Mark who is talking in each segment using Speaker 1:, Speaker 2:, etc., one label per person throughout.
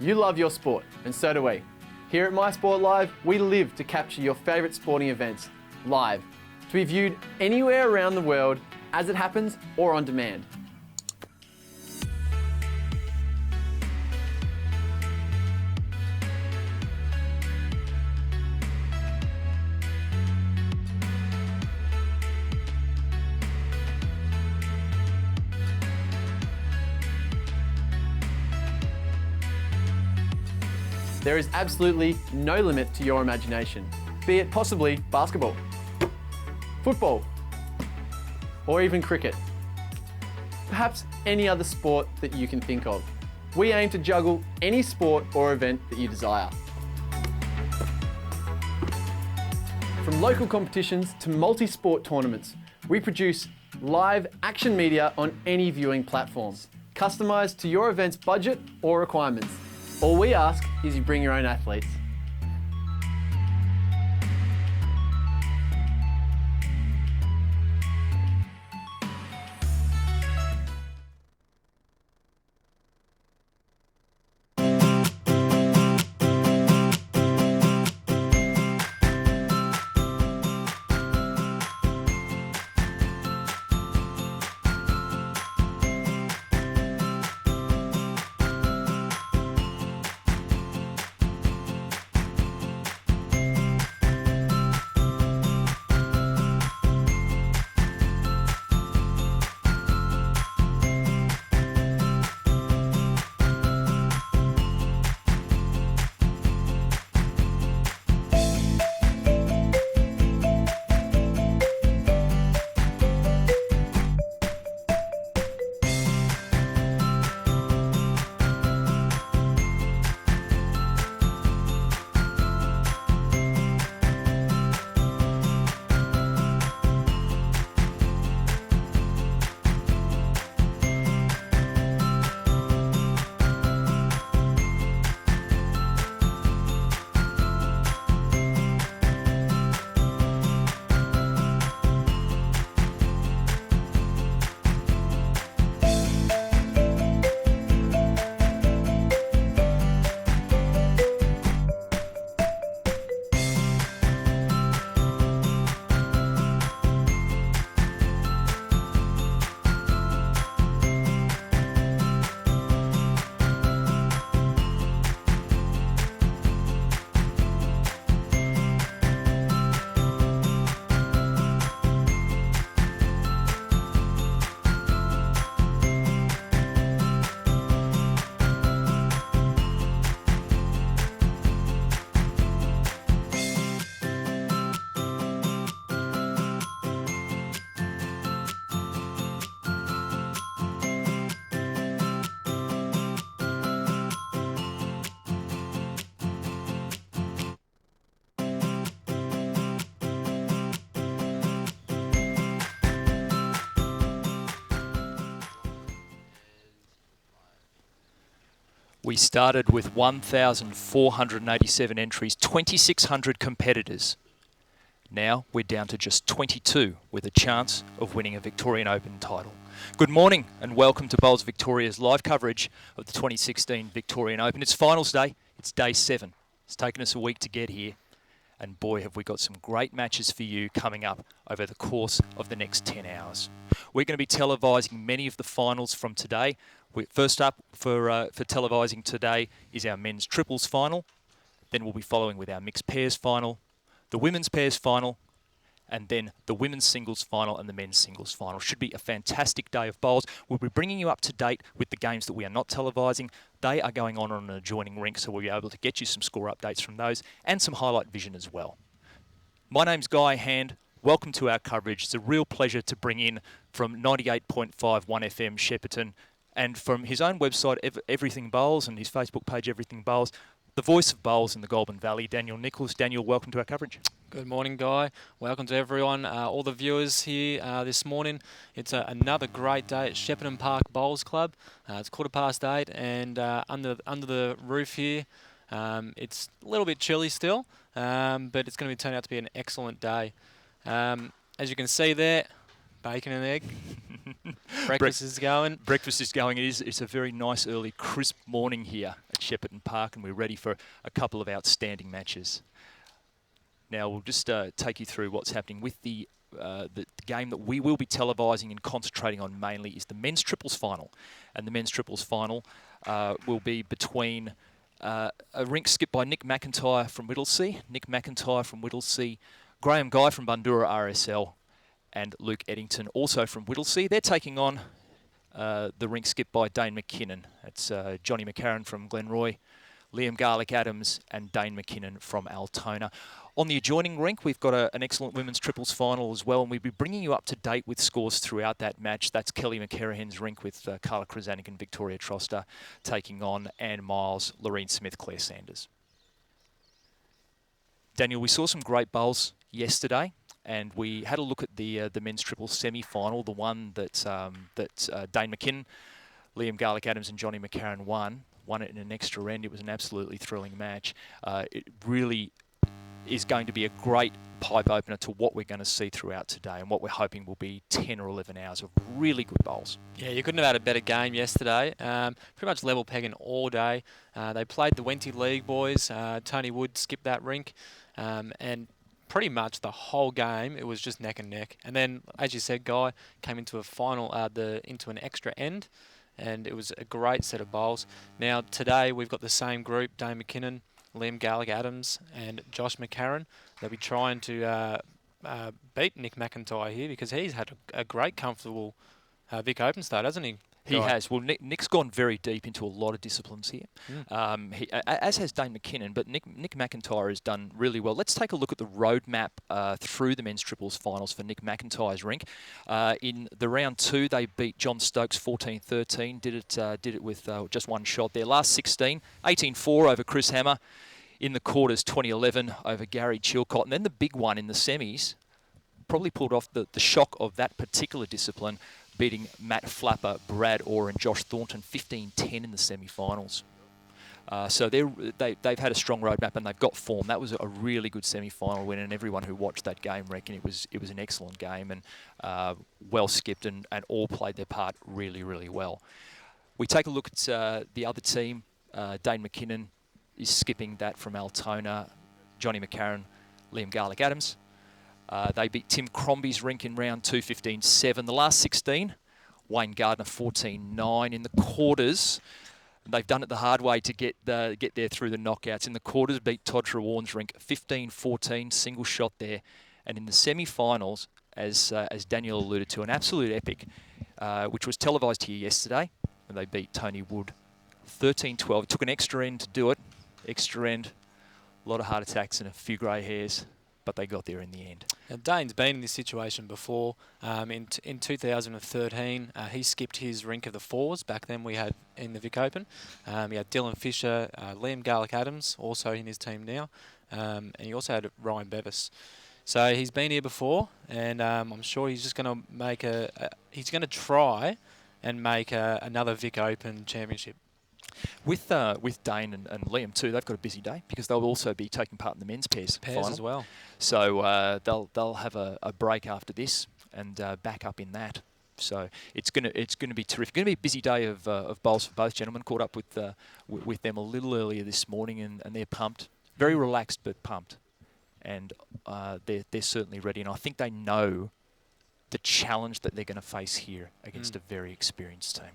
Speaker 1: You love your sport, and so do we. Here at My Sport Live, we live to capture your favourite sporting events live, to be viewed anywhere around the world as it happens or on demand. There is absolutely no limit to your imagination, be it possibly basketball, football, or even cricket. Perhaps any other sport that you can think of. We aim to juggle any sport or event that you desire. From local competitions to multi-sport tournaments, we produce live action media on any viewing platform, customised to your event's budget or requirements. All we ask is you bring your own athletes.
Speaker 2: We started with 1,487 entries, 2,600 competitors. Now we're down to just 22 with a chance of winning a Victorian Open title. Good morning and welcome to Bowls Victoria's live coverage of the 2016 Victorian Open. It's finals day, it's day 7. It's taken us a week to get here, and boy have we got some great matches for you coming up over the course of the next 10 hours. We're going to be televising many of the finals from today. First up for televising today is our men's triples final. Then we'll be following with our mixed pairs final, the women's pairs final, and then the women's singles final and the men's singles final. Should be a fantastic day of bowls. We'll be bringing you up to date with the games that we are not televising. They are going on an adjoining rink, so we'll be able to get you some score updates from those and some highlight vision as well. My name's Guy Hand. Welcome to our coverage. It's a real pleasure to bring in from 98.5 1FM Shepparton, and from his own website, Everything Bowls, and his Facebook page, Everything Bowls, the voice of bowls in the Goulburn Valley, Daniel Nichols. Daniel, welcome to our coverage.
Speaker 3: Good morning, Guy. Welcome to everyone, all the viewers here this morning. It's another great day at Shepparton Park Bowls Club. It's 8:15, and under the roof here, it's a little bit chilly still, but it's going to turn out to be an excellent day. As you can see there, bacon and egg. Breakfast is going.
Speaker 2: Breakfast is going. It's a very nice, early, crisp morning here at Shepparton Park, and we're ready for a couple of outstanding matches. Now, we'll just take you through what's happening with the game that we will be televising and concentrating on mainly is the men's triples final. And the men's triples final will be between a rink skipped by Nick McIntyre from Whittlesea, Graham Guy from Bundoora RSL, and Luke Eddington also from Whittlesea. They're taking on the rink skipped by Dane McKinnon. It's Jonny McCarron from Glenroy, Liam Garlick-Adams, and Dane McKinnon from Altona. On the adjoining rink, we've got an excellent women's triples final as well, and we'll be bringing you up to date with scores throughout that match. That's Kelly McCarrahan's rink with Carla Krasanik and Victoria Troster taking on Anne Miles, Loreen Smith, Claire Sanders. Daniel, we saw some great bowls yesterday, and we had a look at the men's triples semi-final, the one that Dane McKinnon, Liam Garlick-Adams and Jonny McCarron won it in an extra end. It was an absolutely thrilling match. It really is going to be a great pipe opener to what we're going to see throughout today, and what we're hoping will be 10 or 11 hours of really good bowls.
Speaker 3: Yeah, you couldn't have had a better game yesterday. Pretty much level pegging all day. They played the Wenty League boys. Tony Wood skipped that rink, and pretty much the whole game it was just neck and neck. And then, as you said, Guy came into a final, into an extra end, and it was a great set of bowls. Now today we've got the same group: Dane McKinnon, Liam Garlick-Adams and Josh McCarron. They'll be trying to beat Nick McIntyre here, because he's had a great, comfortable Vic Open start, hasn't he?
Speaker 2: He has. Well, Nick's gone very deep into a lot of disciplines here, as has Dane McKinnon, but Nick McIntyre has done really well. Let's take a look at the roadmap through the men's triples finals for Nick McIntyre's rink. In the round 2, they beat John Stokes 14-13, did it with just one shot there. Last 16, 18-4 over Chris Hammer. In the quarters, 20-11 over Gary Chilcott. And then the big one in the semis, probably pulled off the shock of that particular discipline, beating Matt Flapper, Brad Orr and Josh Thornton 15-10 in the semi-finals. So they've had a strong roadmap and they've got form. That was a really good semi-final win, and everyone who watched that game reckoned it was an excellent game, and well skipped, and all played their part really, really well. We take a look at the other team. Dane McKinnon is skipping that from Altona. Jonny McCarron, Liam Garlick-Adams. They beat Tim Crombie's rink in round 2, 15-7. The last 16, Wayne Gardner 14-9. In the quarters, they've done it the hard way to get there through the knockouts. In the quarters, beat Todd Trewarn's rink 15-14, single shot there. And in the semi-finals, as Daniel alluded to, an absolute epic, which was televised here yesterday, when they beat Tony Wood 13-12. It took an extra end to do it. Extra end, a lot of heart attacks and a few grey hairs, but they got there in the end.
Speaker 3: Now, Dane's been in this situation before. In 2013, he skipped his rink of the fours. Back then we had in the Vic Open. He had Dylan Fisher, Liam Garlick-Adams, also in his team now, and he also had Ryan Bevis. So he's been here before, and I'm sure he's just going to make he's going to try and make another Vic Open championship.
Speaker 2: With Dane and Liam too, they've got a busy day, because they'll also be taking part in the men's pairs final
Speaker 3: as well.
Speaker 2: So they'll have a break after this and back up in that. So it's gonna be terrific. Going to be a busy day of bowls for both gentlemen. Caught up with them a little earlier this morning, and they're pumped, very relaxed but pumped, and they're certainly ready. And I think they know the challenge that they're going to face here against a very experienced team.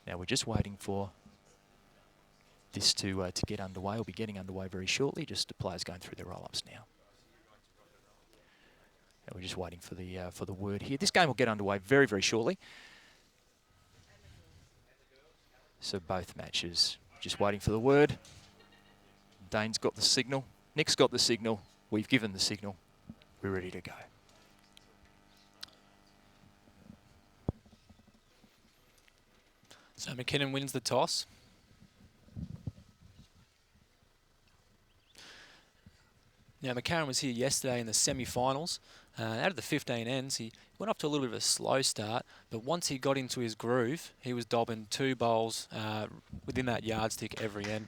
Speaker 2: Now we're just waiting for this to get underway. We'll be getting underway very shortly. Just the players going through their roll-ups now. And we're just waiting for the word here. This game will get underway very, very shortly. So both matches just waiting for the word. Dane's got the signal. Nick's got the signal. We've given the signal. We're ready to go.
Speaker 3: So McKinnon wins the toss. Now McCarron was here yesterday in the semi-finals. Out of the 15 ends, he went off to a little bit of a slow start, but once he got into his groove, he was dobbing 2 bowls within that yardstick every end.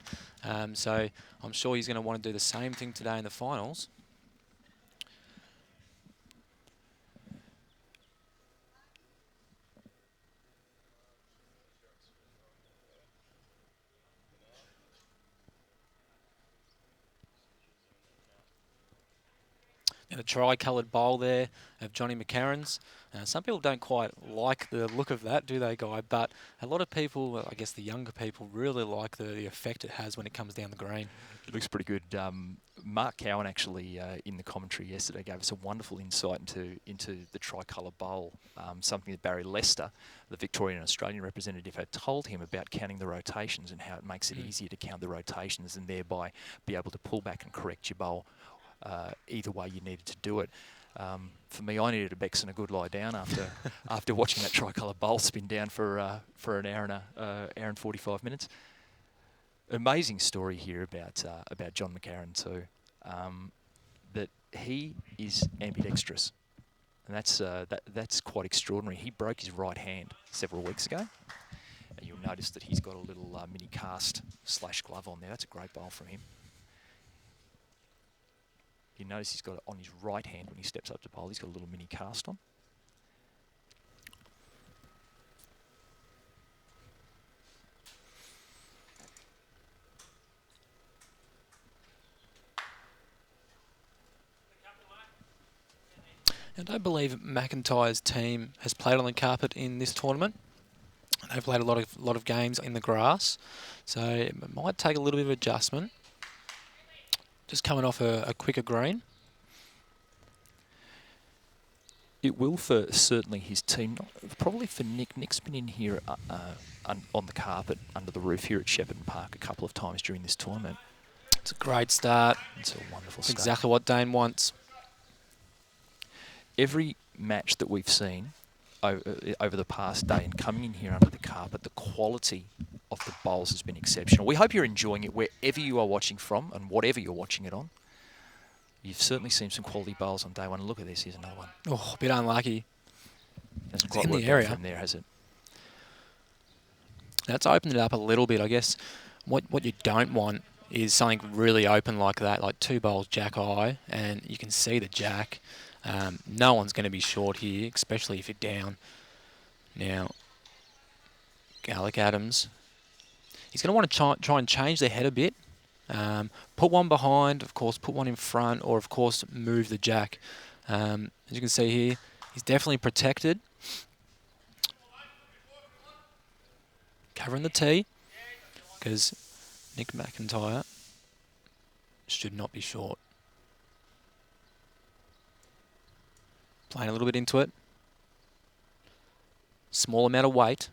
Speaker 3: So I'm sure he's going to want to do the same thing today in the finals. A tri-coloured bowl there of Jonny McCarron's. Some people don't quite like the look of that, do they, Guy? But a lot of people, well, I guess the younger people, really like the effect it has when it comes down the green.
Speaker 2: It looks pretty good. Mark Cowan actually in the commentary yesterday gave us a wonderful insight into the tricolour bowl, something that Barry Lester, the Victorian and Australian representative, had told him about counting the rotations and how it makes it easier to count the rotations and thereby be able to pull back and correct your bowl either way you needed to do it. For me, I needed a Bex and a good lie down after watching that tricolour bowl spin down for an hour and 45 minutes. Amazing story here about John McCarron too, that he is ambidextrous, and that's quite extraordinary. He broke his right hand several weeks ago, and you'll notice that he's got a little mini cast / glove on there. That's a great bowl from him. You notice he's got it on his right hand when he steps up to bowl. He's got a little mini cast on.
Speaker 3: I don't believe McIntyre's team has played on the carpet in this tournament. They've played a lot of games in the grass, so it might take a little bit of adjustment. Just coming off a quicker green.
Speaker 2: It will for certainly his team, probably for Nick. Nick's been in here on the carpet under the roof here at Shepparton Park a couple of times during this tournament.
Speaker 3: It's a great start.
Speaker 2: It's a wonderful
Speaker 3: It's
Speaker 2: start.
Speaker 3: exactly what Dane wants.
Speaker 2: Every match that we've seen over the past day and coming in here under the carpet, the quality of the bowls has been exceptional. We hope you're enjoying it wherever you are watching from and whatever you're watching it on. You've certainly seen some quality bowls on day one. Look at this, here's another one.
Speaker 3: Oh, a bit unlucky.
Speaker 2: Hasn't
Speaker 3: It's
Speaker 2: quite
Speaker 3: in the
Speaker 2: worked out
Speaker 3: area.
Speaker 2: from there, has it?
Speaker 3: That's opened it up a little bit, I guess. What you don't want is something really open like that, like two bowls jack high, and you can see the jack. No one's going to be short here, especially if you're down. Now, Garlick-Adams. He's going to want to try and change the head a bit. Put one behind, of course, put one in front, or of course move the jack. As you can see here, he's definitely protected. Covering the tee, because Nick McIntyre should not be short. Playing a little bit into it. Small amount of weight.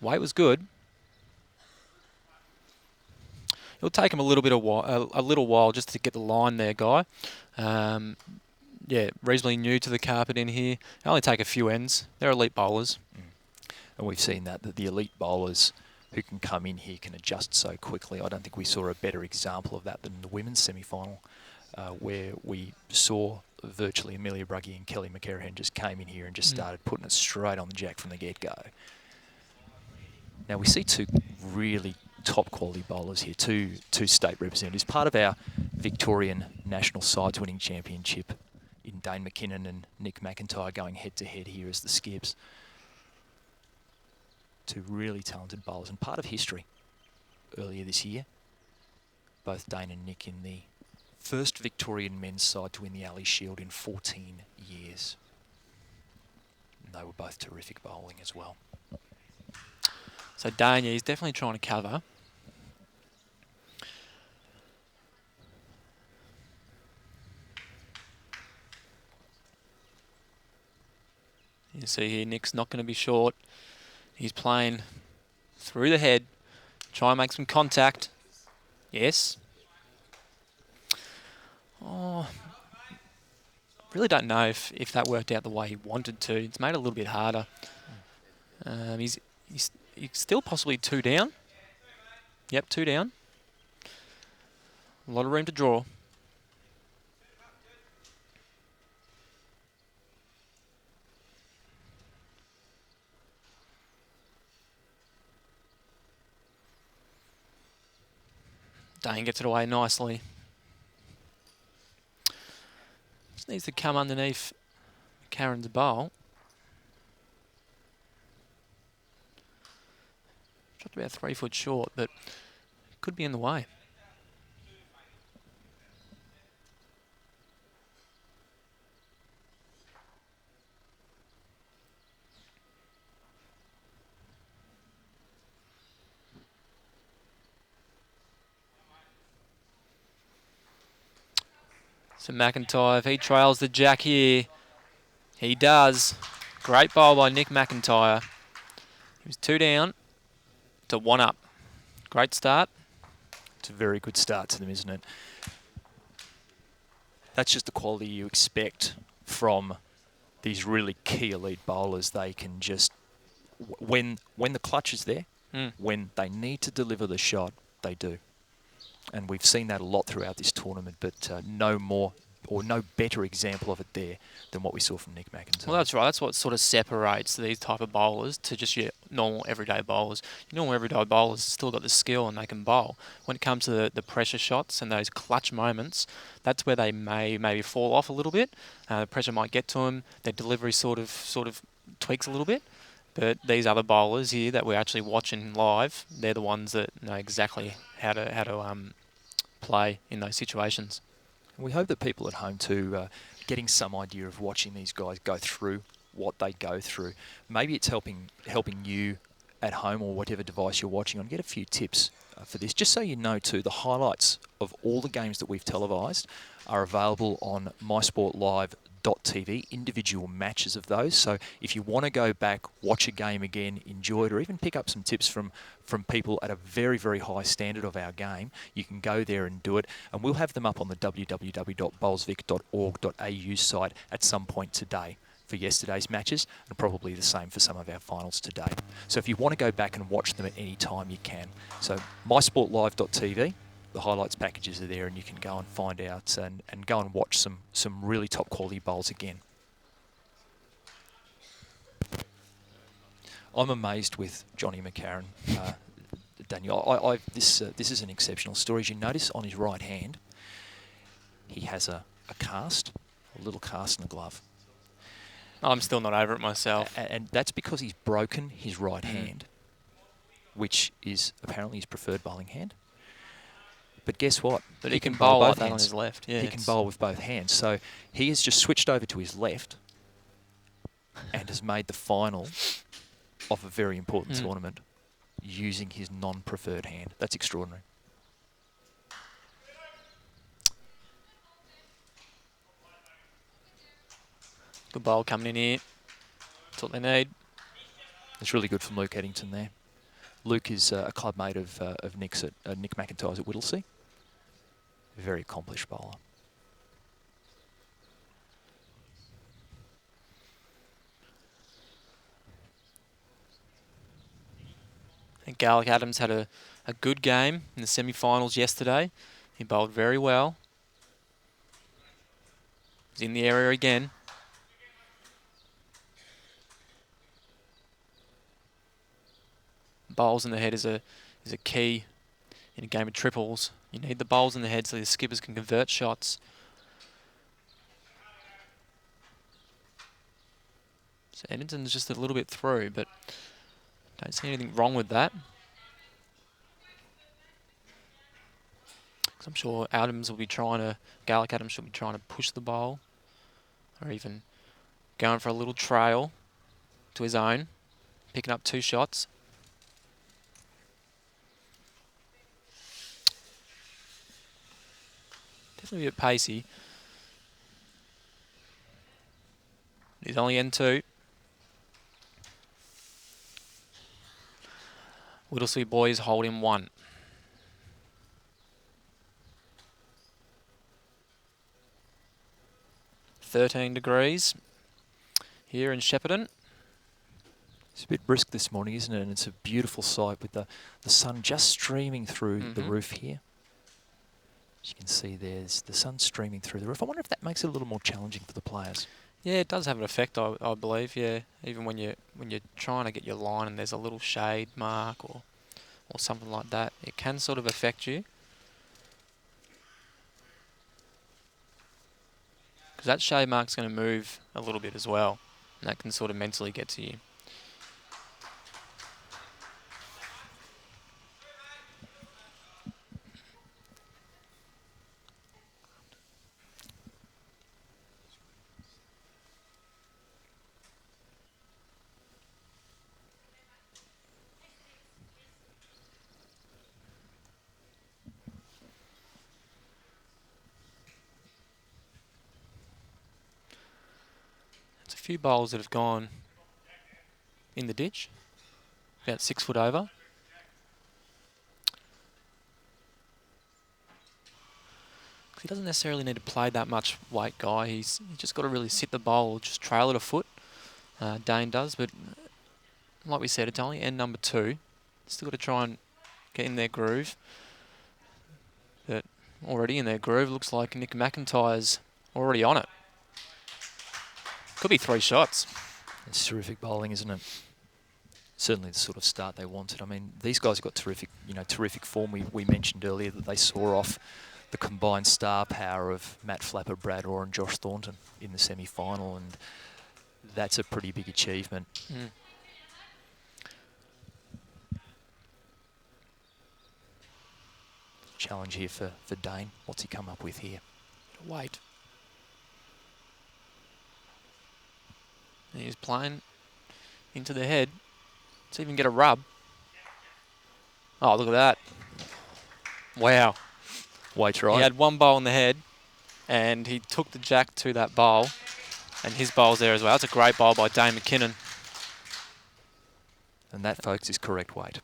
Speaker 3: Weight was good. It'll take him a little while just to get the line there, Guy. Yeah, reasonably new to the carpet in here. They only take a few ends. They're elite bowlers.
Speaker 2: And we've seen that the elite bowlers who can come in here can adjust so quickly. I don't think we saw a better example of that than the women's semi-final, where we saw virtually Amelia Bruggy and Kelly McCarron just came in here and just started putting it straight on the jack from the get-go. Now we see two really top quality bowlers here, two state representatives, part of our Victorian national sides winning championship in Dane McKinnon and Nick McIntyre going head to head here as the skips. Two really talented bowlers and part of history earlier this year. Both Dane and Nick in the first Victorian men's side to win the Ali Shield in 14 years. And they were both terrific bowling as well.
Speaker 3: So Dane, he's definitely trying to cover. You see here, Nick's not going to be short. He's playing through the head. Try and make some contact. Yes. Oh, really don't know if that worked out the way he wanted to. It's made it a little bit harder. He's still possibly two down. Yep, two down. A lot of room to draw. Dane gets it away nicely. Just needs to come underneath McCarron's bowl. Dropped about 3 foot short, but could be in the way. So McIntyre, if he trails the jack here, he does. Great bowl by Nick McIntyre. He was 2 down to 1 up. Great start.
Speaker 2: It's a very good start to them, isn't it? That's just the quality you expect from these really key elite bowlers. They can just, when the clutch is there, when they need to deliver the shot, they do. And we've seen that a lot throughout this tournament, but no more or no better example of it there than what we saw from Nick McIntyre.
Speaker 3: Well, that's right. That's what sort of separates these type of bowlers to just your normal everyday bowlers. Your normal everyday bowlers still got the skill and they can bowl. When it comes to the pressure shots and those clutch moments, that's where they maybe fall off a little bit. The pressure might get to them. Their delivery sort of tweaks a little bit. But these other bowlers here that we're actually watching live, they're the ones that know exactly how to play in those situations.
Speaker 2: We hope that people at home too, getting some idea of watching these guys go through what they go through. Maybe it's helping you at home or whatever device you're watching on, get a few tips for this. Just so you know too, the highlights of all the games that we've televised are available on mysportlive.tv, individual matches of those. So if you want to go back, watch a game again, enjoy it, or even pick up some tips from people at a very, very high standard of our game, you can go there and do it. And we'll have them up on the www.bowlsvic.org.au site at some point today for yesterday's matches, and probably the same for some of our finals today. So if you want to go back and watch them at any time, you can. So mysportlive.tv, the highlights packages are there, and you can go and find out and go and watch some really top quality bowls again. I'm amazed with Jonny McCarron, Daniel. This is an exceptional story. As you notice on his right hand, he has a little cast in the glove.
Speaker 3: I'm still not over it myself.
Speaker 2: And that's because he's broken his right hand, which is apparently his preferred bowling hand. But guess what?
Speaker 3: But he can bowl like that on his left. Yeah,
Speaker 2: he can bowl with both hands. So he has just switched over to his left and has made the final of a very important tournament using his non-preferred hand. That's extraordinary.
Speaker 3: Good bowl coming in here. That's what they need.
Speaker 2: It's really good from Luke Eddington there. Luke is a club mate of Nick McIntyre's at Whittlesea. A very accomplished bowler.
Speaker 3: And Garlick-Adams had a good game in the semi-finals yesterday. He bowled very well. He's in the area again. Bowls in the head is a key in a game of triples. You need the bowls in the head so the skippers can convert shots. So Eddington's just a little bit through, but don't see anything wrong with that. Because I'm sure Garlick-Adams should be trying to push the bowl, or even going for a little trail to his own, picking up 2 shots. Definitely a bit pacey. He's only N2. Whittlesea boys hold him 1. -13 here in Shepparton.
Speaker 2: It's a bit brisk this morning, isn't it? And it's a beautiful sight with the sun just streaming through the roof here. As you can see, there's the sun streaming through the roof. I wonder if that makes it a little more challenging for the players.
Speaker 3: Yeah, it does have an effect, I believe. Yeah, even when you're trying to get your line and there's a little shade mark or something like that, it can sort of affect you. Because that shade mark's going to move a little bit as well, and that can sort of mentally get to you. few bowls that have gone in the ditch, about 6 foot over. He doesn't necessarily need to play that much weight, Guy. He's just got to really sit the bowl or just trail it a foot. Dane does, but like we said, it's only end number 2. Still got to try and get in their groove. But already in their groove, looks like Nick McIntyre's already on it. Could be 3 shots.
Speaker 2: It's terrific bowling, isn't it? Certainly the sort of start they wanted. I mean, these guys have got terrific form. We mentioned earlier that they saw off the combined star power of Matt Flapper, Brad Orr and Josh Thornton in the semi-final, and that's a pretty big achievement.
Speaker 3: Mm.
Speaker 2: Challenge here for Dane. What's he come up with here?
Speaker 3: Wait. He's playing into the head. Let's even get a rub. Oh, look at that. Wow.
Speaker 2: Wait's right.
Speaker 3: He had 1 bowl in the head, and he took the jack to that bowl, and his bowl's there as well. That's a great bowl by Dane McKinnon.
Speaker 2: And that, folks, is correct weight.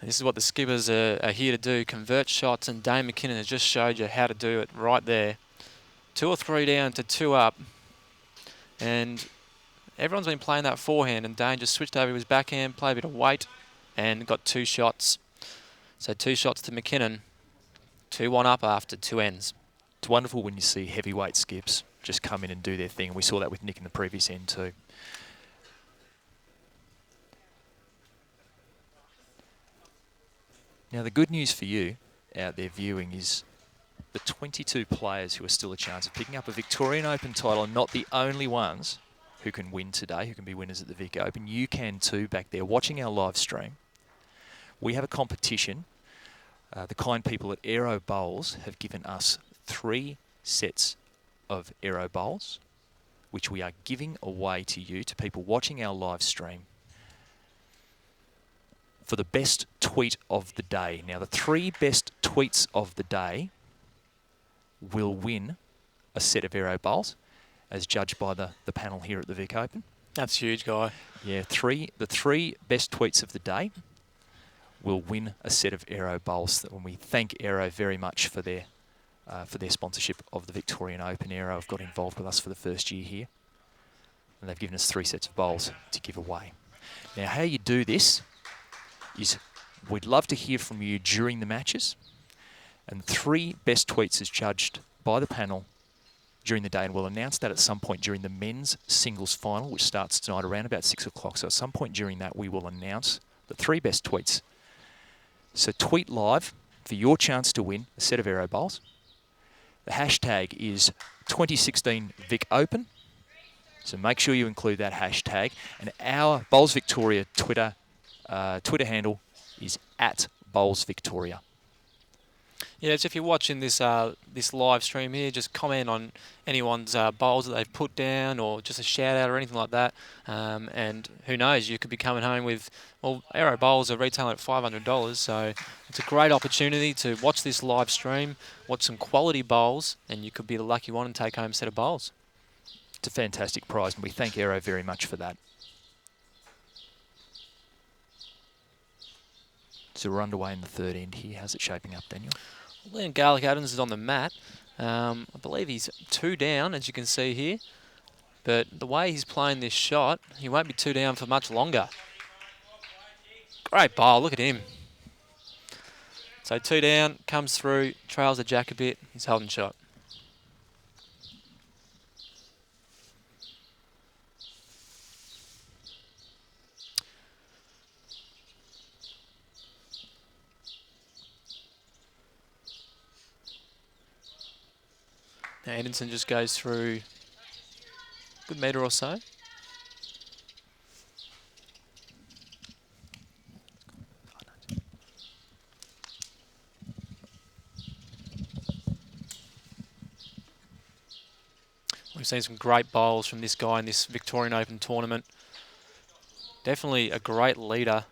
Speaker 3: This is what the skippers are here to do, convert shots, and Dane McKinnon has just showed you how to do it right there. 2 or 3 down to 2 up, and everyone's been playing that forehand, and Dane just switched over to his backhand, played a bit of weight, and got 2 shots. So 2 shots to McKinnon, 2-1 up after 2 ends.
Speaker 2: It's wonderful when you see heavyweight skips just come in and do their thing, and we saw that with Nick in the previous end too. Now, the good news for you out there viewing is the 22 players who are still a chance of picking up a Victorian Open title are not the only ones who can win today, who can be winners at the Vic Open. You can too back there watching our live stream. We have a competition. The kind people at Aero Bowls have given us 3 sets of Aero Bowls, which we are giving away to you, to people watching our live stream, for the best tweet of the day. Now, the 3 best tweets of the day will win a set of Aero Bowls, as judged by the panel here at the Vic Open.
Speaker 3: That's huge, Guy.
Speaker 2: Yeah, the 3 best tweets of the day will win a set of Aero Bowls. And we thank Aero very much for their sponsorship of the Victorian Open. Aero have got involved with us for the first year here, and they've given us 3 sets of bowls to give away. Now, how you do this is we'd love to hear from you during the matches, and the 3 best tweets is judged by the panel during the day, and we'll announce that at some point during the men's singles final, which starts tonight around about 6 o'clock. So at some point during that, we will announce the 3 best tweets. So tweet live for your chance to win a set of Aero Bowls. The hashtag is 2016 Vic Open, so make sure you include that hashtag. And our Bowls Victoria Twitter handle is @BowlsVictoria.
Speaker 3: Yeah, so if you're watching this this live stream here, just comment on anyone's bowls that they've put down, or just a shout out or anything like that. And who knows, you could be coming home with, well, Aero Bowls are retailing at $500, so it's a great opportunity to watch this live stream, watch some quality bowls, and you could be the lucky one and take home a set of bowls.
Speaker 2: It's a fantastic prize, and we thank Aero very much for that. So we're underway in the 3rd end here. How's it shaping up, Daniel?
Speaker 3: Well, then Garlick-Adams is on the mat. I believe he's 2 down, as you can see here. But the way he's playing this shot, he won't be 2 down for much longer. Great bowl, look at him. So 2 down, comes through, trails the jack a bit, he's holding shot. Now Eddington just goes through a good metre or so. We've seen some great bowls from this guy in this Victorian Open tournament. Definitely a great leader.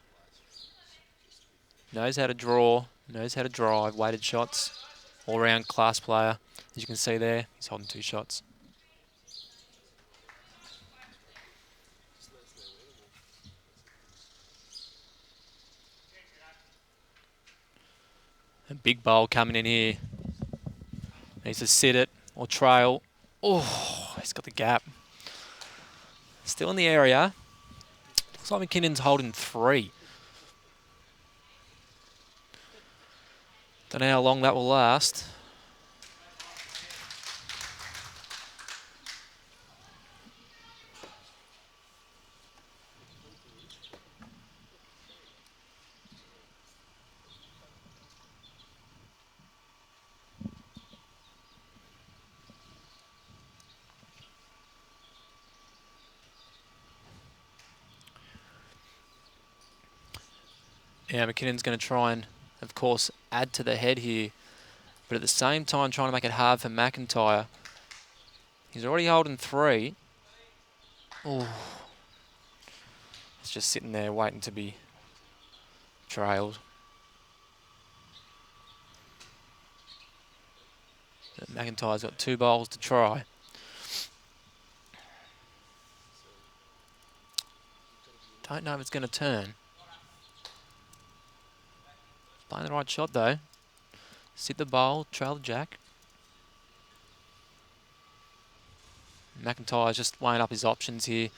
Speaker 3: Knows how to draw, knows how to drive, weighted shots. all-round class player. As you can see there, he's holding 2 shots. A big bowl coming in here. Needs to sit it or trail. Oh, he's got the gap. Still in the area. Looks like McKinnon's holding 3. Don't know how long that will last. Yeah, McKinnon's going to try and, of course, add to the head here. But at the same time, trying to make it hard for McIntyre. He's already holding 3. Oh. It's just sitting there waiting to be trailed. But McIntyre's got 2 bowls to try. Don't know if it's going to turn. Playing the right shot though. Sit the bowl, trail the jack. McIntyre's just weighing up his options here.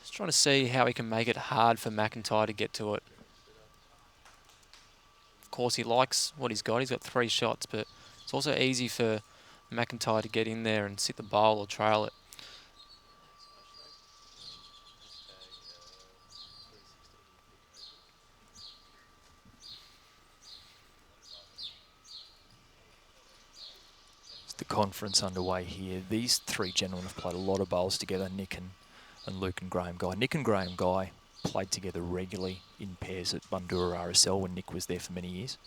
Speaker 3: Just trying to see how he can make it hard for McIntyre to get to it. Of course he likes what he's got. He's got 3 shots, but it's also easy for McIntyre to get in there and sit the bowl or trail it.
Speaker 2: The conference underway here. These 3 gentlemen have played a lot of bowls together, Nick and Luke and Graham Guy. Nick and Graham Guy played together regularly in pairs at Bundoora RSL when Nick was there for many years.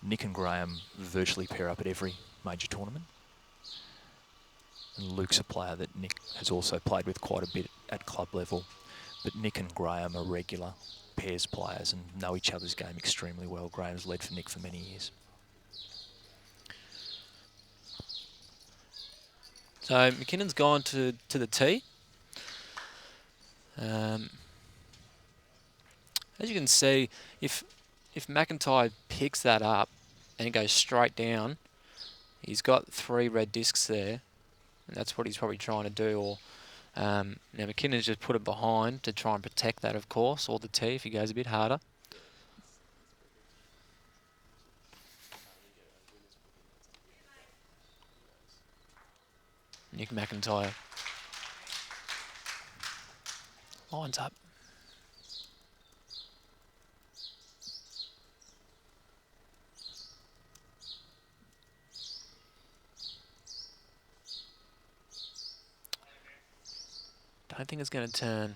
Speaker 2: Nick and Graham virtually pair up at every major tournament. And Luke's a player that Nick has also played with quite a bit at club level. But Nick and Graham are regular pairs players and know each other's game extremely well. Graham's led for Nick for many years.
Speaker 3: So McKinnon's gone to the tee. As you can see, if McIntyre picks that up and it goes straight down, he's got 3 red discs there, and that's what he's probably trying to do. Or now McKinnon's just put it behind to try and protect that, of course, or the tee if he goes a bit harder. Nick McIntyre lines up. Don't think it's going to turn.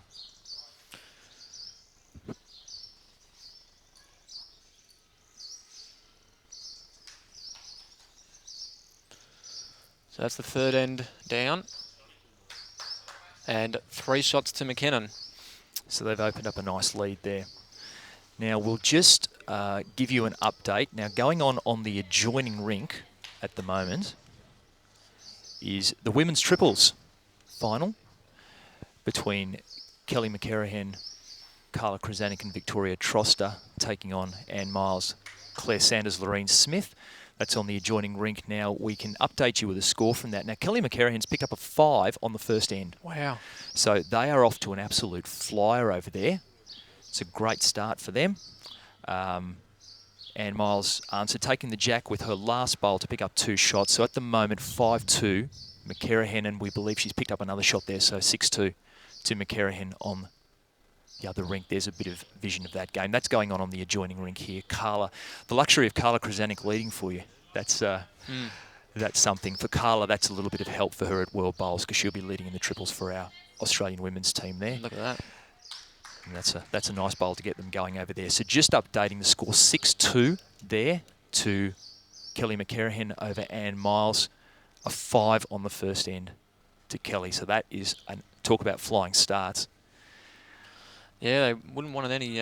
Speaker 3: So that's the 3rd end down. And 3 shots to McKinnon.
Speaker 2: So they've opened up a nice lead there. Now we'll just give you an update. Now going on the adjoining rink at the moment is the women's triples final between Kelly McCarron, Carla Krasanik and Victoria Troster taking on Ann Miles, Claire Sanders, Lorraine Smith. That's on the adjoining rink. Now we can update you with a score from that. Now Kelly McCarron's picked up a 5 on the first end.
Speaker 3: Wow.
Speaker 2: So they are off to an absolute flyer over there. It's a great start for them. Ann Miles answered, taking the jack with her last bowl to pick up 2 shots. So at the moment, 5-2 McCarron, and we believe she's picked up another shot there, so 6-2 to McCarron on the other rink. There's a bit of vision of that game. That's going on the adjoining rink here. Carla, the luxury of Carla Krasanik leading for you. That's something. For Carla, that's a little bit of help for her at World Bowls because she'll be leading in the triples for our Australian women's team there.
Speaker 3: Look at that.
Speaker 2: And that's a nice bowl to get them going over there. So just updating the score, 6-2 there to Kelly McCarron over Ann Miles. A 5 on the first end to Kelly. So that is, talk about flying starts.
Speaker 3: Yeah, they wouldn't want any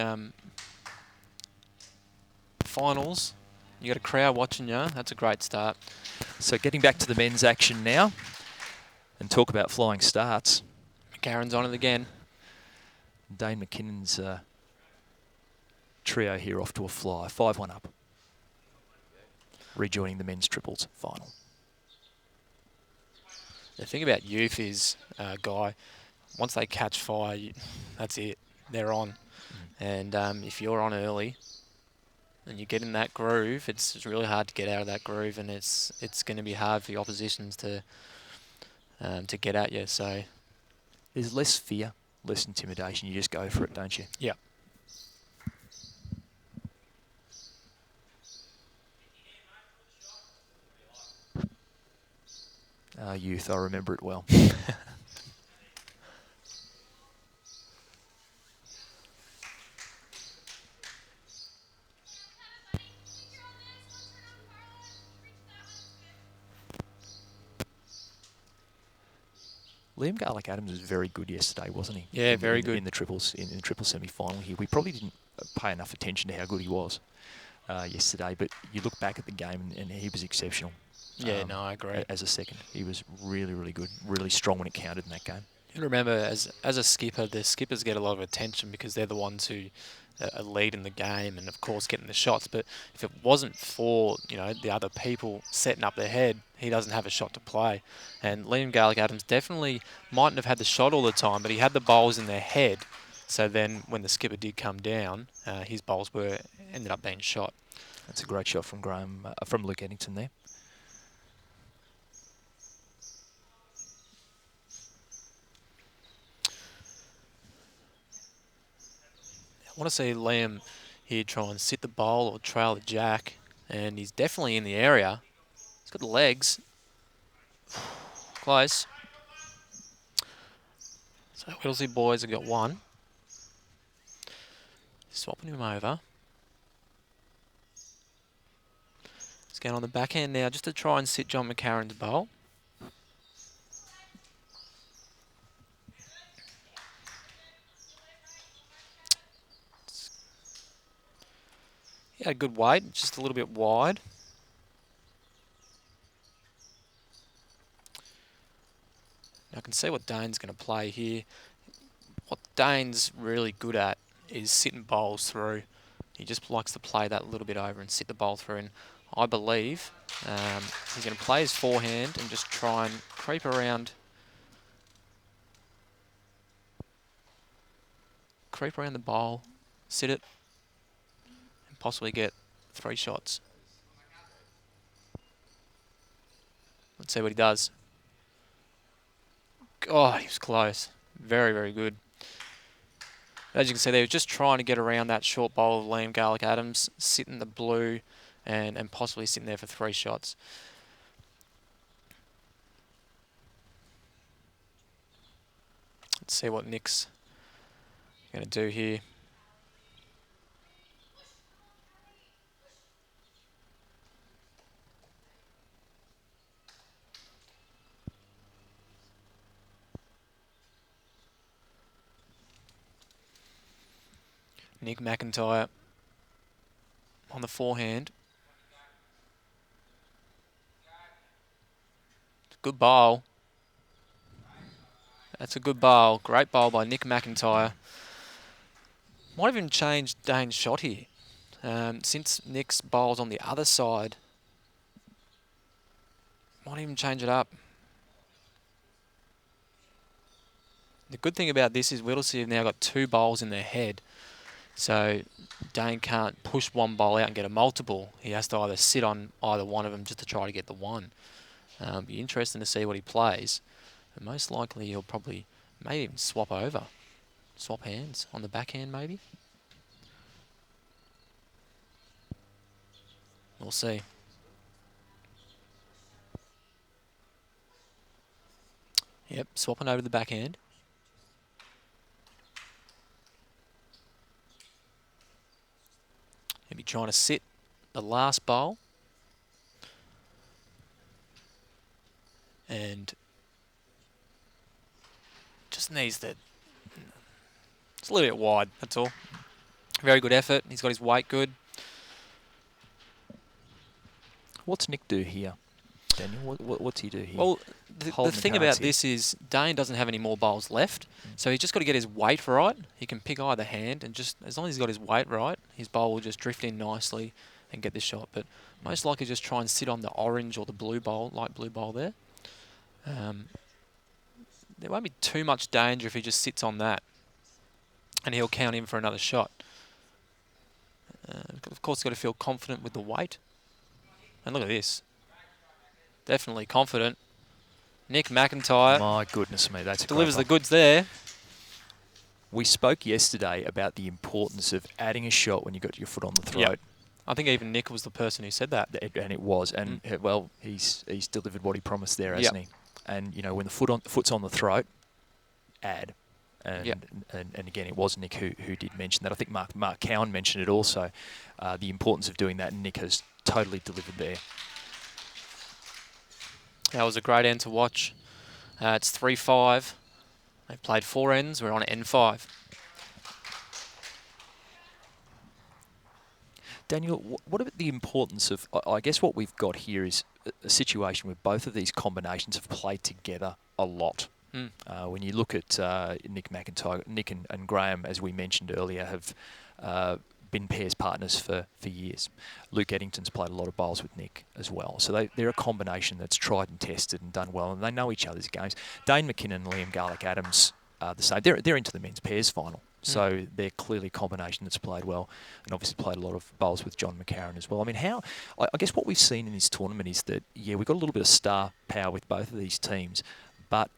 Speaker 3: finals You got a crowd watching you. That's a great start.
Speaker 2: So getting back to the men's action now and talk about flying starts.
Speaker 3: McCarron's on it again.
Speaker 2: Dane McKinnon's trio here off to a fly. 5-1 up. Rejoining the men's triples final.
Speaker 3: The thing about youth is, Guy, once they catch fire, that's it. They're on. And if you're on early and you get in that groove, it's really hard to get out of that groove, and it's going to be hard for the oppositions to get at you. So
Speaker 2: there's less fear, less intimidation. You just go for it, don't you?
Speaker 3: Yeah.
Speaker 2: Youth, I remember it well. Liam Garlick-Adams was very good yesterday, wasn't he?
Speaker 3: Yeah, very good.
Speaker 2: In the triples, in the triple semi-final here. We probably didn't pay enough attention to how good he was yesterday, but you look back at the game and he was exceptional.
Speaker 3: Yeah, no, I agree.
Speaker 2: As a second, he was really, really good, really strong when it counted in that game.
Speaker 3: You remember, as a skipper, the skippers get a lot of attention because they're the ones who are leading the game and, of course, getting the shots. But if it wasn't for, the other people setting up their head, he doesn't have a shot to play. And Liam Garlick-Adams definitely mightn't have had the shot all the time, but he had the bowls in their head. So then when the skipper did come down, his bowls ended up being shot.
Speaker 2: That's a great shot from from Luke Eddington there.
Speaker 3: I want to see Liam here try and sit the bowl or trail the jack, and he's definitely in the area. He's got the legs. Close. So Whittlesey boys have got one. Swapping him over. He's going on the backhand now just to try and sit John McCarron's bowl. He had a good weight, just a little bit wide. Now I can see what Dane's going to play here. What Dane's really good at is sitting bowls through. He just likes to play that little bit over and sit the bowl through. And I believe he's going to play his forehand and just try and creep around the bowl, sit it, and possibly get 3 shots. Let's see what he does. God, he was close. Very, very good. As you can see, they were just trying to get around that short bowl of Liam Garlick-Adams, sitting the blue and possibly sitting there for 3 shots. Let's see what Nick's going to do here. Nick McIntyre on the forehand. Good bowl. That's a good bowl. Great bowl by Nick McIntyre. Might even change Dane's shot here. Since Nick's bowl's on the other side, might even change it up. The good thing about this is Whittlesey have now got 2 bowls in their head. So Dane can't push one bowl out and get a multiple. He has to either sit on either one of them just to try to get the one. Be interesting to see what he plays. But most likely he'll probably maybe even swap over. Swap hands on the backhand maybe. We'll see. Yep, swapping over the backhand. Maybe trying to sit the last bowl. And just needs that. It's a little bit wide, that's all. Very good effort. He's got his weight good.
Speaker 2: What's Nick do here, Daniel? What's he do here?
Speaker 3: Well, the
Speaker 2: Holding
Speaker 3: thing
Speaker 2: cards
Speaker 3: about
Speaker 2: here.
Speaker 3: this is Dane doesn't have any more bowls left, so he's just got to get his weight right. He can pick either hand, and just as long as he's got his weight right, his bowl will just drift in nicely and get the shot. But most likely just try and sit on the orange or the blue bowl, light blue bowl there. There won't be too much danger if he just sits on that, and he'll count in for another shot. Of course, he's got to feel confident with the weight. And look at this. Definitely confident. Nick McIntyre
Speaker 2: My goodness me, that's
Speaker 3: delivers the
Speaker 2: great bowl.
Speaker 3: goods there.
Speaker 2: We spoke yesterday about the importance of adding a shot when you got your foot on the throat.
Speaker 3: Yep. I think even Nick was the person who said that.
Speaker 2: And it was, and well, he's delivered what he promised there, hasn't he? And you know, when the foot's on the throat, add. And again, it was Nick who did mention that. I think McCarron mentioned it also, the importance of doing that, and Nick has totally delivered there.
Speaker 3: That was a great end to watch. It's 3-5. They've played 4 ends. We're on N5.
Speaker 2: Daniel, what about the importance of, I guess what we've got here is a situation where both of these combinations have played together a lot. When you look at Nick McIntyre, Nick and Graham, as we mentioned earlier, have been pairs partners for years. Luke Eddington's played a lot of bowls with Nick as well. So they're a combination that's tried and tested and done well, and they know each other's games. Dane, McKinnon and Liam Garlick-Adams are the same. They're into the men's pairs final. So they're clearly a combination that's played well, and obviously played a lot of bowls with John McCarron as well. I mean, I guess what we've seen in this tournament is that, yeah, we've got a little bit of star power with both of these teams, but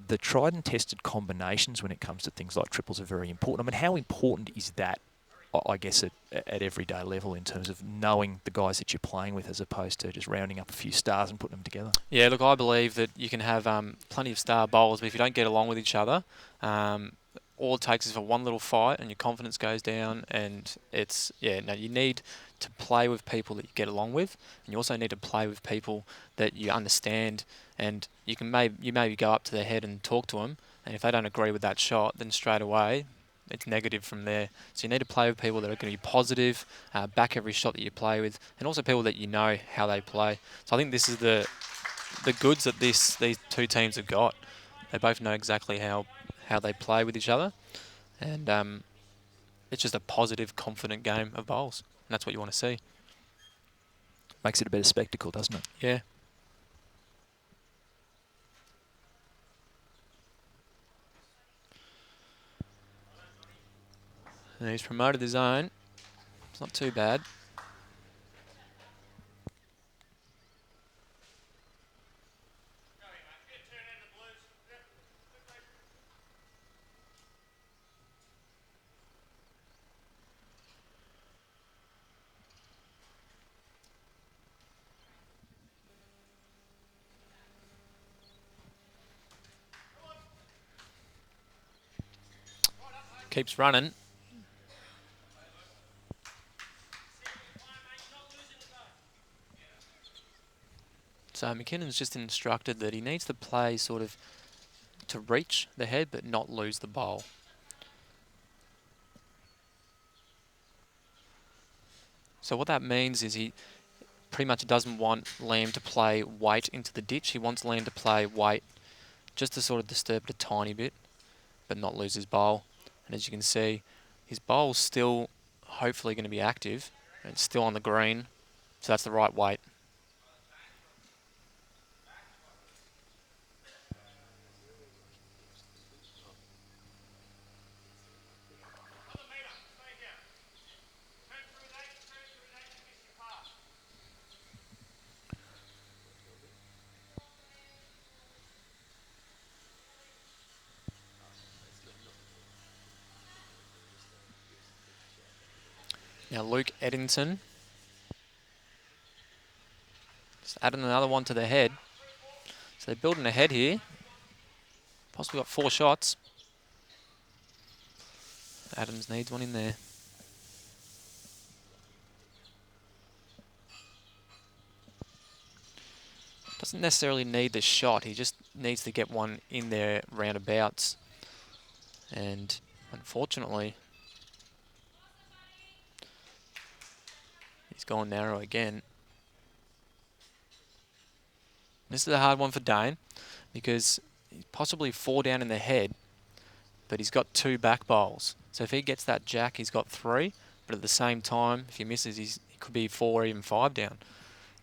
Speaker 2: the tried and tested combinations when it comes to things like triples are very important. I mean, how important is that, I guess, at everyday level in terms of knowing the guys that you're playing with as opposed to just rounding up a few stars and putting them together?
Speaker 3: Yeah, look, I believe that you can have plenty of star bowlers, but if you don't get along with each other, all it takes is for one little fight and your confidence goes down, and you need to play with people that you get along with, and you also need to play with people that you understand, and you maybe go up to their head and talk to them, and if they don't agree with that shot, then straight away it's negative from there. So you need to play with people that are going to be positive, back every shot that you play with, and also people that you know how they play. So I think this is the goods that these two teams have got. They both know exactly how they play with each other, and it's just a positive, confident game of bowls, and that's what you want to see.
Speaker 2: Makes it a better spectacle, doesn't it?
Speaker 3: Yeah. And he's promoted his own. It's not too bad. Keeps running. So McKinnon's just instructed that he needs to play sort of to reach the head but not lose the bowl. So what that means is he pretty much doesn't want Liam to play weight into the ditch. He wants Liam to play weight just to sort of disturb it a tiny bit but not lose his bowl. And as you can see, his bowl's still hopefully going to be active, and it's still on the green, so that's the right weight. Now Luke Eddington, just adding another one to the head. So they're building ahead here. Possibly got 4 shots. Adams needs one in there. Doesn't necessarily need the shot, he just needs to get one in there roundabouts. And unfortunately, he's gone narrow again. This is a hard one for Dane because he's possibly 4 down in the head, but he's got 2 back bowls. So if he gets that jack, he's got 3. But at the same time, if he misses, he could be 4 or even 5 down.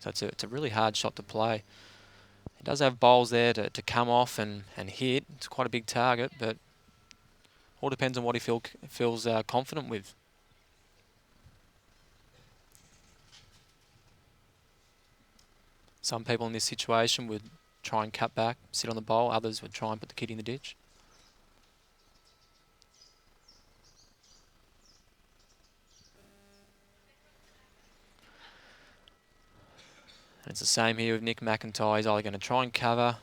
Speaker 3: So it's a really hard shot to play. He does have bowls there to come off and hit. It's quite a big target, but all depends on what he feels confident with. Some people in this situation would try and cut back, sit on the bowl. Others would try and put the kid in the ditch. And it's the same here with Nick McIntyre. He's either going to try and cover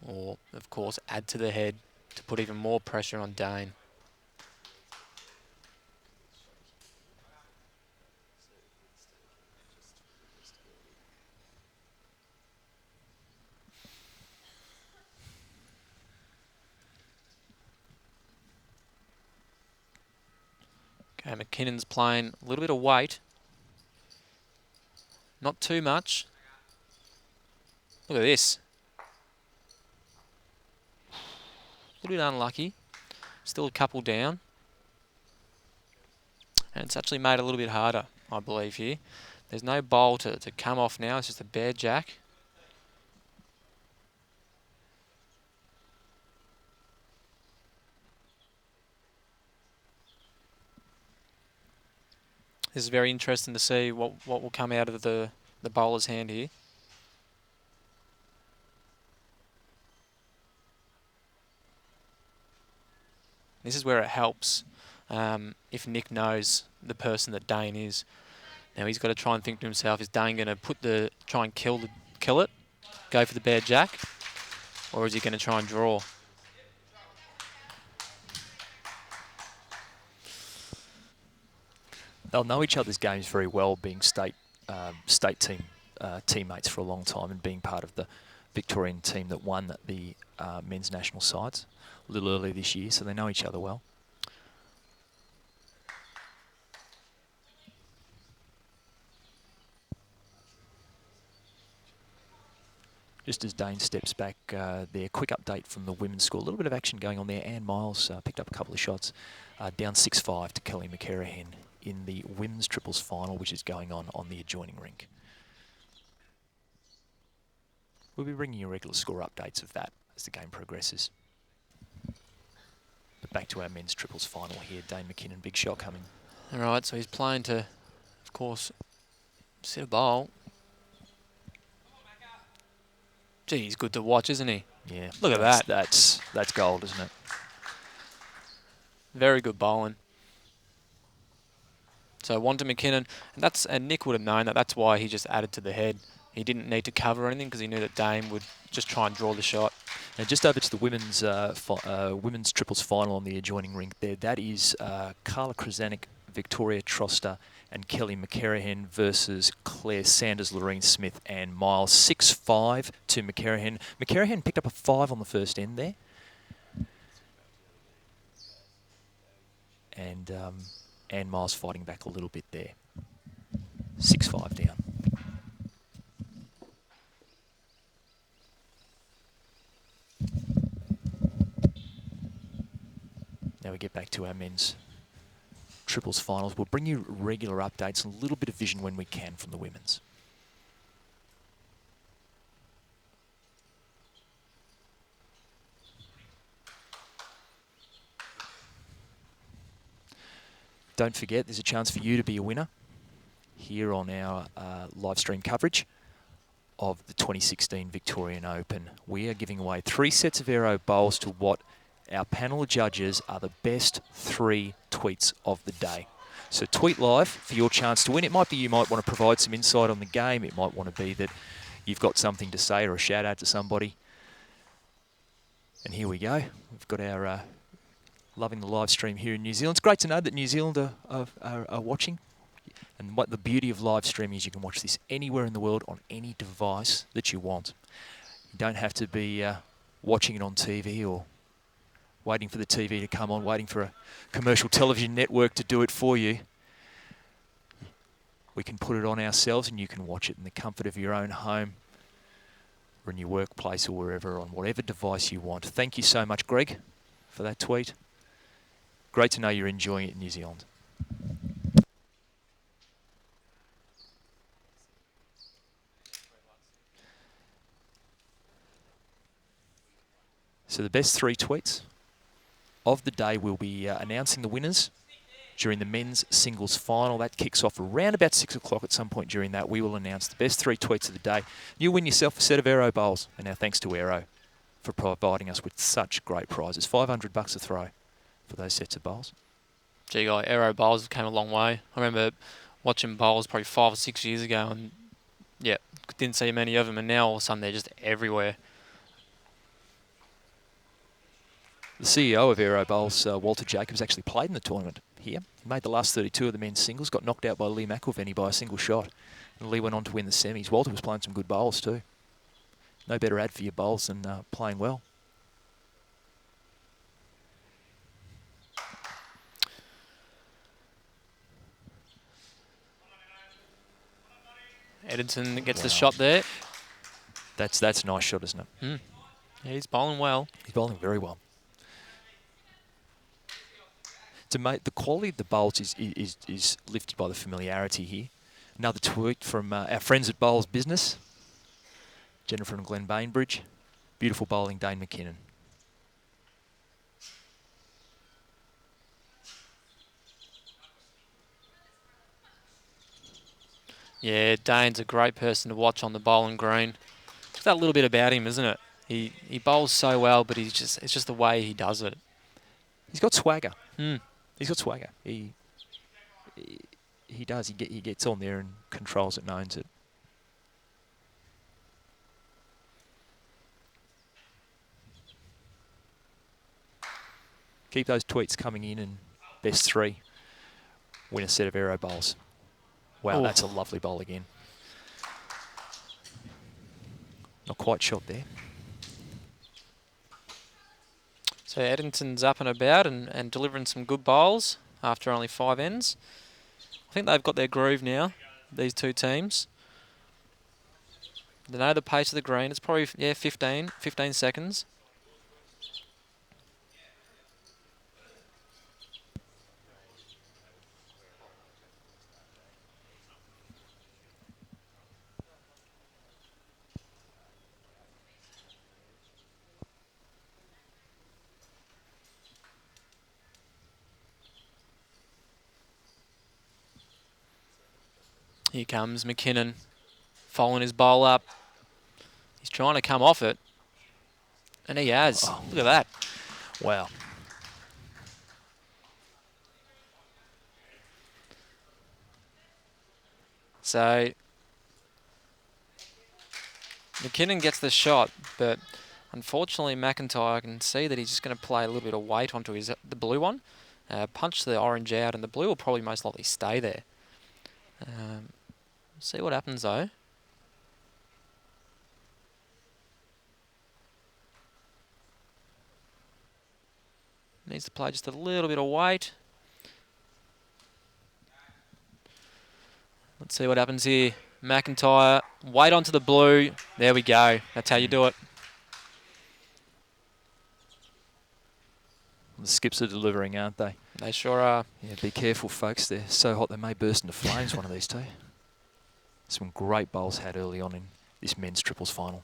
Speaker 3: or, of course, add to the head to put even more pressure on Dane. Okay, McKinnon's playing a little bit of weight. Not too much. Look at this. A little bit unlucky. Still a couple down. And it's actually made it a little bit harder, I believe, here. There's no bowl to come off now. It's just a bare jack. This is very interesting to see what will come out of the bowler's hand here. This is where it helps if Nick knows the person that Dane is. Now he's got to try and think to himself, is Dane going to try and kill it, go for the bare jack, or is he going to try and draw?
Speaker 2: They'll know each other's games very well, being state team teammates for a long time and being part of the Victorian team that won the men's national sides a little earlier this year, so they know each other well. Just as Dane steps back there, quick update from the women's score. A little bit of action going on there. Anne Miles picked up a couple of shots, down 6-5 to Kelly McCarron in the women's triples final, which is going on the adjoining rink. We'll be bringing you regular score updates of that as the game progresses. But back to our men's triples final here. Dane McKinnon, big shot coming.
Speaker 3: All right, so he's playing to, of course, set a bowl. Gee, he's good to watch, isn't he?
Speaker 2: Yeah.
Speaker 3: Look at that.
Speaker 2: That's gold, isn't it?
Speaker 3: Very good bowling. So one to McKinnon, and Nick would have known that. That's why he just added to the head. He didn't need to cover anything because he knew that Dane would just try and draw the shot.
Speaker 2: Now just over to the women's triples final on the adjoining rink there. That is Carla Krasanik, Victoria Troster and Kelly McCarron versus Claire Sanders, Lorraine Smith and Miles. 6-5 to McCarron. McCarron picked up a 5 on the first end there. And Anne Miles fighting back a little bit there. 6-5 down. Now we get back to our men's triples finals. We'll bring you regular updates and a little bit of vision when we can from the women's. Don't forget, there's a chance for you to be a winner here on our live stream coverage of the 2016 Victorian Open. We are giving away 3 sets of aero bowls to what our panel of judges are the best 3 tweets of the day. So tweet live for your chance to win. It might be you might want to provide some insight on the game. It might want to be that you've got something to say or a shout out to somebody. And here we go. We've got our loving the live stream here in New Zealand. It's great to know that New Zealand are watching. And what the beauty of live streaming is you can watch this anywhere in the world on any device that you want. You don't have to be watching it on TV or waiting for the TV to come on, waiting for a commercial television network to do it for you. We can put it on ourselves and you can watch it in the comfort of your own home, or in your workplace or wherever, on whatever device you want. Thank you so much, Greg, for that tweet. Great to know you're enjoying it in New Zealand. So the best 3 tweets of the day, will be announcing the winners during the men's singles final. That kicks off around about 6 o'clock. At some point during that, we will announce the best 3 tweets of the day. You win yourself a set of Aero bowls. And now thanks to Aero for providing us with such great prizes. $500 a throw for those sets of bowls.
Speaker 3: Gee, guy, Aero bowls came a long way. I remember watching bowls probably 5 or 6 years ago, and yeah, didn't see many of them, and now all of a sudden they're just everywhere.
Speaker 2: The CEO of Aero Bowls, Walter Jacobs, actually played in the tournament here. He made the last 32 of the men's singles, got knocked out by Lee McIlveny by a single shot. And Lee went on to win the semis. Walter was playing some good bowls too. No better ad for your bowls than playing well.
Speaker 3: Eddington gets the shot there.
Speaker 2: That's a nice shot, isn't it?
Speaker 3: Yeah, he's bowling well.
Speaker 2: He's bowling very well. The quality of the bowls is lifted by the familiarity here. Another tweet from our friends at Bowls Business, Jennifer and Glenn Bainbridge. Beautiful bowling, Dane McKinnon.
Speaker 3: Yeah, Dane's a great person to watch on the bowling green. Just that little bit about him, isn't it? He bowls so well, but it's just the way he does it.
Speaker 2: He's got swagger. He's got swagger. He does. He gets on there and controls it and owns it. Keep those tweets coming in, and best 3 win a set of Aero bowls. Wow, that's a lovely bowl again. Not quite shot there.
Speaker 3: So Eddington's up and about and delivering some good bowls after only 5 ends. I think they've got their groove now, these 2 teams. They know the pace of the green. It's probably, 15 seconds. Here comes McKinnon, following his bowl up. He's trying to come off it, and he has. Oh. Look at that.
Speaker 2: Wow.
Speaker 3: So McKinnon gets the shot, but unfortunately McIntyre, I can see that he's just going to play a little bit of weight onto the blue one, punch the orange out, and the blue will probably most likely stay there. See what happens though. Needs to play just a little bit of weight. Let's see what happens here. McIntyre, weight onto the blue. There we go. That's how you do it.
Speaker 2: The skips are delivering, aren't they?
Speaker 3: They sure are.
Speaker 2: Yeah, be careful, folks. They're so hot they may burst into flames, one of these 2. Some great bowls had early on in this men's triples final.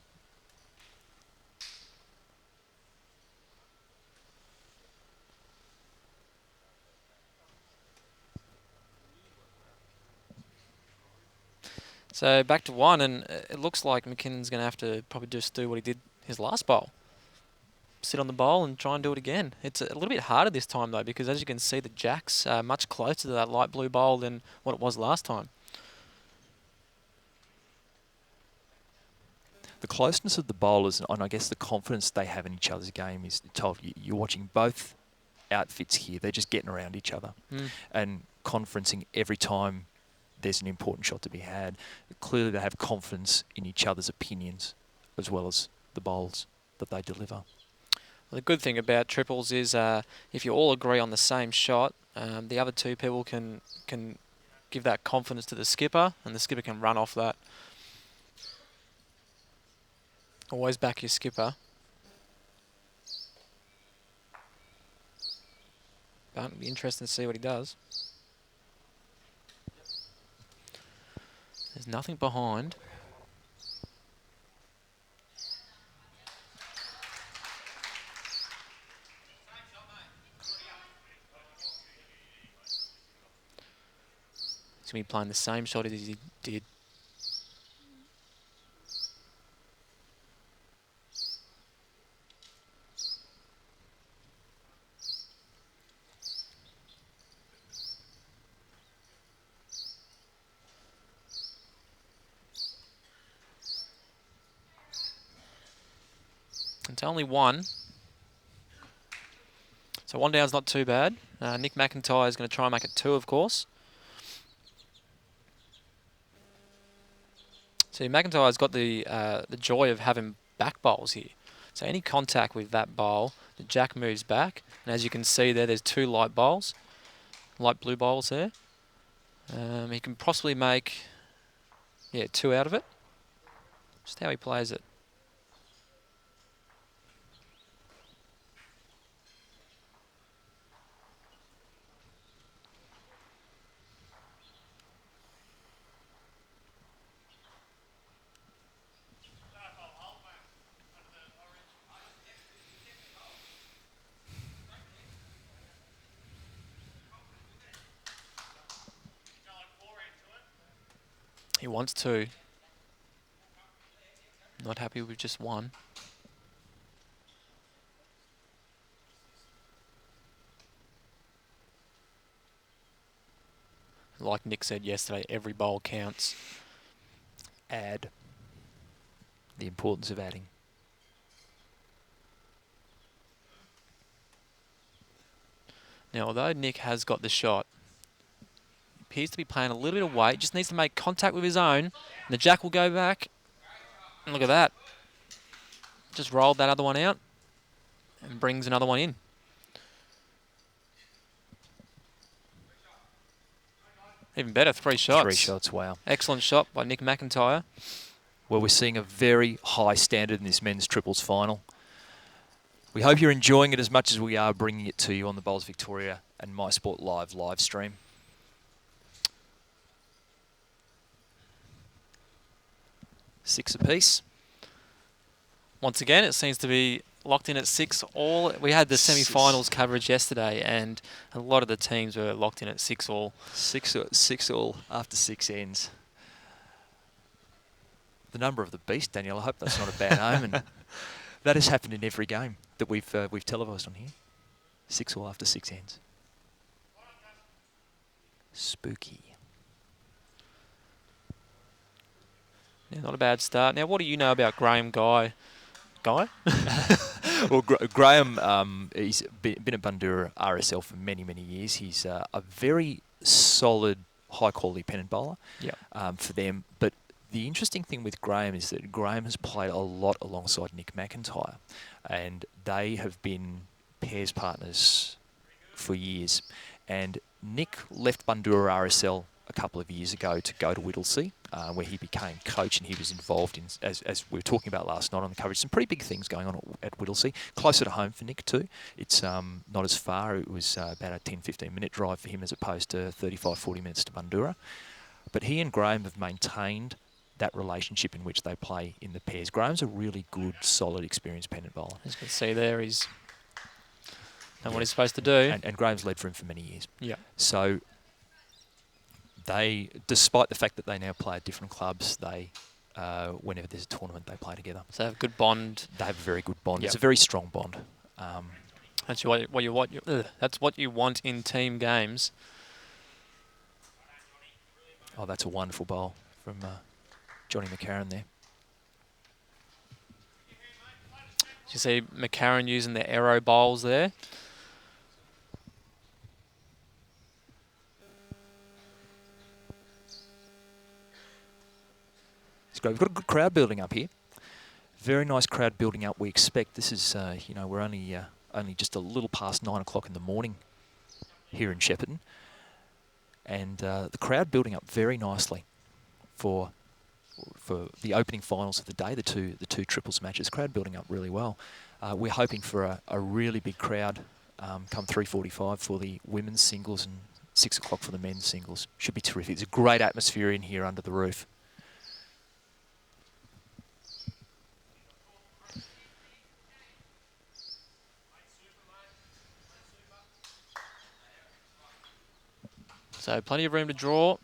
Speaker 3: So back to 1, and it looks like McKinnon's going to have to probably just do what he did his last bowl. Sit on the bowl and try and do it again. It's a little bit harder this time though, because as you can see, the jack's much closer to that light blue bowl than what it was last time.
Speaker 2: The closeness of the bowlers, and I guess the confidence they have in each other's game, is told. You're watching both outfits here. They're just getting around each other and conferencing every time there's an important shot to be had. Clearly they have confidence in each other's opinions as well as the bowls that they deliver.
Speaker 3: Well, the good thing about triples is if you all agree on the same shot, the other 2 people can give that confidence to the skipper, and the skipper can run off that. Always back your skipper. But it'll be interesting to see what he does. There's nothing behind. He's going to be playing the same shot as he did. It's only one. So one down's not too bad. Nick McIntyre is going to try and make it two, of course. See, McIntyre's got the joy of having back bowls here. So any contact with that bowl, the jack moves back. And as you can see there, there's two light bowls, light blue bowls there. He can possibly make, yeah, two out of it. Just how he plays it. He wants two. Not happy with just one. Like Nick said yesterday, every bowl counts.
Speaker 2: Add. The importance of adding.
Speaker 3: Now, although Nick has got the shot, appears to be playing a little bit of weight, just needs to make contact with his own, and the jack will go back. And look at that. Just rolled that other one out and brings another one in. Even better, 3 shots.
Speaker 2: 3 shots, wow.
Speaker 3: Excellent shot by Nick McIntyre.
Speaker 2: Well, we're seeing a very high standard in this men's triples final. We hope you're enjoying it as much as we are bringing it to you on the Bowls Victoria and MySport live stream. Six apiece.
Speaker 3: Once again, it seems to be locked in at 6 all. We had the semi-finals coverage yesterday, and a lot of the teams were locked in at 6 all.
Speaker 2: 6 all after 6 ends. The number of the beast, Daniel. I hope that's not a bad omen. That has happened in every game that we've televised on here. 6 all after 6 ends. Spooky.
Speaker 3: Yeah, not a bad start. Now, what do you know about Graham Guy? Guy?
Speaker 2: Well, Graham, he's been at Bundoora RSL for many, many years. He's a very solid, high-quality pennant bowler for them. But the interesting thing with Graham is that Graham has played a lot alongside Nick McIntyre, and they have been pairs partners for years. And Nick left Bundoora RSL a couple of years ago to go to Whittlesea, where he became coach, and he was involved in, as we were talking about last night on the coverage, some pretty big things going on at Whittlesea. Closer to home for Nick too. It's not as far. It was about a 10-15 minute drive for him as opposed to 35-40 minutes to Bundoora. But he and Graham have maintained that relationship in which they play in the pairs. Graham's a really good, solid, experienced pennant bowler.
Speaker 3: As you can see there, he's done what he's supposed to do.
Speaker 2: And Graham's led for him for many years.
Speaker 3: Yeah.
Speaker 2: So they, despite the fact that they now play at different clubs, they, whenever there's a tournament, they play together.
Speaker 3: So they have a good bond.
Speaker 2: They have a very good bond.
Speaker 3: Yep.
Speaker 2: It's a very strong bond.
Speaker 3: That's that's what you want in team games.
Speaker 2: Oh, that's a wonderful bowl from Jonny McCarron there.
Speaker 3: You see McCarron using the arrow bowls there.
Speaker 2: It's great. We've got a good crowd building up here. Very nice crowd building up. We expect this is, we're only just a little past 9 o'clock in the morning here in Shepparton, and the crowd building up very nicely for for the opening finals of the day, the two triples matches. Crowd building up really well. We're hoping for a really big crowd come 3:45 for the women's singles and 6 o'clock for the men's singles. Should be terrific. It's a great atmosphere in here under the roof.
Speaker 3: So plenty of room to draw.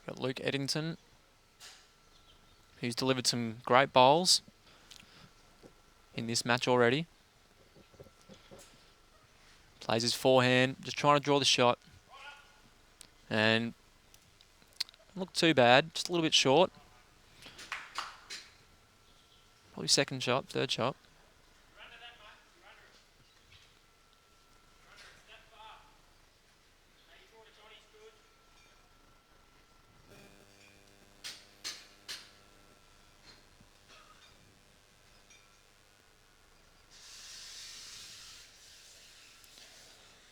Speaker 3: Got Luke Eddington, who's delivered some great bowls in this match already. Plays his forehand, just trying to draw the shot. And look too bad, just a little bit short. Probably second shot, third shot.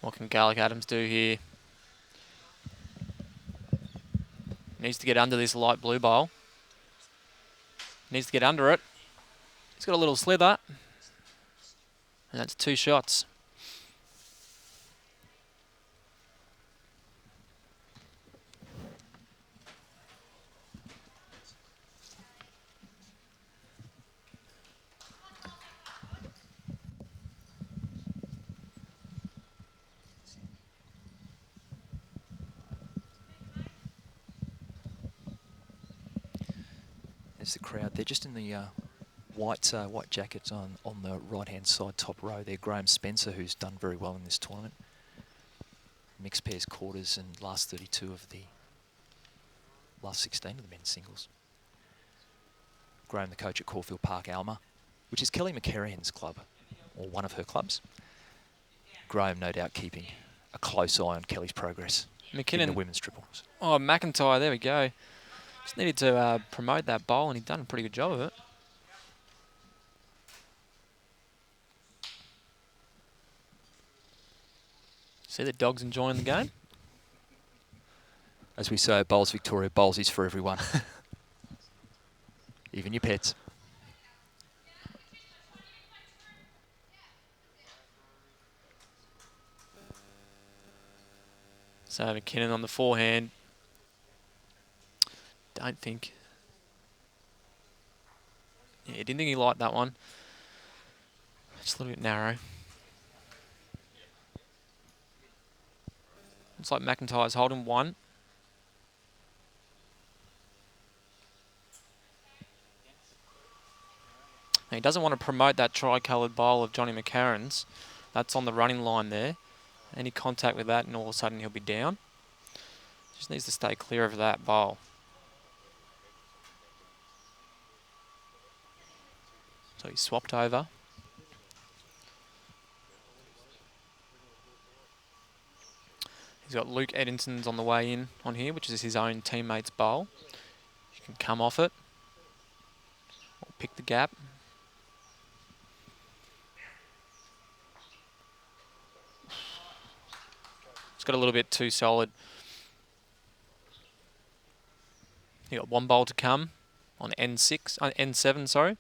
Speaker 3: What can Garlick-Adams do here? Needs to get under this light blue bowl. Needs to get under it. He's got a little slither. And that's 2 shots.
Speaker 2: There's the crowd. They're just in the white jackets on the right-hand side top row there. Graham Spencer, who's done very well in this tournament. Mixed pairs quarters and last 32 of the last 16 of the men's singles. Graham, the coach at Caulfield Park Alma, which is Kelly McCarron's club, or one of her clubs. Graham, no doubt, keeping a close eye on Kelly's progress
Speaker 3: McKinnon,
Speaker 2: in the women's triples.
Speaker 3: Oh, McIntyre, there we go. Just needed to promote that bowl, and he's done a pretty good job of it. See the dogs enjoying the game?
Speaker 2: As we say at Bowls Victoria, bowls is for everyone. Even your pets.
Speaker 3: So McKinnon on the forehand. Don't think. Yeah, didn't think he liked that one. Just a little bit narrow. Looks like McIntyre's holding one. Now he doesn't want to promote that tri-coloured bowl of Jonny McCarron's. That's on the running line there. Any contact with that and all of a sudden he'll be down. Just needs to stay clear of that bowl. So he swapped over. He's got Luke Eddington's on the way in on here, which is his own teammate's bowl. You can come off it or pick the gap. It's got a little bit too solid. You got one bowl to come on N7, sorry.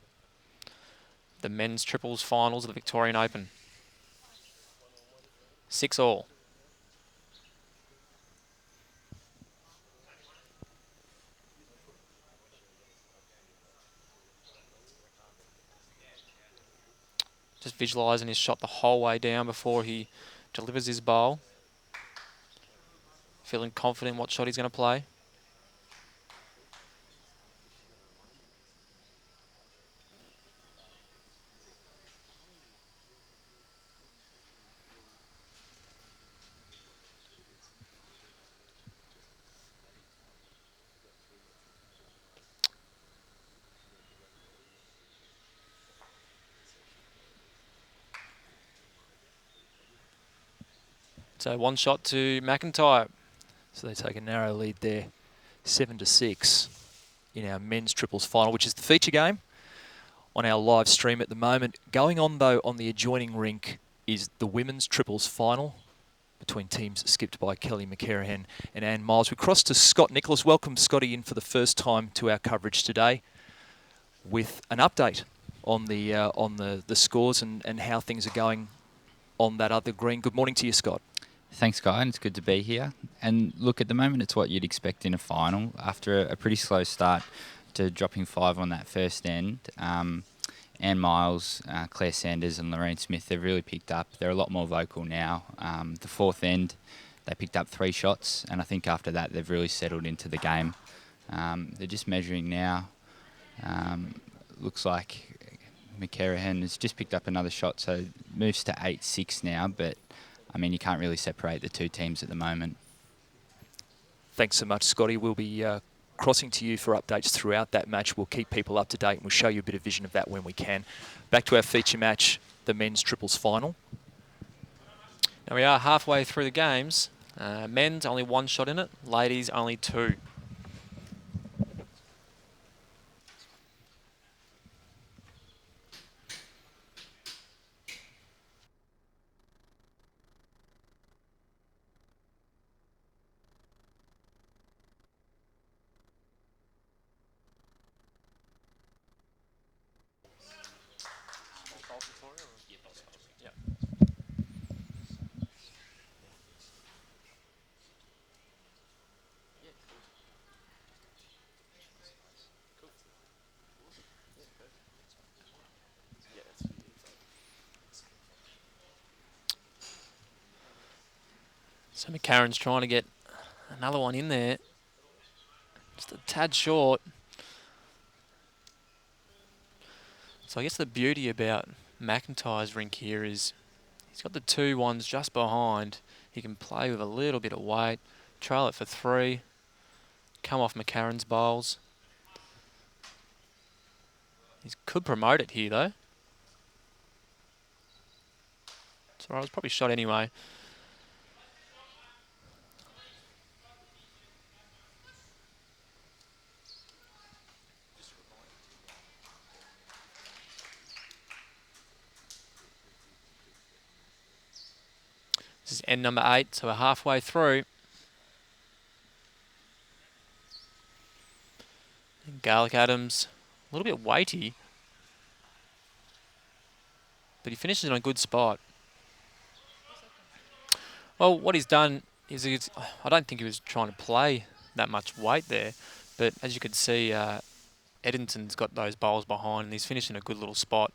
Speaker 3: The men's triples finals of the Victorian Open. 6-all. Just visualising his shot the whole way down before he delivers his bowl. Feeling confident in what shot he's going to play. So one shot to McIntyre.
Speaker 2: So they take a narrow lead there, 7-6 in our men's triples final, which is the feature game on our live stream at the moment. Going on though on the adjoining rink is the women's triples final between teams skipped by Kelly McCarron and Ann Miles. We cross to Scott Nichols. Welcome, Scotty, in for the first time to our coverage today with an update on the scores and how things are going on that other green. Good morning to you, Scott.
Speaker 4: Thanks, Guy, and it's good to be here. And look, at the moment, it's what you'd expect in a final. After a pretty slow start to dropping 5 on that first end, Ann Miles, Claire Sanders and Lorraine Smith, they've really picked up. They're a lot more vocal now. The fourth end, they picked up 3 shots, and I think after that they've really settled into the game. They're just measuring now. Looks like McCarron has just picked up another shot, so moves to 8-6 now, but I mean, you can't really separate the two teams at the moment.
Speaker 2: Thanks so much, Scotty. We'll be crossing to you for updates throughout that match. We'll keep people up to date and we'll show you a bit of vision of that when we can. Back to our feature match, the men's triples final.
Speaker 3: Now we are halfway through the games. Men's only 1 shot in it, ladies only 2. So McCarron's trying to get another one in there. Just a tad short. So I guess the beauty about McIntyre's rink here is he's got the 2 ones just behind. He can play with a little bit of weight, trail it for 3, come off McCarron's bowls. He could promote it here though. It's alright, it was probably shot anyway. This is end number 8, so we're halfway through. Garlick-Adams, a little bit weighty, but he finishes in a good spot. Well, what he's done is I don't think he was trying to play that much weight there, but as you can see, Eddington's got those bowls behind and he's finished in a good little spot.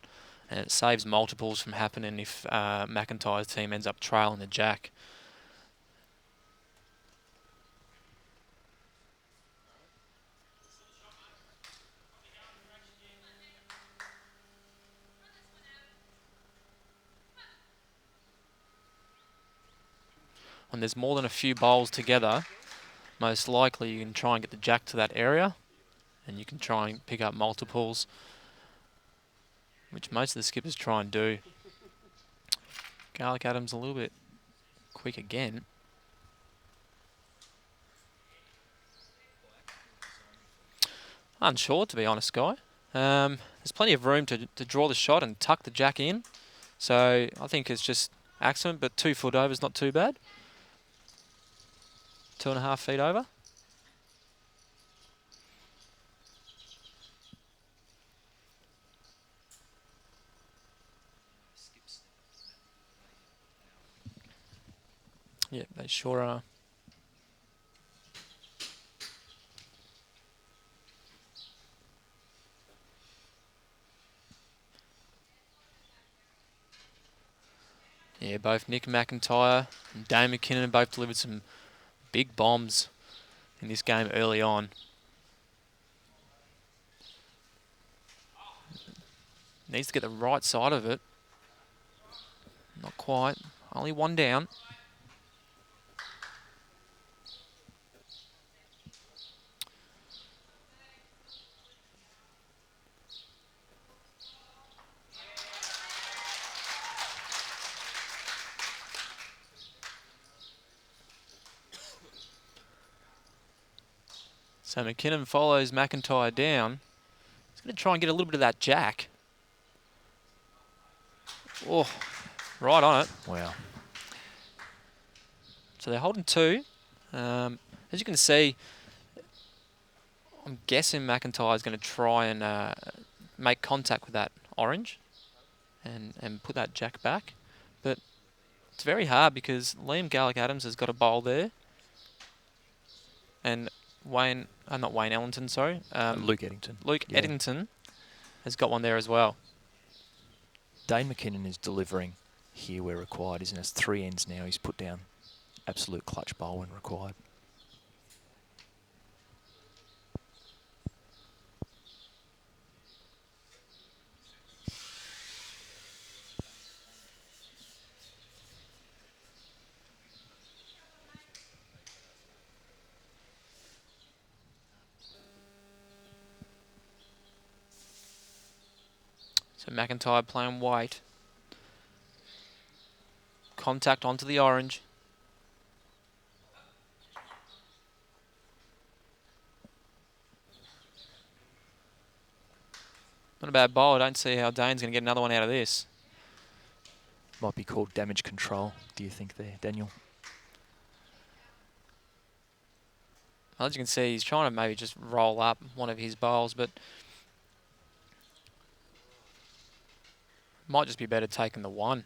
Speaker 3: And it saves multiples from happening if McIntyre's team ends up trailing the jack. When there's more than a few bowls together, most likely you can try and get the jack to that area and you can try and pick up multiples, which most of the skippers try and do. Garlick-Adams a little bit quick again. Unsure, to be honest, Guy. There's plenty of room to draw the shot and tuck the jack in. So I think it's just accident, but 2 foot over is not too bad. 2.5 feet over. Yeah, they sure are. Yeah, both Nick McIntyre and Dane McKinnon both delivered some big bombs in this game early on. Needs to get the right side of it. Not quite. Only 1 down. So McKinnon follows McIntyre down. He's going to try and get a little bit of that jack. Oh, right on it.
Speaker 2: Wow.
Speaker 3: So they're holding 2. As you can see, I'm guessing McIntyre is going to try and make contact with that orange and put that jack back. But it's very hard because Liam Garlick-Adams has got a bowl there. And not Wayne Ellington, sorry.
Speaker 2: Luke Eddington.
Speaker 3: Luke
Speaker 2: Yeah.
Speaker 3: Eddington has got one there as well.
Speaker 2: Dane McKinnon is delivering here where required, isn't it? It's 3 ends now. He's put down absolute clutch bowl when required.
Speaker 3: So McIntyre playing white. Contact onto the orange. Not a bad bowl. I don't see how Dane's going to get another one out of this.
Speaker 2: Might be called damage control, do you think there, Daniel?
Speaker 3: As you can see, he's trying to maybe just roll up one of his bowls, but might just be better taking the 1.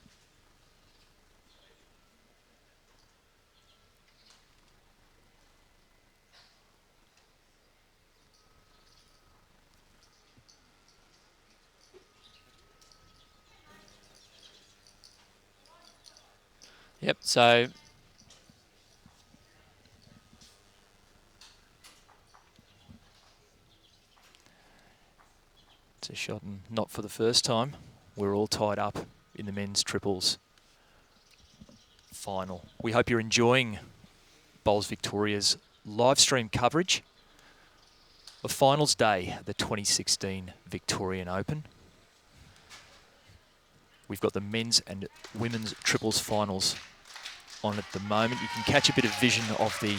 Speaker 3: Yep, so
Speaker 2: It's a shot, and not for the first time. We're all tied up in the men's triples final. We hope you're enjoying Bowls Victoria's live stream coverage of finals day, the 2016 Victorian Open. We've got the men's and women's triples finals on at the moment. You can catch a bit of vision of the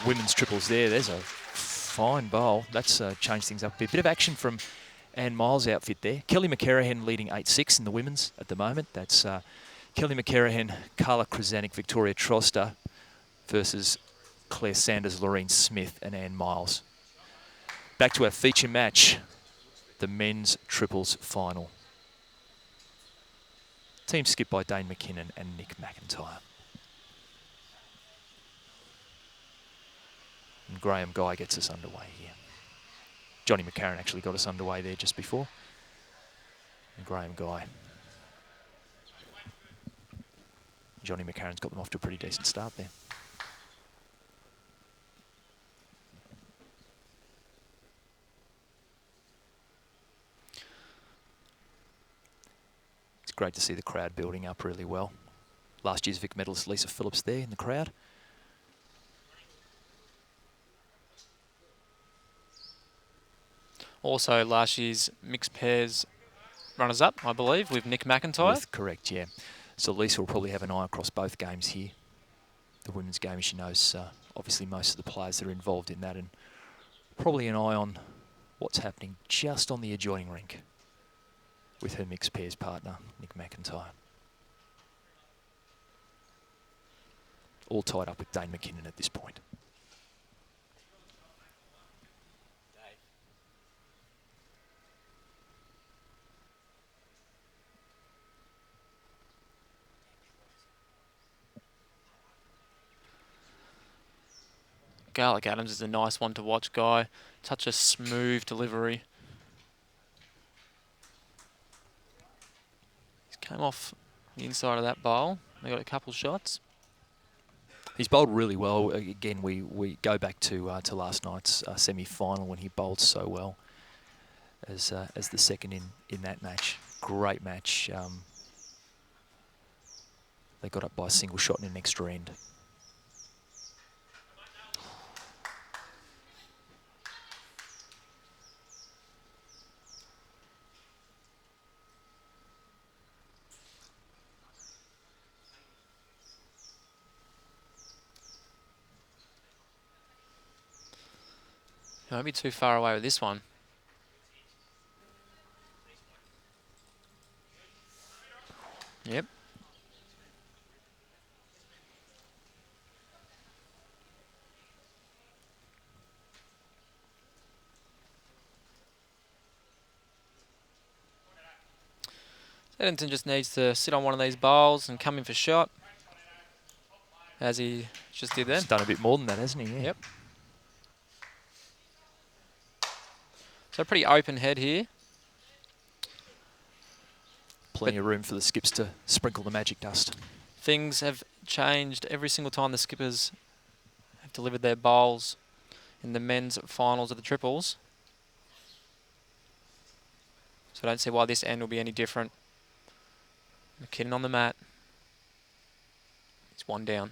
Speaker 2: women's triples there. There's a fine bowl. That's changed things up a bit. Bit of action from Ann Miles' outfit there. Kelly McCarron leading 8-6 in the women's at the moment. That's Kelly McCarron, Carla Krasanik, Victoria Troster versus Claire Sanders, Lorraine Smith and Ann Miles. Back to our feature match, the men's triples final. Team skipped by Dane McKinnon and Nick McIntyre. And Graham Guy gets us underway here. Jonny McCarron actually got us underway there just before. And Graham Guy. Jonny McCarron's got them off to a pretty decent start there. It's great to see the crowd building up really well. Last year's Vic medalist Lisa Phillips there in the crowd.
Speaker 3: also last year's mixed pairs runners-up, I believe, with Nick McIntyre.
Speaker 2: Correct, yeah. So Lisa will probably have an eye across both games here. The women's game, she knows obviously most of the players that are involved in that, and probably an eye on what's happening just on the adjoining rink with her mixed pairs partner, Nick McIntyre. All tied up with Dane McKinnon at this point.
Speaker 3: Garlick-Adams is a nice one to watch, Guy. Such a smooth delivery. He's came off the inside of that bowl. They got a couple shots.
Speaker 2: He's bowled really well. Again, we go back to last night's semi-final when he bowled so well as the second in that match. Great match. They got up by a single shot in an extra end.
Speaker 3: You won't be too far away with this one. Yep. Eddington just needs to sit on one of these bowls and come in for shot, as he just did then.
Speaker 2: He's done a bit more than that, hasn't he? Yeah.
Speaker 3: Yep. So pretty open head here.
Speaker 2: Plenty of room for the skips to sprinkle the magic dust.
Speaker 3: Things have changed every single time the skippers have delivered their bowls in the men's finals of the triples. So I don't see why this end will be any different. McKinnon on the mat. It's one down.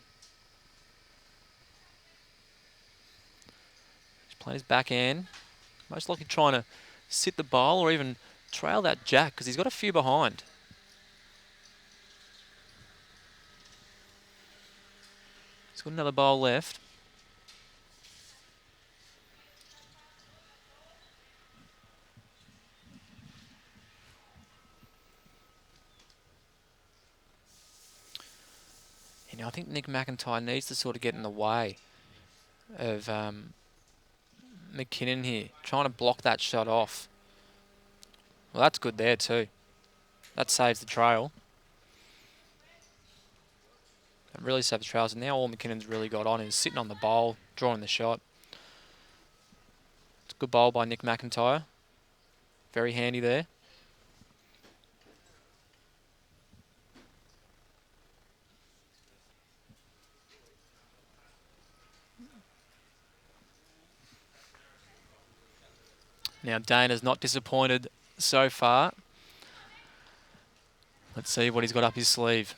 Speaker 3: He's playing his backhand. Most likely trying to sit the bowl or even trail that jack because he's got a few behind. He's got another bowl left. You know, I think Nick McIntyre needs to sort of get in the way of McKinnon here, trying to block that shot off. Well, that's good there too. That saves the trail. That really saves the trails. And now all McKinnon's really got on is sitting on the bowl, drawing the shot. It's a good bowl by Nick McIntyre. Very handy there. Now Dane is not disappointed so far. Let's see what he's got up his sleeve.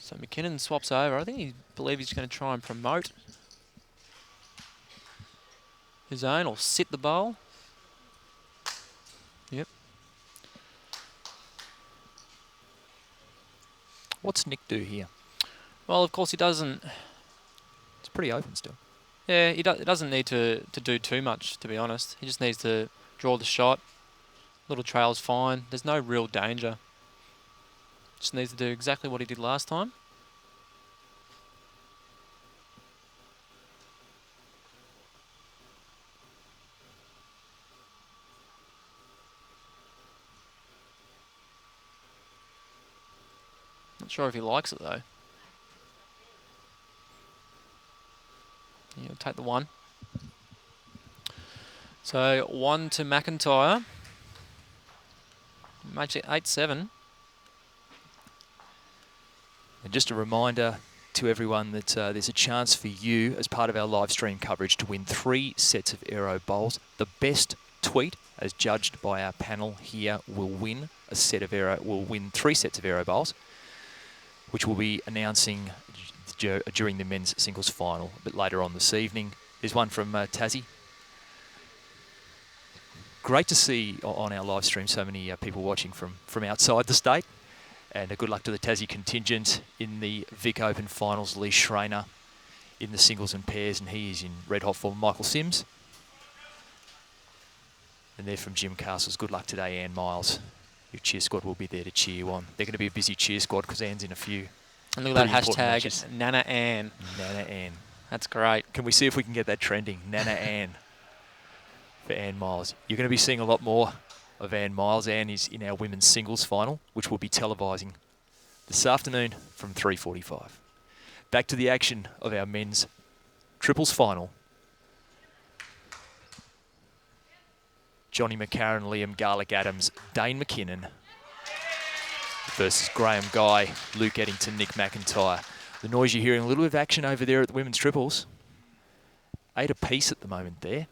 Speaker 3: So McKinnon swaps over. I think he believes he's going to try and promote his own or sit the bowl. Yep.
Speaker 2: What's Nick do here?
Speaker 3: Well, of course he doesn't.
Speaker 2: It's pretty open still.
Speaker 3: Yeah, he doesn't need to do too much, to be honest. He just needs to draw the shot. Little trail's fine. There's no real danger. Just needs to do exactly what he did last time. Not sure if he likes it though. He'll take the one. So 1 to McIntyre. Match it 8-7.
Speaker 2: And just a reminder to everyone that there's a chance for you, as part of our live stream coverage, to win 3 sets of aero bowls. The best tweet, as judged by our panel here, will win a set of will win 3 sets of aero bowls, which we'll be announcing during the men's singles final a bit later on this evening. There's one from Tassie. Great to see on our live stream so many people watching from outside the state. And good luck to the Tassie contingent in the Vic Open finals. Lee Schreiner in the singles and pairs, and he is in red hot form. Michael Sims. And they're from Jim Castles. Good luck today, Ann Miles. Your cheer squad will be there to cheer you on. They're going to be a busy cheer squad because Ann's in a few.
Speaker 3: And look at that
Speaker 2: pretty important
Speaker 3: hashtag,
Speaker 2: matches.
Speaker 3: Nana Ann.
Speaker 2: Nana Ann.
Speaker 3: That's great.
Speaker 2: Can we see if we can get that trending? Nana Ann for Ann Miles. You're going to be seeing a lot more of Ann Miles. Ann is in our women's singles final, which we'll be televising this afternoon from 3:45. Back to the action of our men's triples final. Jonny McCarron, Liam Garlick-Adams, Dane McKinnon versus Graham Guy, Luke Eddington, Nick McIntyre. The noise you're hearing, a little bit of action over there at the women's triples. 8 apiece at the moment there.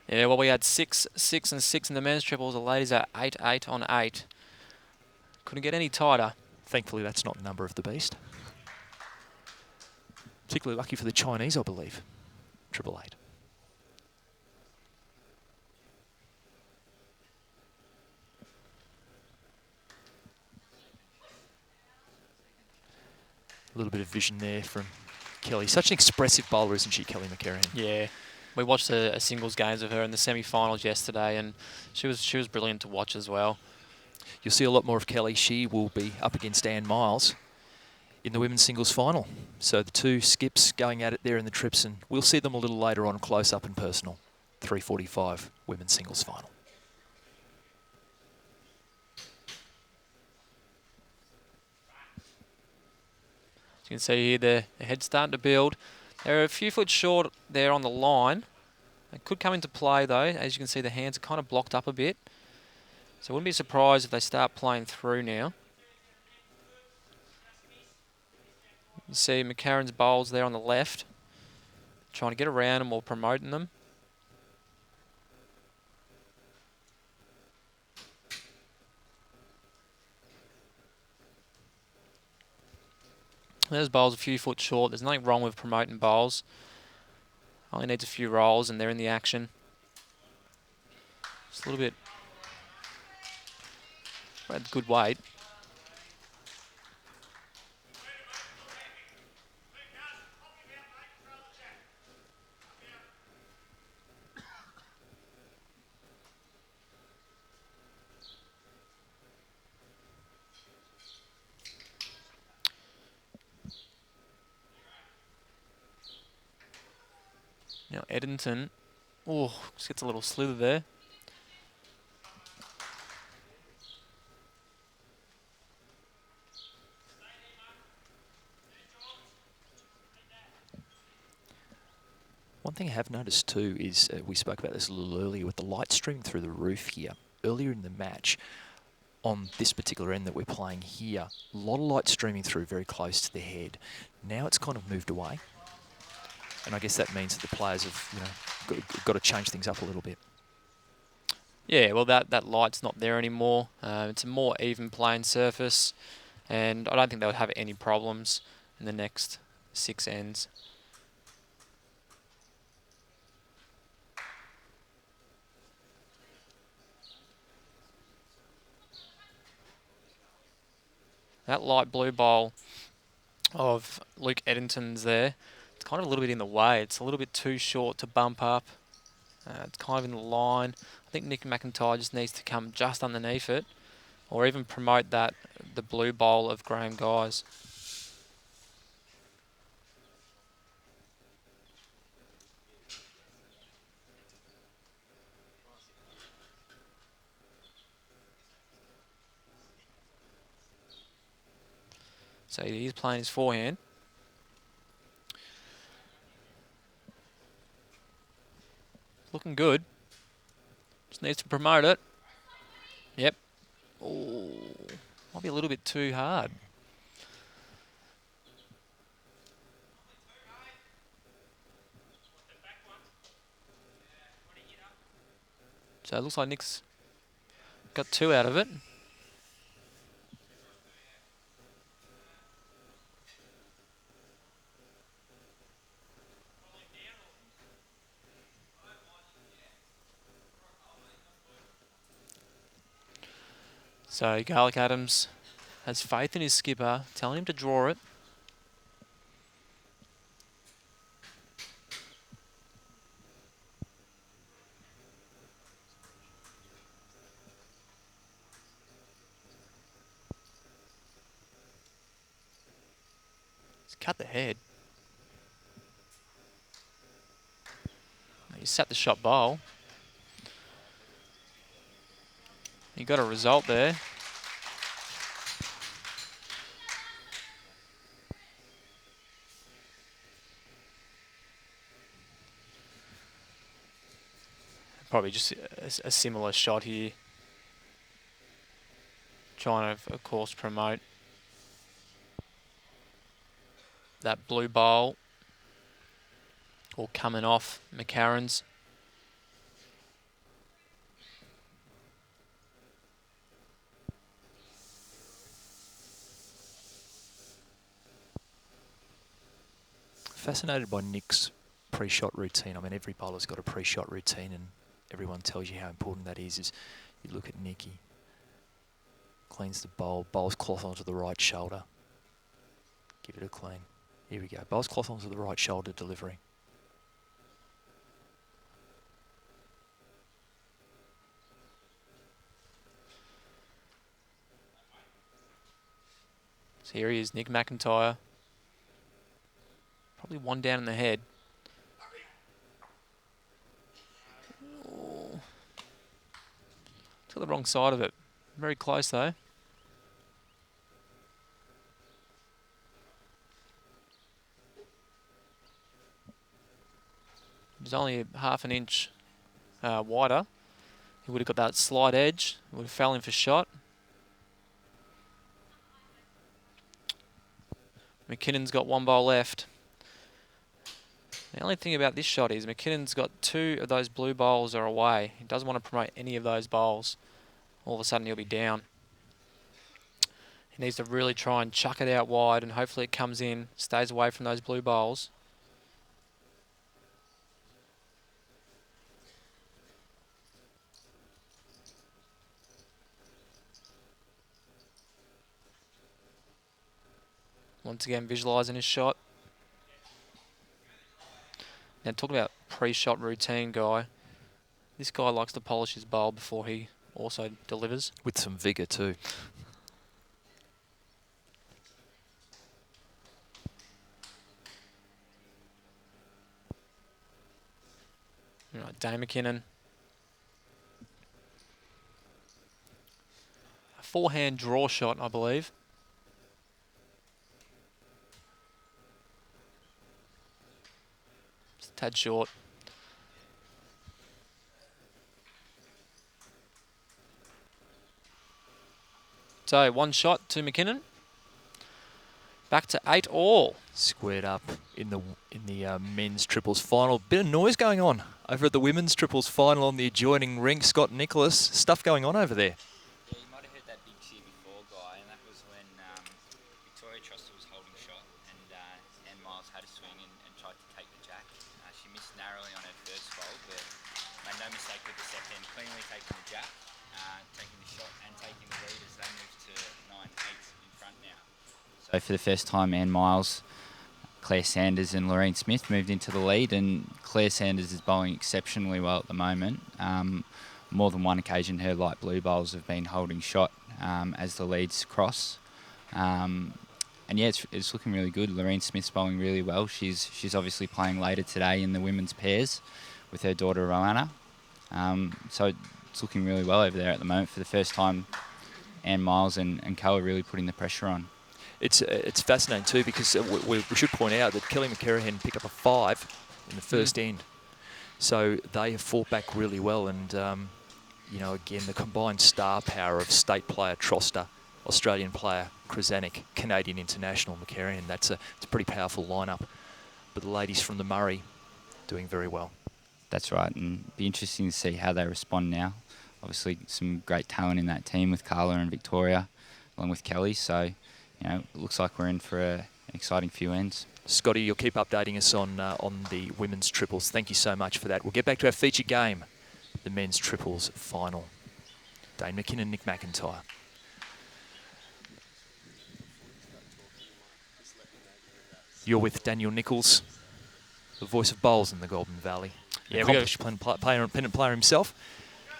Speaker 3: Yeah, well, we had 6, 6 and 6 in the men's triples. The ladies are 8, 8 on 8. Couldn't get any tighter.
Speaker 2: Thankfully, that's not the number of the beast. Particularly lucky for the Chinese, I believe. 888. A little bit of vision there from Kelly. Such an expressive bowler, isn't she, Kelly McCarron?
Speaker 3: Yeah. We watched a singles games of her in the semi-finals yesterday, and she was brilliant to watch as well.
Speaker 2: You'll see a lot more of Kelly. She will be up against Ann Miles in the women's singles final. So the two skips going at it there in the trips, and we'll see them a little later on close up and personal. 3:45 women's singles final.
Speaker 3: As you can see here, the head's starting to build. They're a few foot short there on the line. It could come into play though. As you can see, the hands are kind of blocked up a bit. So I wouldn't be surprised if they start playing through now. You see McCarron's bowls there on the left, trying to get around them or promoting them. Those bowls a few foot short. There's nothing wrong with promoting bowls. Only needs a few rolls and they're in the action. Just a little bit. Had good weight. Now Eddington, just gets a little slither there.
Speaker 2: One thing I have noticed too is, we spoke about this a little earlier, with the light streaming through the roof here. Earlier in the match, on this particular end that we're playing here, a lot of light streaming through very close to the head. Now it's kind of moved away. And I guess that means that the players have, got to change things up a little bit.
Speaker 3: Yeah, well, that light's not there anymore. It's a more even playing surface, and I don't think they would have any problems in the next 6 ends. That light blue bowl of Luke Eddington's there, it's kind of a little bit in the way. It's a little bit too short to bump up. It's kind of in the line. I think Nick McIntyre just needs to come just underneath it, or even promote the blue bowl of Graham Guys. So he's playing his forehand. Looking good. Just needs to promote it. Yep. Oh, might be a little bit too hard. So it looks like Nick's got 2 out of it. So Garlick-Adams has faith in his skipper, telling him to draw it. He's cut the head. He sat the shot bowl. He got a result there. Probably just a similar shot here. Trying to, of course, promote that blue bowl. Or coming off McCarron's.
Speaker 2: Fascinated by Nick's pre-shot routine. I mean, every bowler's got a pre-shot routine, and everyone tells you how important that is you look at Nicky. Cleans the bowl, bowls cloth onto the right shoulder. Give it a clean. Here we go. Bowls cloth onto the right shoulder delivery.
Speaker 3: So here he is, Nick McIntyre. Probably one down in the head. Oh. To the wrong side of it. Very close though. It was only half an inch wider. He would have got that slight edge. Would have fell in for shot. McKinnon's got one bowl left. The only thing about this shot is McKinnon's got 2 of those blue bowls are away. He doesn't want to promote any of those bowls. All of a sudden he'll be down. He needs to really try and chuck it out wide and hopefully it comes in, stays away from those blue bowls. Once again, visualising his shot. Now, talking about pre-shot routine guy, this guy likes to polish his bowl before he also delivers.
Speaker 2: With some vigour too.
Speaker 3: Right, Dane McKinnon. A forehand draw shot, I believe. Just a tad short. So, one shot to McKinnon. Back to 8-all.
Speaker 2: Squared up in the men's triples final. Bit of noise going on over at the women's triples final on the adjoining ring. Scott Nichols, stuff going on over there.
Speaker 4: Yeah, you might have heard that big cheer before, Guy, and that was when Victoria Truster was holding shot and Miles had a swing and tried to take the jack. She missed narrowly on her first bowl, but made no mistake with the second, cleanly taking the jack, taking the shot and taking the lead as they move to 9-8 in front now. So for the first time, Ann Miles, Claire Sanders and Lorraine Smith moved into the lead, and Claire Sanders is bowling exceptionally well at the moment. More than one occasion her light blue bowls have been holding shot as the leads cross. And yeah, it's looking really good. Lorraine Smith's bowling really well. She's obviously playing later today in the women's pairs with her daughter Roanna. So it's looking really well over there at the moment. For the first time, Ann Miles and Co are really putting the pressure on.
Speaker 2: It's fascinating too because we should point out that Kelly McCarron picked up a 5 in the first end. So they have fought back really well, and you know, again, the combined star power of state player Troster, Australian player Krasanik, Canadian international McCarron. It's a pretty powerful lineup. But the ladies from the Murray doing very well.
Speaker 4: That's right, and it'll be interesting to see how they respond now. Obviously, some great talent in that team with Carla and Victoria, along with Kelly. So, you know, it looks like we're in for an exciting few ends.
Speaker 2: Scotty, you'll keep updating us on the women's triples. Thank you so much for that. We'll get back to our feature game, the men's triples final. Dane McKinnon, Nick McIntyre. You're with Daniel Nichols, the voice of bowls in the Golden Valley.
Speaker 3: Yeah,
Speaker 2: accomplished pennant player himself.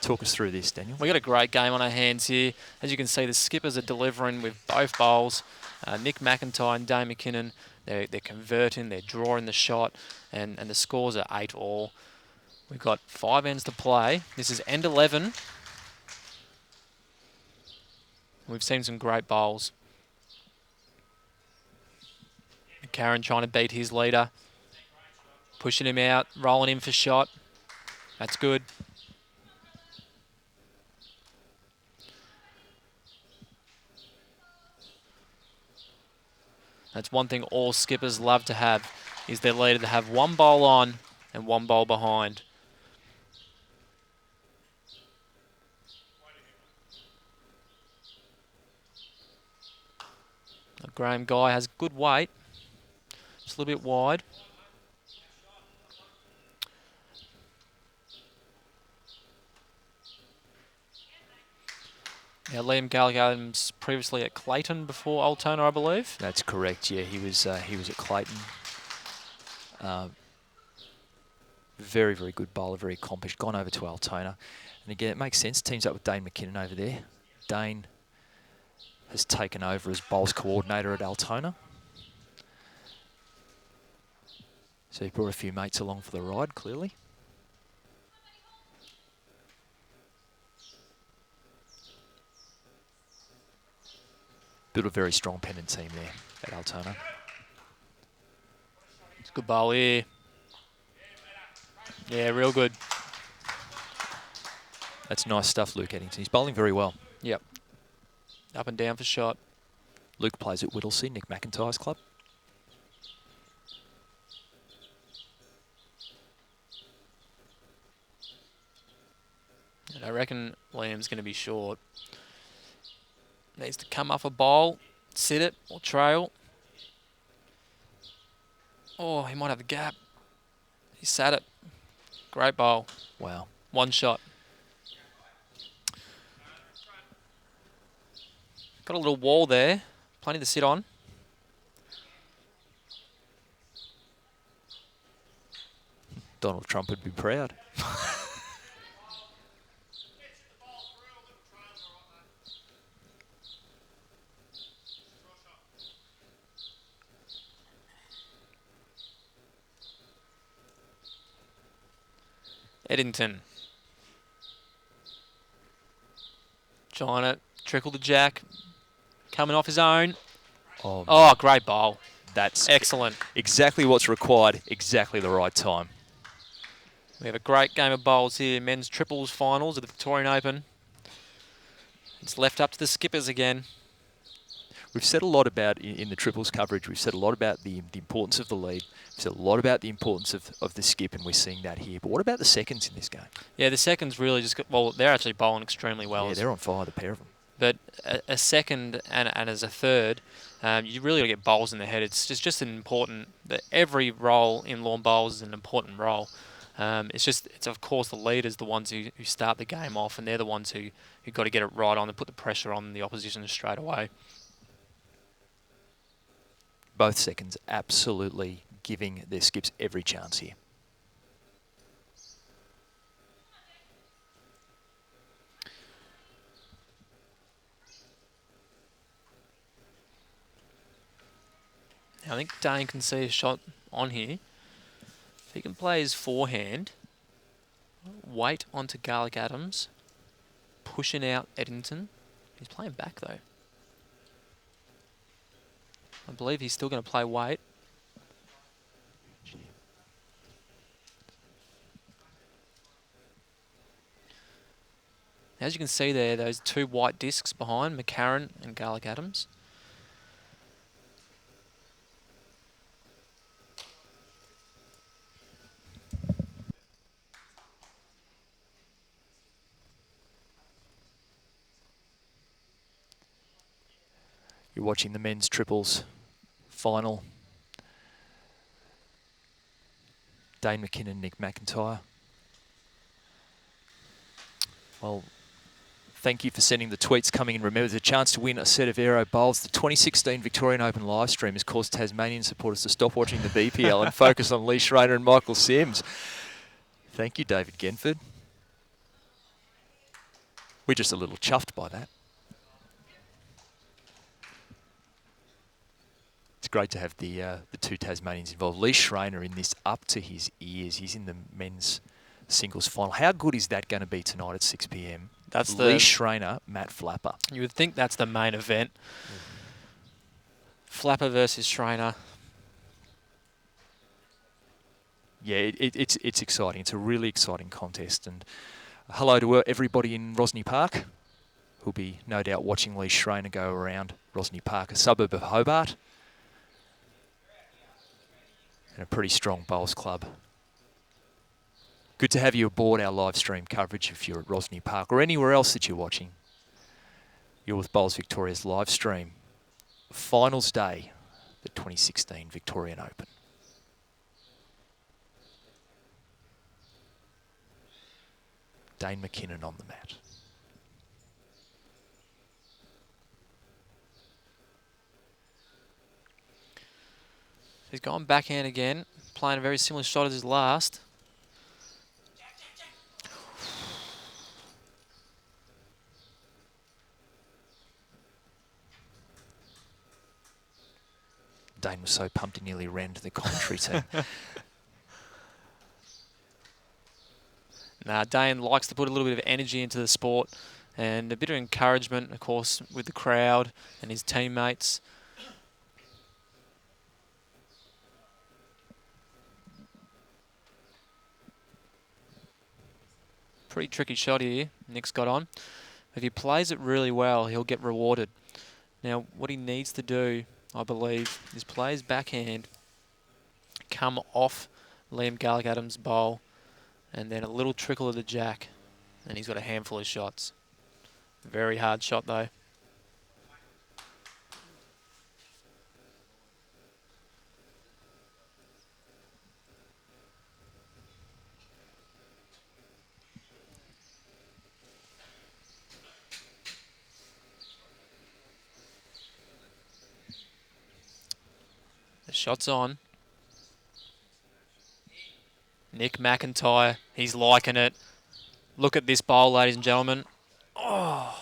Speaker 2: Talk us through this, Daniel.
Speaker 3: We've got a great game on our hands here. As you can see, the skippers are delivering with both bowls. Nick McIntyre and Dane McKinnon, they're converting, they're drawing the shot, and the scores are 8-all. We've got 5 ends to play. This is end 11. We've seen some great bowls. McCarron trying to beat his leader. Pushing him out, rolling in for shot. That's good. That's one thing all skippers love to have, is their leader to have one bowl on and one bowl behind. Now, Graham Guy has good weight, just a little bit wide. Yeah, Liam Garlick-Adams previously at Clayton before Altona, I believe.
Speaker 2: That's correct. Yeah, he was at Clayton. Very, very good bowler, very accomplished. Gone over to Altona. And again, it makes sense. Teams up with Dane McKinnon over there. Dane has taken over as bowls coordinator at Altona. So he brought a few mates along for the ride, clearly. Built a very strong pennant team there at Altona.
Speaker 3: It's a good bowl here. Yeah, real good.
Speaker 2: That's nice stuff, Luke Eddington. He's bowling very well.
Speaker 3: Yep. Up and down for shot.
Speaker 2: Luke plays at Whittlesea, Nick McIntyre's club.
Speaker 3: And I reckon Liam's going to be short. Needs to come off a bowl, sit it, or trail. Oh, he might have a gap. He sat it. Great bowl.
Speaker 2: Wow.
Speaker 3: One shot. Got a little wall there. Plenty to sit on.
Speaker 2: Donald Trump would be proud.
Speaker 3: Eddington. Trying to trickle the jack. Coming off his own. Oh, great bowl.
Speaker 2: That's
Speaker 3: Excellent.
Speaker 2: exactly what's required, exactly the right time.
Speaker 3: We have a great game of bowls here. Men's triples finals at the Victorian Open. It's left up to the skippers again.
Speaker 2: We've said a lot about, in the triples coverage, we've said a lot about the importance of the lead. We've said a lot about the importance of the skip, and we're seeing that here. But what about the seconds in this game?
Speaker 3: Yeah, the seconds really just got, well, they're actually bowling extremely well.
Speaker 2: Yeah, they're on fire, the pair of them.
Speaker 3: But a second and as a third, you really got to get bowls in the head. It's just an important, every role in lawn bowls is an important role. It's of course the leaders, the ones who start the game off, and they're the ones who got to get it right on and put the pressure on the opposition straight away.
Speaker 2: Both seconds absolutely giving their skips every chance here.
Speaker 3: Now, I think Dane can see a shot on here. If he can play his forehand, wait onto Garlick-Adams, pushing out Eddington. He's playing back though. I believe he's still going to play weight. As you can see there, those two white discs behind, McCarron and Garlick-Adams.
Speaker 2: You're watching the men's triples final. Dane McKinnon, Nick McIntyre. Well, thank you for sending the tweets coming in. Remember, there's a chance to win a set of aero bowls. The 2016 Victorian Open live stream has caused Tasmanian supporters to stop watching the BPL and focus on Lee Schrader and Michael Sims. Thank you, David Genford. We're just a little chuffed by that. It's great to have the two Tasmanians involved. Lee Schrader in this up to his ears. He's in the men's singles final. How good is that going to be tonight at 6 p.m?
Speaker 3: That's
Speaker 2: Lee Schrader, Matt Flapper.
Speaker 3: You would think that's the main event. Flapper versus Schrader.
Speaker 2: Yeah, it's exciting. It's a really exciting contest. And hello to everybody in Rosny Park, who'll be no doubt watching Lee Schrader go around Rosny Park, a suburb of Hobart. And a pretty strong bowls club. Good to have you aboard our live stream coverage if you're at Rosny Park or anywhere else that you're watching. You're with Bowls Victoria's live stream. Finals day, the 2016 Victorian Open. Dane McKinnon on the mat.
Speaker 3: He's gone backhand again, playing a very similar shot as his last.
Speaker 2: Dane was so pumped he nearly ran to the commentary team.
Speaker 3: Nah, Dane likes to put a little bit of energy into the sport and a bit of encouragement, of course, with the crowd and his teammates. Pretty tricky shot here Nick's got on. If he plays it really well, he'll get rewarded. Now, what he needs to do, I believe, is play his backhand, come off Liam Garlick-Adams' bowl, and then a little trickle of the jack, and he's got a handful of shots. Very hard shot, though. The shot's on. Nick McIntyre, he's liking it. Look at this bowl, ladies and gentlemen. Oh,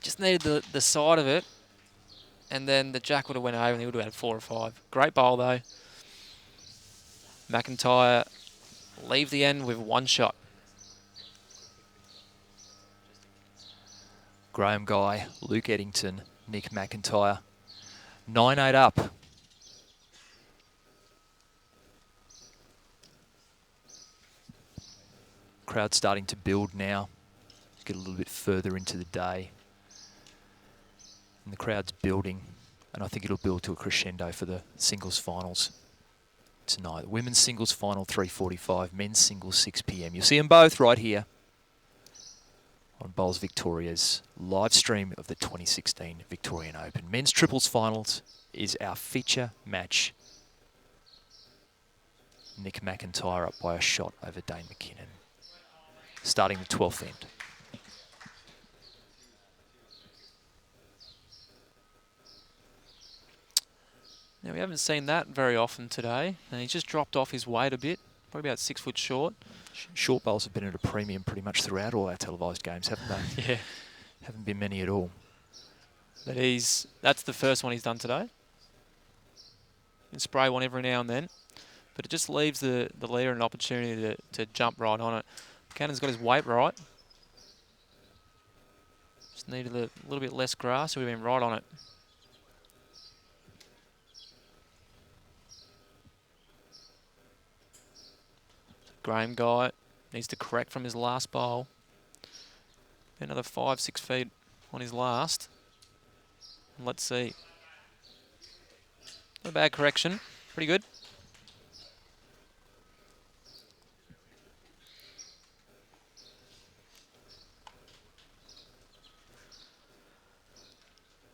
Speaker 3: just needed the side of it, and then the jack would have went over and he would have had 4 or 5. Great bowl though. McIntyre leave the end with 1 shot.
Speaker 2: Graham Guy, Luke Eddington, Nick McIntyre. 9-8 up. Crowd starting to build now. Get a little bit further into the day. And the crowd's building. And I think it'll build to a crescendo for the singles finals tonight. The women's singles final 3:45, men's singles 6 p.m. You'll see them both right here on Bowls Victoria's live stream of the 2016 Victorian Open. Men's triples finals is our feature match. Nick McIntyre up by a shot over Dane McKinnon. Starting the 12th end.
Speaker 3: Now we haven't seen that very often today, and he's just dropped off his weight a bit, probably about 6 foot short.
Speaker 2: Short bowls have been at a premium pretty much throughout all our televised games, haven't they?
Speaker 3: Yeah.
Speaker 2: Haven't been many at all.
Speaker 3: But that's the first one he's done today. You can spray one every now and then, but it just leaves the leader an opportunity to jump right on it. Cannon's got his weight right. Just needed a little bit less grass, so we've been right on it. Graham Guy needs to correct from his last bowl. Another 5-6 feet on his last. And let's see. Not a bad correction. Pretty good.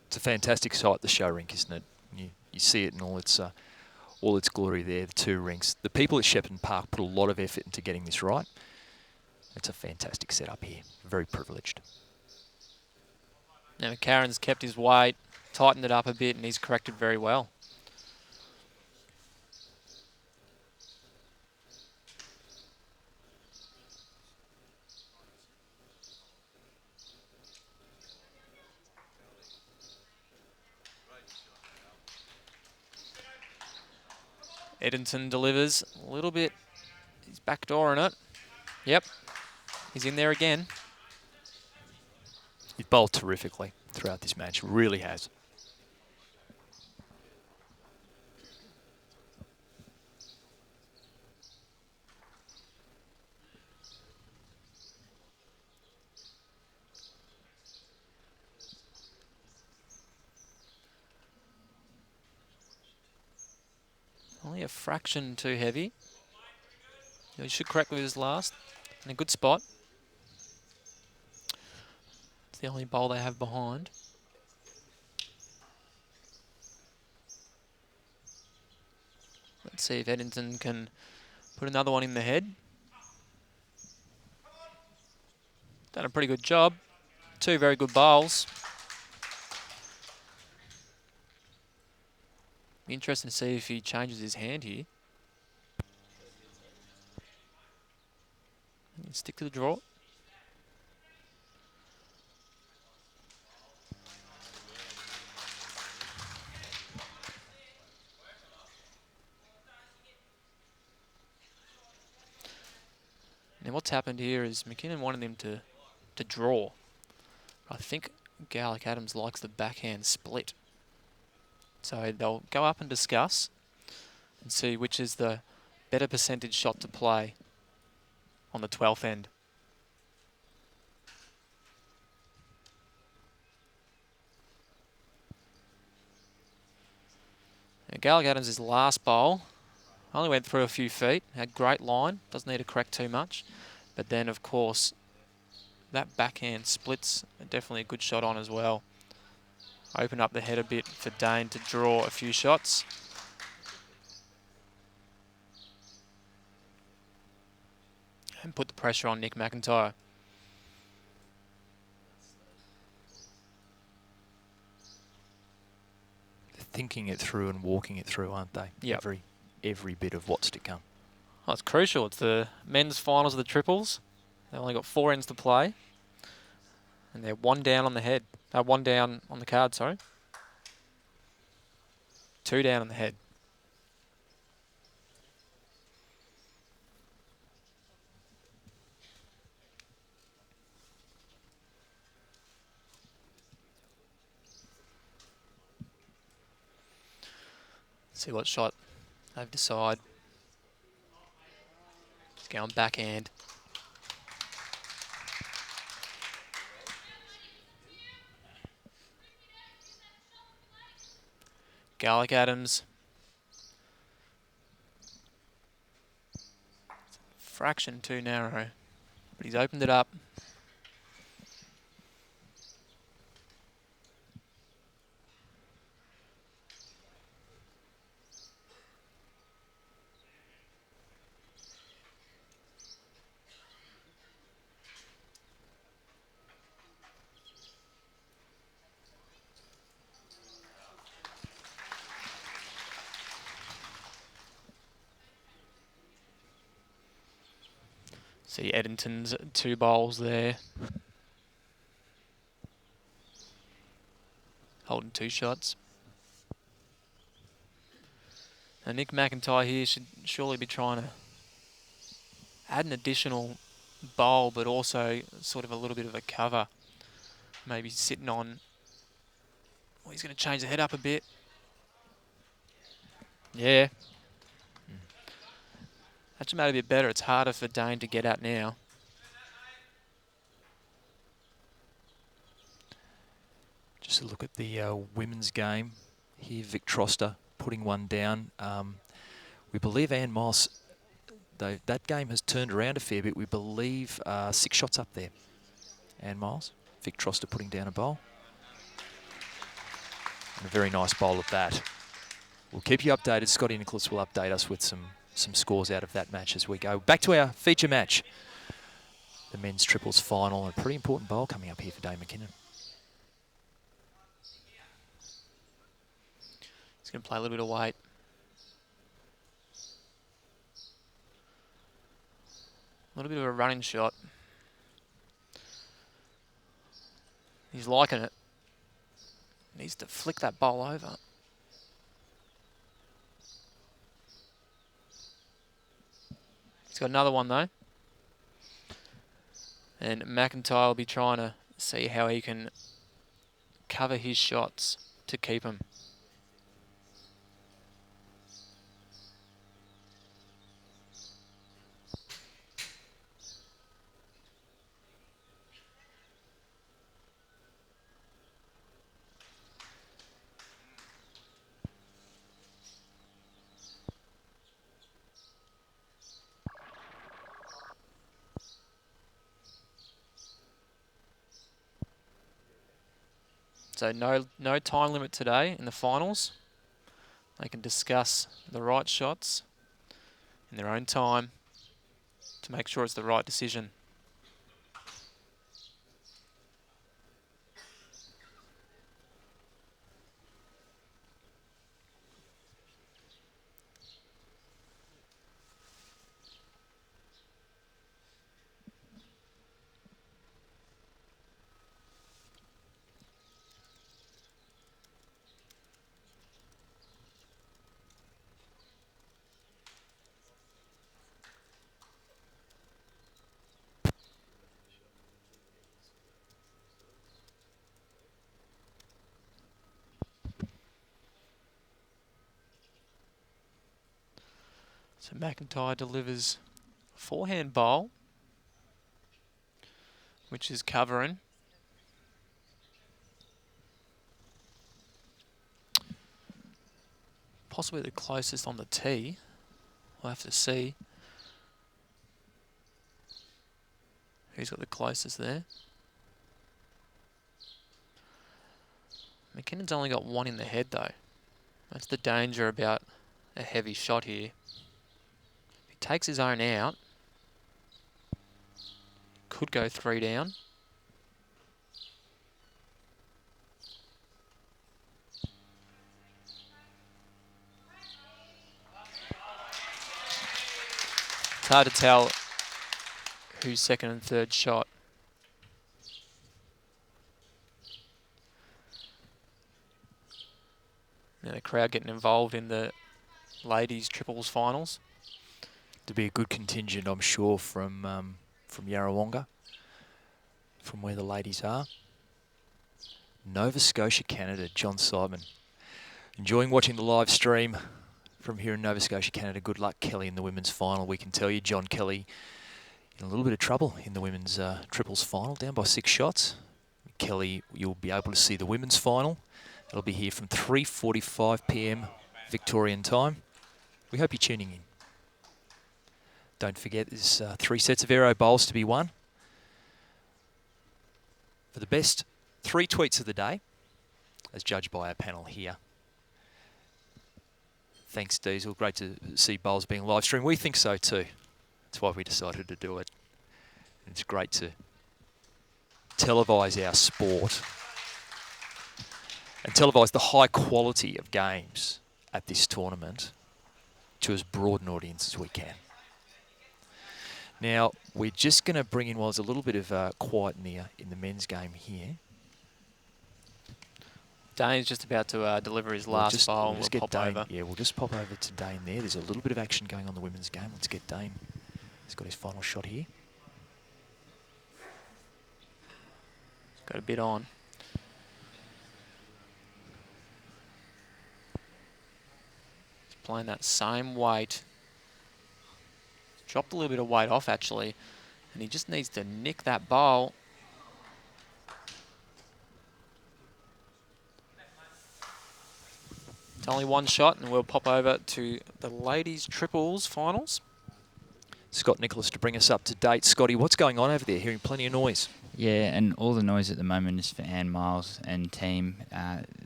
Speaker 2: It's a fantastic sight, the show rink, isn't it? You see it in all its glory there, the 2 rinks. The people at Shepparton Park put a lot of effort into getting this right. It's a fantastic setup here. Very privileged.
Speaker 3: Now McCarron's kept his weight, tightened it up a bit, and he's corrected very well. Eddington delivers a little bit. He's backdooring it. Yep, he's in there again.
Speaker 2: He's bowled terrifically throughout this match, really has.
Speaker 3: Only a fraction too heavy. He should correct with his last. In a good spot. It's the only bowl they have behind. Let's see if Eddington can put another one in the head. Done a pretty good job. 2 very good bowls. Be interesting to see if he changes his hand here. Stick to the draw. Now what's happened here is McKinnon wanted him to draw. I think Garlick-Adams likes the backhand split. So they'll go up and discuss and see which is the better percentage shot to play on the 12th end. Now Garlick-Adams' last bowl only went through a few feet, had great line, doesn't need to correct too much. But then, of course, that backhand splits definitely a good shot on as well. Open up the head a bit for Dane to draw a few shots. And put the pressure on Nick McIntyre.
Speaker 2: They're thinking it through and walking it through, aren't they?
Speaker 3: Yep.
Speaker 2: Every bit of what's to come.
Speaker 3: Oh, it's crucial. It's the men's finals of the triples. They've only got 4 ends to play. And they're 1 down on the head. 1 down on the card, sorry. 2 down on the head. See what shot they've decided. Just going backhand. Garlick-Adams. Fraction too narrow, but he's opened it up. See Eddington's 2 bowls there. Holding 2 shots. Now Nick McIntyre here should surely be trying to add an additional bowl, but also sort of a little bit of a cover. Maybe sitting on... Well, he's going to change the head up a bit. Yeah. That should make it a bit better. It's harder for Dane to get at now.
Speaker 2: Just a look at the women's game here. Vic Troster putting one down. We believe Ann Moss, though that game has turned around a fair bit. We believe 6 shots up there. Ann Miles, Vic Troster putting down a bowl. And a very nice bowl at that. We'll keep you updated. Scotty Nichols will update us with some scores out of that match as we go. Back to our feature match. The men's triples final. A pretty important bowl coming up here for Dane McKinnon.
Speaker 3: He's going to play a little bit of weight. A little bit of a running shot. He's liking it. Needs to flick that bowl over. He's got another one though. And McIntyre will be trying to see how he can cover his shots to keep him. So no time limit today in the finals. They can discuss the right shots in their own time to make sure it's the right decision. So McIntyre delivers forehand bowl, which is covering. Possibly the closest on the tee. We'll have to see who's got the closest there. McKinnon's only got one in the head though. That's the danger about a heavy shot here. If he takes his own out, could go 3 down. It's hard to tell who's second and third shot. Now the crowd getting involved in the ladies triples finals.
Speaker 2: To be a good contingent, I'm sure, from Yarrawonga, from where the ladies are. Nova Scotia, Canada, John Simon. Enjoying watching the live stream from here in Nova Scotia, Canada. Good luck, Kelly, in the women's final. We can tell you, John Kelly in a little bit of trouble in the women's triples final, down by 6 shots. Kelly, you'll be able to see the women's final. It'll be here from 3:45 p.m. Victorian time. We hope you're tuning in. Don't forget, there's 3 sets of aero bowls to be won. For the best 3 tweets of the day, as judged by our panel here. Thanks, Diesel. Great to see bowls being live streamed. We think so too. That's why we decided to do it. It's great to televise our sport and televise the high quality of games at this tournament to as broad an audience as we can. Now, we're just going to bring in, while there's a little bit of quiet in the men's game here.
Speaker 3: Dane's just about to deliver his last bowl, and we'll pop over.
Speaker 2: Yeah, we'll just pop over to Dane there. There's a little bit of action going on in the women's game. Let's get Dane. He's got his final shot here.
Speaker 3: He's got a bit on. He's playing that same weight. Dropped a little bit of weight off, actually, and he just needs to nick that bowl. It's only 1 shot, and we'll pop over to the ladies' triples finals.
Speaker 2: Scott Nichols to bring us up to date. Scotty, what's going on over there? Hearing plenty of noise.
Speaker 4: Yeah, and all the noise at the moment is for Ann Miles and team.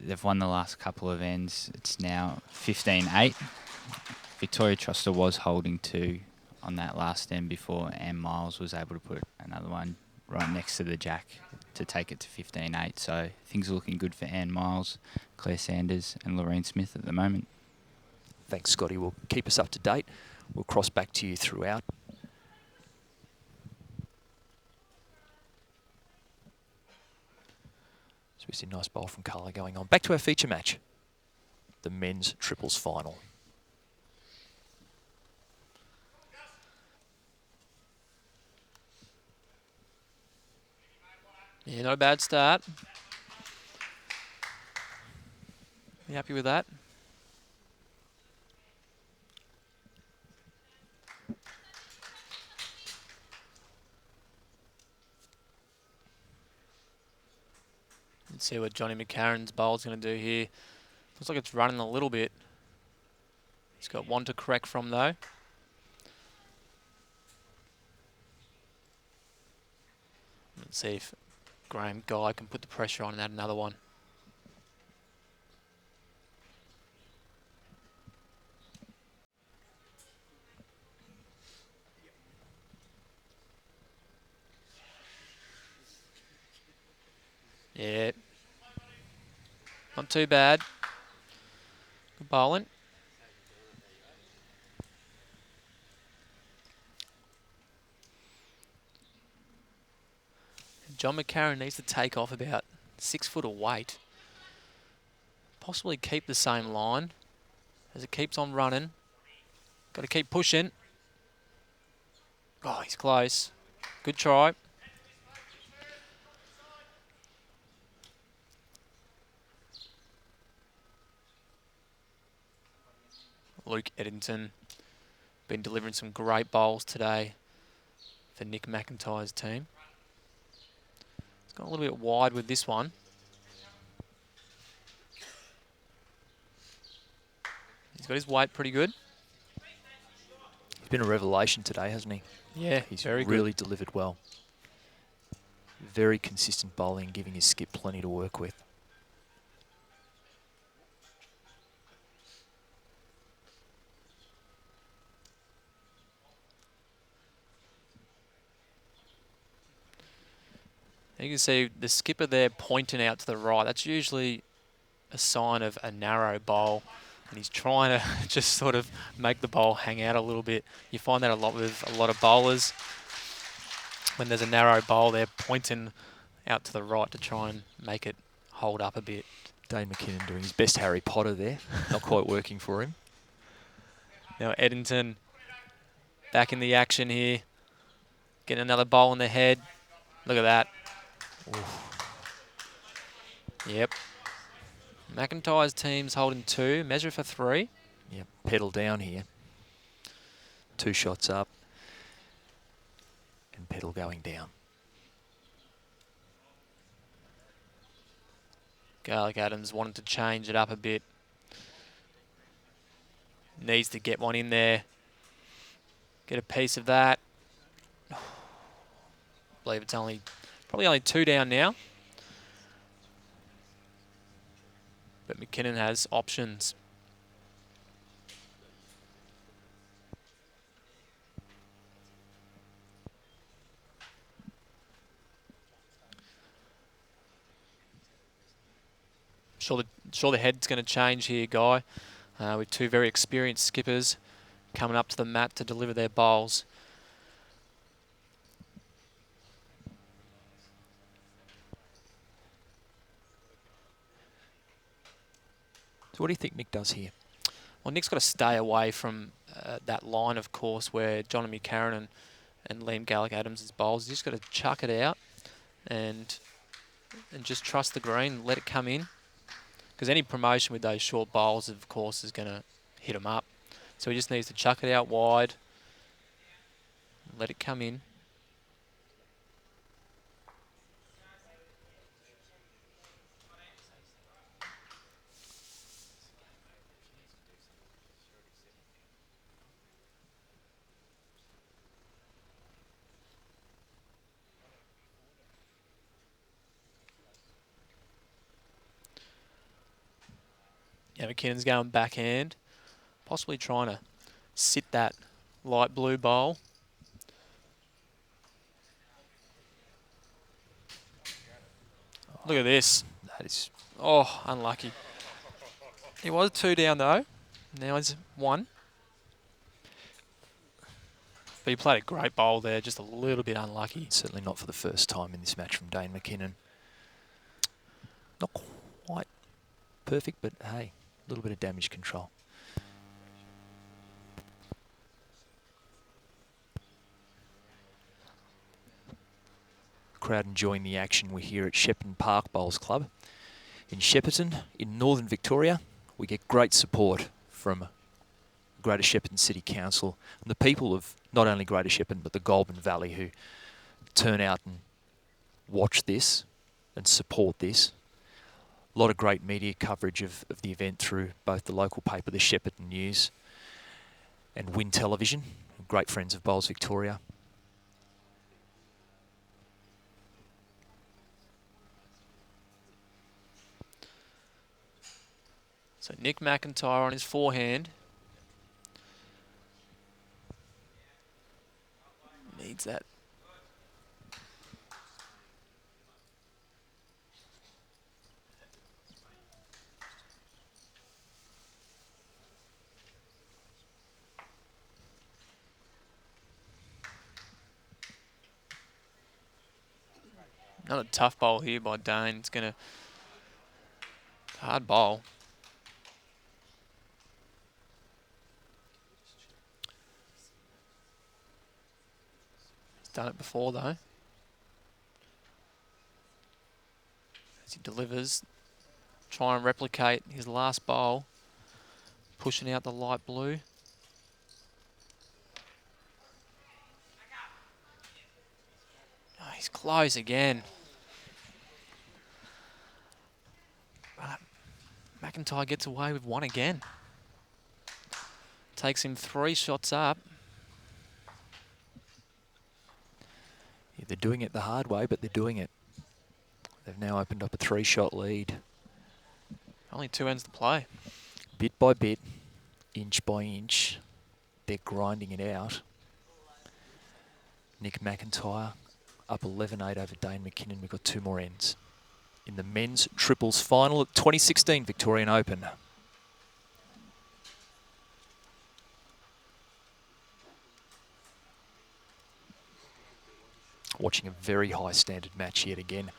Speaker 4: They've won the last couple of ends. It's now 15-8. Victoria Truster was holding 2 on that last end before Ann Miles was able to put another one right next to the jack to take it to 15-8. So things are looking good for Ann Miles, Claire Sanders and Lorraine Smith at the moment.
Speaker 2: Thanks, Scotty. We'll keep us up to date. We'll cross back to you throughout. So we see a nice bowl from Carla going on. Back to our feature match, the men's triples final.
Speaker 3: Yeah, not a bad start. You happy with that? Let's see what Jonny McCarron's bowl's going to do here. Looks like it's running a little bit. He's got 1 to correct from, though. Let's see if Graham Guy can put the pressure on and add another one. Yeah. Not too bad. Good bowling. John McCarron needs to take off about 6 foot of weight. Possibly keep the same line as it keeps on running. Got to keep pushing. Oh, he's close. Good try. Luke Eddington been delivering some great bowls today for Nick McIntyre's team. It's gone a little bit wide with this one. He's got his weight pretty good.
Speaker 2: He's been a revelation today, hasn't he?
Speaker 3: Yeah,
Speaker 2: He's
Speaker 3: very
Speaker 2: really
Speaker 3: good.
Speaker 2: delivered well. Very consistent bowling, giving his skip plenty to work with.
Speaker 3: You can see the skipper there pointing out to the right. That's usually a sign of a narrow bowl, and he's trying to just sort of make the bowl hang out a little bit. You find that a lot with a lot of bowlers. When there's a narrow bowl, they're pointing out to the right to try and make it hold up a bit.
Speaker 2: Dane McKinnon doing his best Harry Potter there. Not quite working for him.
Speaker 3: Now Eddington back in the action here. Getting another bowl on the head. Look at that. Yep. McIntyre's team's holding 2. Measure for 3.
Speaker 2: Yep, pedal down here. 2 shots up. And pedal going down.
Speaker 3: Garlick-Adams wanted to change it up a bit. Needs to get one in there. Get a piece of that. I believe it's probably only 2 down now. But McKinnon has options. Sure the head's going to change here, Guy, with 2 very experienced skippers coming up to the mat to deliver their bowls.
Speaker 2: So what do you think Nick does here?
Speaker 3: Well, Nick's got to stay away from that line, of course, where Jonny McCarron and Liam Garlick-Adams' bowls. He's just got to chuck it out and just trust the green, let it come in. Because any promotion with those short bowls, of course, is going to hit him up. So he just needs to chuck it out wide, let it come in. Yeah, McKinnon's going backhand, possibly trying to sit that light blue bowl. Look at this.
Speaker 2: That is
Speaker 3: Oh, unlucky. He was 2 down though. Now he's 1. But he played a great bowl there, just a little bit unlucky.
Speaker 2: certainly not for the first time in this match from Dane McKinnon. Not quite perfect, but hey, a little bit of damage control. Crowd enjoying the action. We're here at Shepparton Park Bowls Club in Shepparton in northern Victoria. We get great support from Greater Shepparton City Council and the people of not only Greater Shepparton but the Goulburn Valley who turn out and watch this and support this. A lot of great media coverage of the event through both the local paper, the Shepparton News, and Win Television, great friends of Bowls Victoria.
Speaker 3: So Nick McIntyre on his forehand. Needs that. Another tough bowl here by Dane. It's going to... hard bowl. He's done it before though. As he delivers, try and replicate his last bowl. Pushing out the light blue. He's close again. But McIntyre gets away with one again. Takes him 3 shots up.
Speaker 2: Yeah, they're doing it the hard way, but they're doing it. They've now opened up a 3-shot lead.
Speaker 3: Only 2 ends to play.
Speaker 2: Bit by bit, inch by inch, they're grinding it out. Nick McIntyre up 11-8 over Dane McKinnon. We've got 2 more ends. In the men's triples final at 2016 Victorian Open. Watching a very high standard match yet again.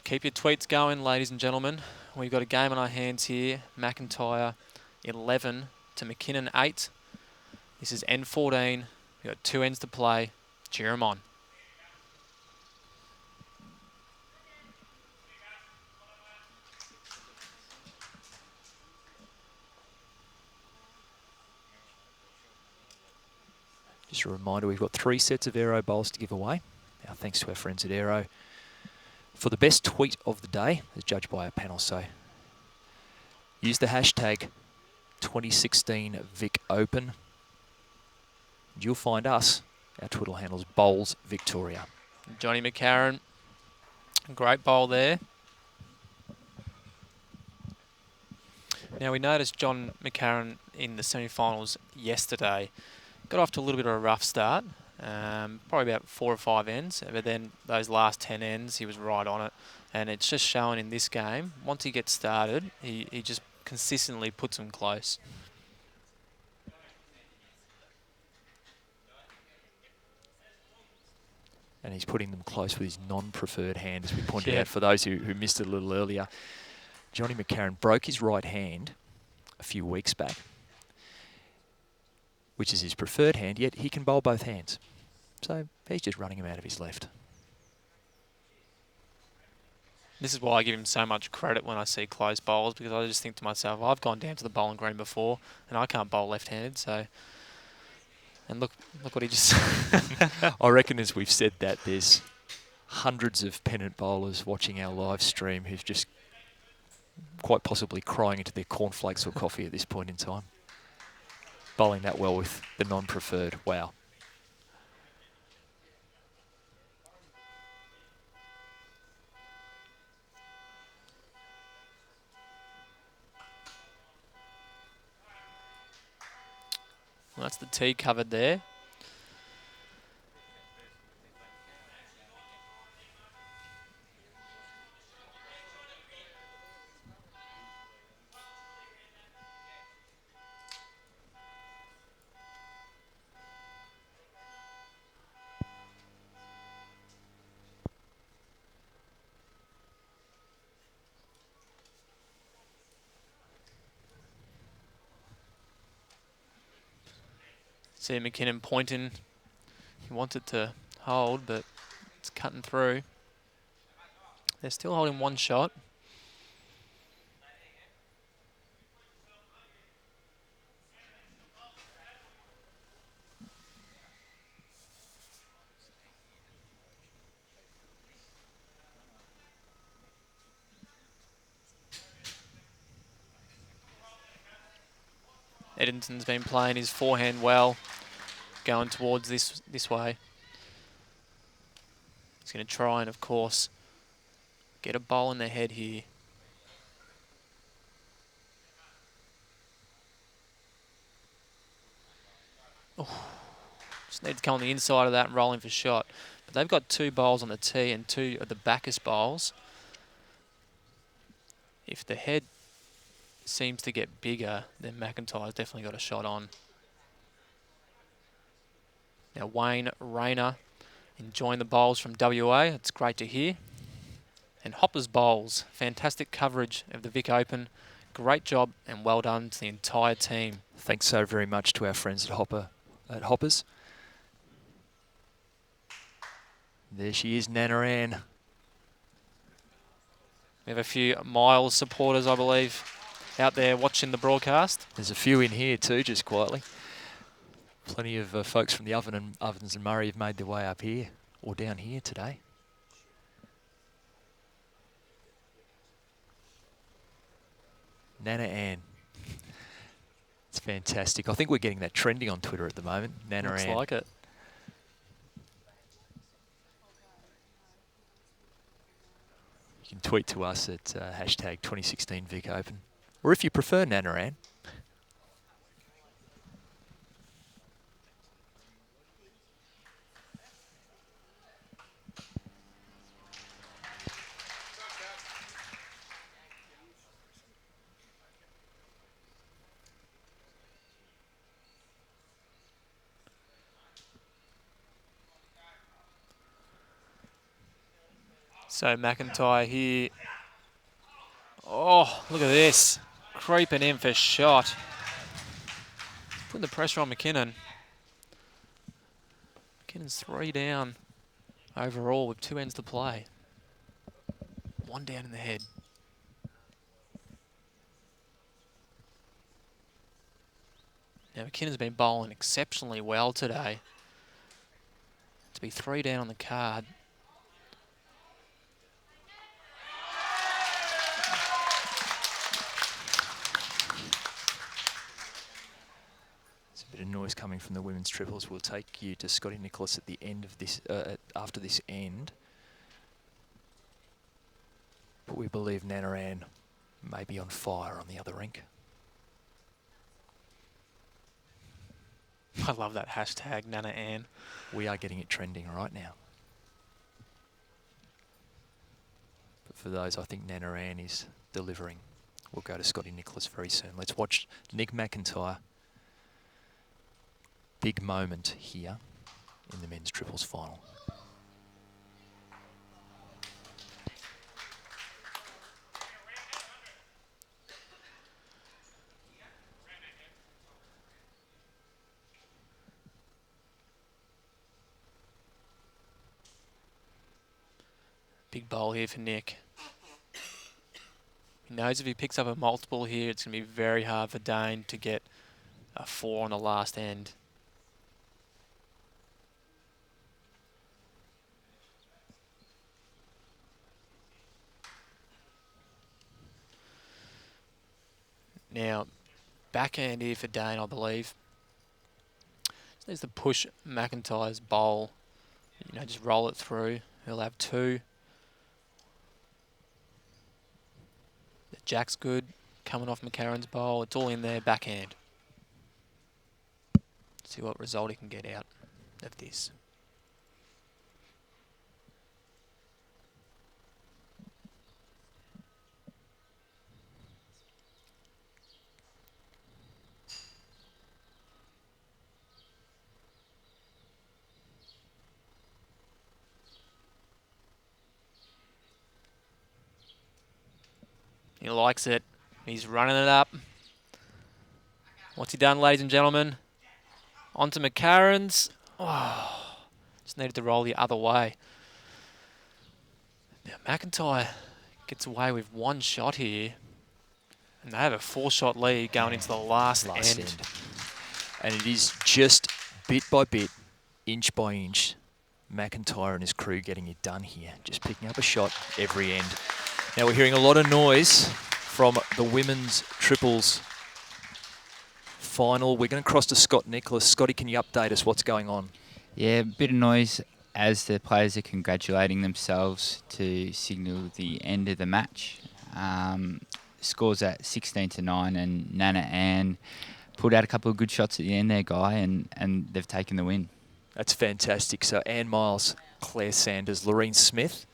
Speaker 3: Keep your tweets going, ladies and gentlemen. We've got a game on our hands here. McIntyre 11 to McKinnon 8. This is N14. We've got 2 ends to play. Cheer 'em on.
Speaker 2: Just a reminder, we've got 3 sets of Aero bowls to give away. Now, thanks to our friends at Aero for the best tweet of the day, as judged by our panel. So use the hashtag 2016 Vic Open. And you'll find us. Our Twitter handle is Bowls Victoria.
Speaker 3: Jonny McCarron, great bowl there. Now we noticed John McCarron in the semi-finals yesterday got off to a little bit of a rough start, probably about 4 or 5 ends, but then those last 10 ends he was right on it, and it's just showing in this game. Once he gets started, he just consistently puts them close.
Speaker 2: And he's putting them close with his non-preferred hand, as we pointed out for those who missed it a little earlier. Jonny McCarron broke his right hand a few weeks back, which is his preferred hand, yet he can bowl both hands. So he's just running him out of his left.
Speaker 3: This is why I give him so much credit when I see close bowls, because I just think to myself, I've gone down to the bowling green before and I can't bowl left-handed, so... And look what he just...
Speaker 2: I reckon, as we've said that, there's hundreds of pennant bowlers watching our live stream who's just quite possibly crying into their cornflakes or coffee at this point in time. Bowling that well with the non-preferred. Wow.
Speaker 3: Well, that's the tee covered there. See McKinnon pointing. He wants it to hold, but it's cutting through. They're still holding 1 shot. Eddington's been playing his forehand well, going towards this way. He's going to try and, of course, get a bowl in the head here. Oh, just need to come on the inside of that and roll in for shot. But they've got 2 bowls on the tee and 2 of the backest bowls. If the head seems to get bigger, then McIntyre's definitely got a shot on. Now Wayne Rayner enjoying the bowls from WA. It's great to hear. And Hopper's bowls, fantastic coverage of the Vic Open. Great job and well done to the entire team.
Speaker 2: Thanks so very much to our friends at Hoppers. There she is, Nana Ann.
Speaker 3: We have a few Miles supporters, I believe, out there watching the broadcast.
Speaker 2: There's a few in here too, just quietly. Plenty of folks from the Ovens and Murray have made their way up here. or down here today. Nana Ann. It's fantastic. I think we're getting that trending on Twitter at the moment. Nana
Speaker 3: Looks
Speaker 2: Ann.
Speaker 3: like it.
Speaker 2: You can tweet to us at hashtag 2016 Vic Open. Or if you prefer Nana Ann.
Speaker 3: So McIntyre here. Oh, look at this. Creeping in for shot. Putting the pressure on McKinnon. McKinnon's 3 down overall with 2 ends to play. 1 down in the head. Now McKinnon's been bowling exceptionally well today. To be 3 down on the card.
Speaker 2: Bit of noise coming from the women's triples. We'll take you to Scotty Nichols at the end of this, after this end. But we believe Nana Ann may be on fire on the other rink.
Speaker 3: I love that hashtag, Nana Ann.
Speaker 2: We are getting it trending right now. But for those, I think Nana Ann is delivering. We'll go to Scotty Nichols very soon. Let's watch Nick McIntyre. Big moment here in the men's triples final.
Speaker 3: Big bowl here for Nick. He knows if he picks up a multiple here, it's going to be very hard for Dane to get a 4 on the last end. Now, backhand here for Dane, I believe. Just needs to push McIntyre's bowl. You know, just roll it through. He'll have 2. The jack's good. Coming off McCarron's bowl. It's all in there, backhand. See what result he can get out of this. He likes it. He's running it up. What's he done, ladies and gentlemen? Onto McCarron's. Oh, just needed to roll the other way. Now McIntyre gets away with 1 shot here. And they have a 4-shot lead going into the last end.
Speaker 2: And it is just bit by bit, inch by inch, McIntyre and his crew getting it done here. Just picking up a shot every end. Now we're hearing a lot of noise from the women's triples final. We're going to cross to Scott Nichols. Scotty, can you update us what's going on?
Speaker 4: Yeah, a bit of noise as the players are congratulating themselves to signal the end of the match. Scores at 16-9, and Nana Ann pulled out a couple of good shots at the end there, Guy, and they've taken the win.
Speaker 2: That's fantastic. So Ann Miles, Claire Sanders, Loreen Smith,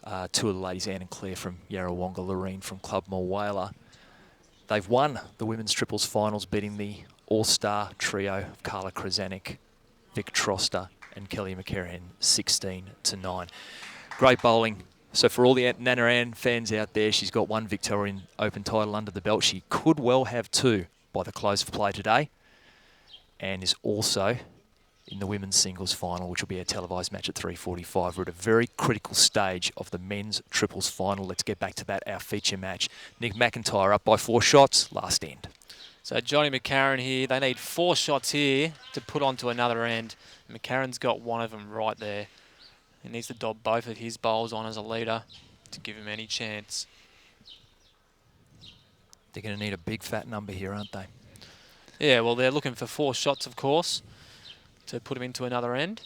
Speaker 2: 2 of the ladies, Anne and Claire from Yarrawonga, Loreen from Club Mulwala. They've won the women's triples finals, beating the all-star trio of Carla Krasanik, Vic Troster and Kelly McCarron 16-9. Great bowling. So for all the Nana Ann fans out there, she's got 1 Victorian Open title under the belt. She could well have 2 by the close of play today, and is also in the women's singles final, which will be a televised match at 3:45. We're at a very critical stage of the men's triples final. Let's get back to that, our feature match. Nick McIntyre up by 4 shots, last end.
Speaker 3: So Jonny McCarron here, they need 4 shots here to put onto another end. McCarron's got 1 of them right there. He needs to dob both of his bowls on as a leader to give him any chance.
Speaker 2: They're going to need a big fat number here, aren't they?
Speaker 3: Yeah, well, they're looking for 4 shots, of course, to put him into another end.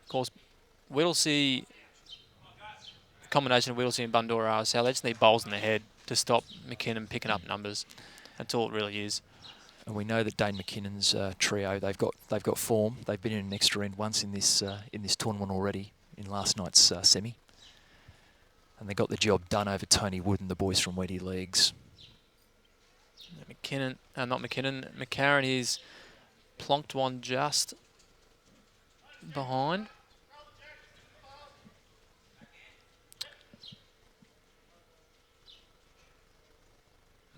Speaker 3: Of course, Whittlesey, the combination of Whittlesey and Bundoora RSL, they just need bowls in the head to stop McKinnon picking up numbers. That's all it really is.
Speaker 2: And we know that Dane McKinnon's trio, they've got form. They've been in an extra end once in this tournament already, in last night's semi. And they got the job done over Tony Wood and the boys from Weddy Legs.
Speaker 3: McCarron, he's plonked one just behind.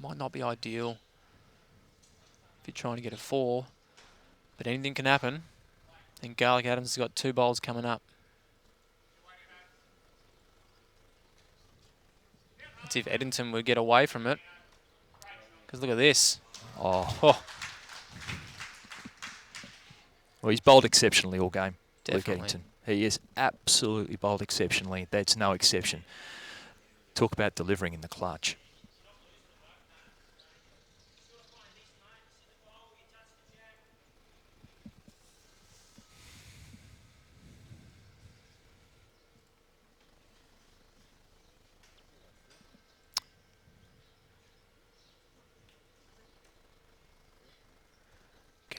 Speaker 3: Might not be ideal if you're trying to get a 4, but anything can happen. And Garlick-Adams has got 2 bowls coming up. Let's see if Eddington will get away from it. Because look at this.
Speaker 2: Oh. Well, he's bowled exceptionally all game, Luke
Speaker 3: Definitely.
Speaker 2: Eddington. He is absolutely bowled exceptionally. That's no exception. Talk about delivering in the clutch.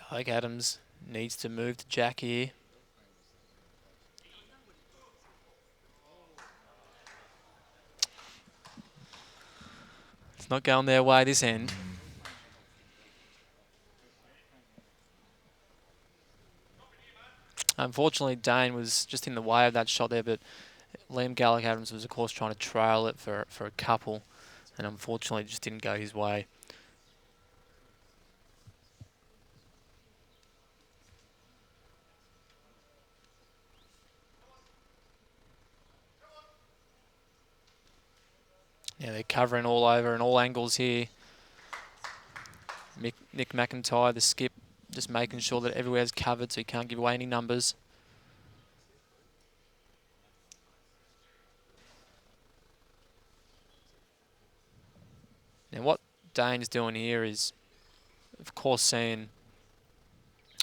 Speaker 3: Garlick-Adams needs to move to Jack here. It's not going their way this end. Unfortunately, Dane was just in the way of that shot there, but Liam Garlick-Adams was, of course, trying to trail it for a couple, and unfortunately just didn't go his way. Yeah, they're covering all over and all angles here. Nick McIntyre, the skip, just making sure that everywhere's covered so he can't give away any numbers. Now what Dane's doing here is, of course, seeing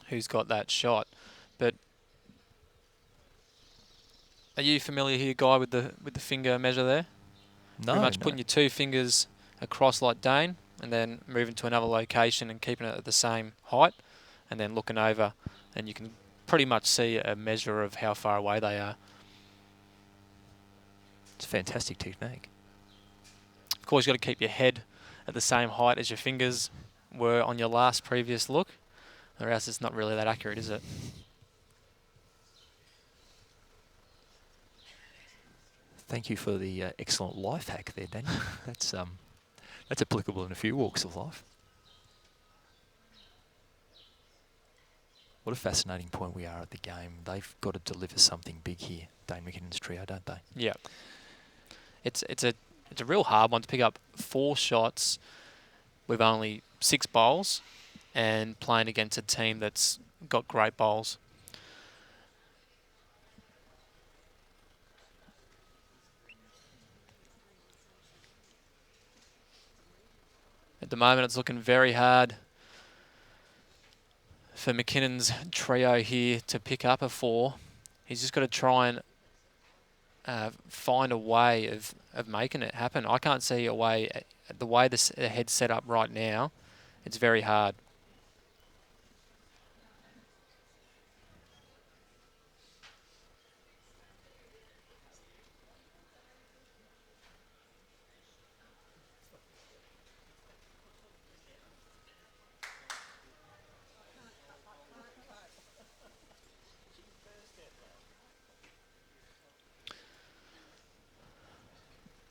Speaker 3: who's got that shot. But are you familiar here, Guy, with the finger measure there?
Speaker 2: No,
Speaker 3: Pretty much putting your 2 fingers across like Dane, and then moving to another location and keeping it at the same height, and then looking over, and you can pretty much see a measure of how far away they are.
Speaker 2: It's a fantastic technique.
Speaker 3: Of course, you've got to keep your head at the same height as your fingers were on your last previous look, or else it's not really that accurate, is it?
Speaker 2: Thank you for the excellent life hack there, Daniel. That's applicable in a few walks of life. What a fascinating point we are at the game. They've got to deliver something big here, Dane McKinnon's trio, don't they?
Speaker 3: Yeah. It's a real hard one to pick up 4 shots with only 6 bowls and playing against a team that's got great bowls. At the moment, it's looking very hard for McKinnon's trio here to pick up a 4. He's just got to try and find a way of making it happen. I can't see a way. The way the head's set up right now, it's very hard.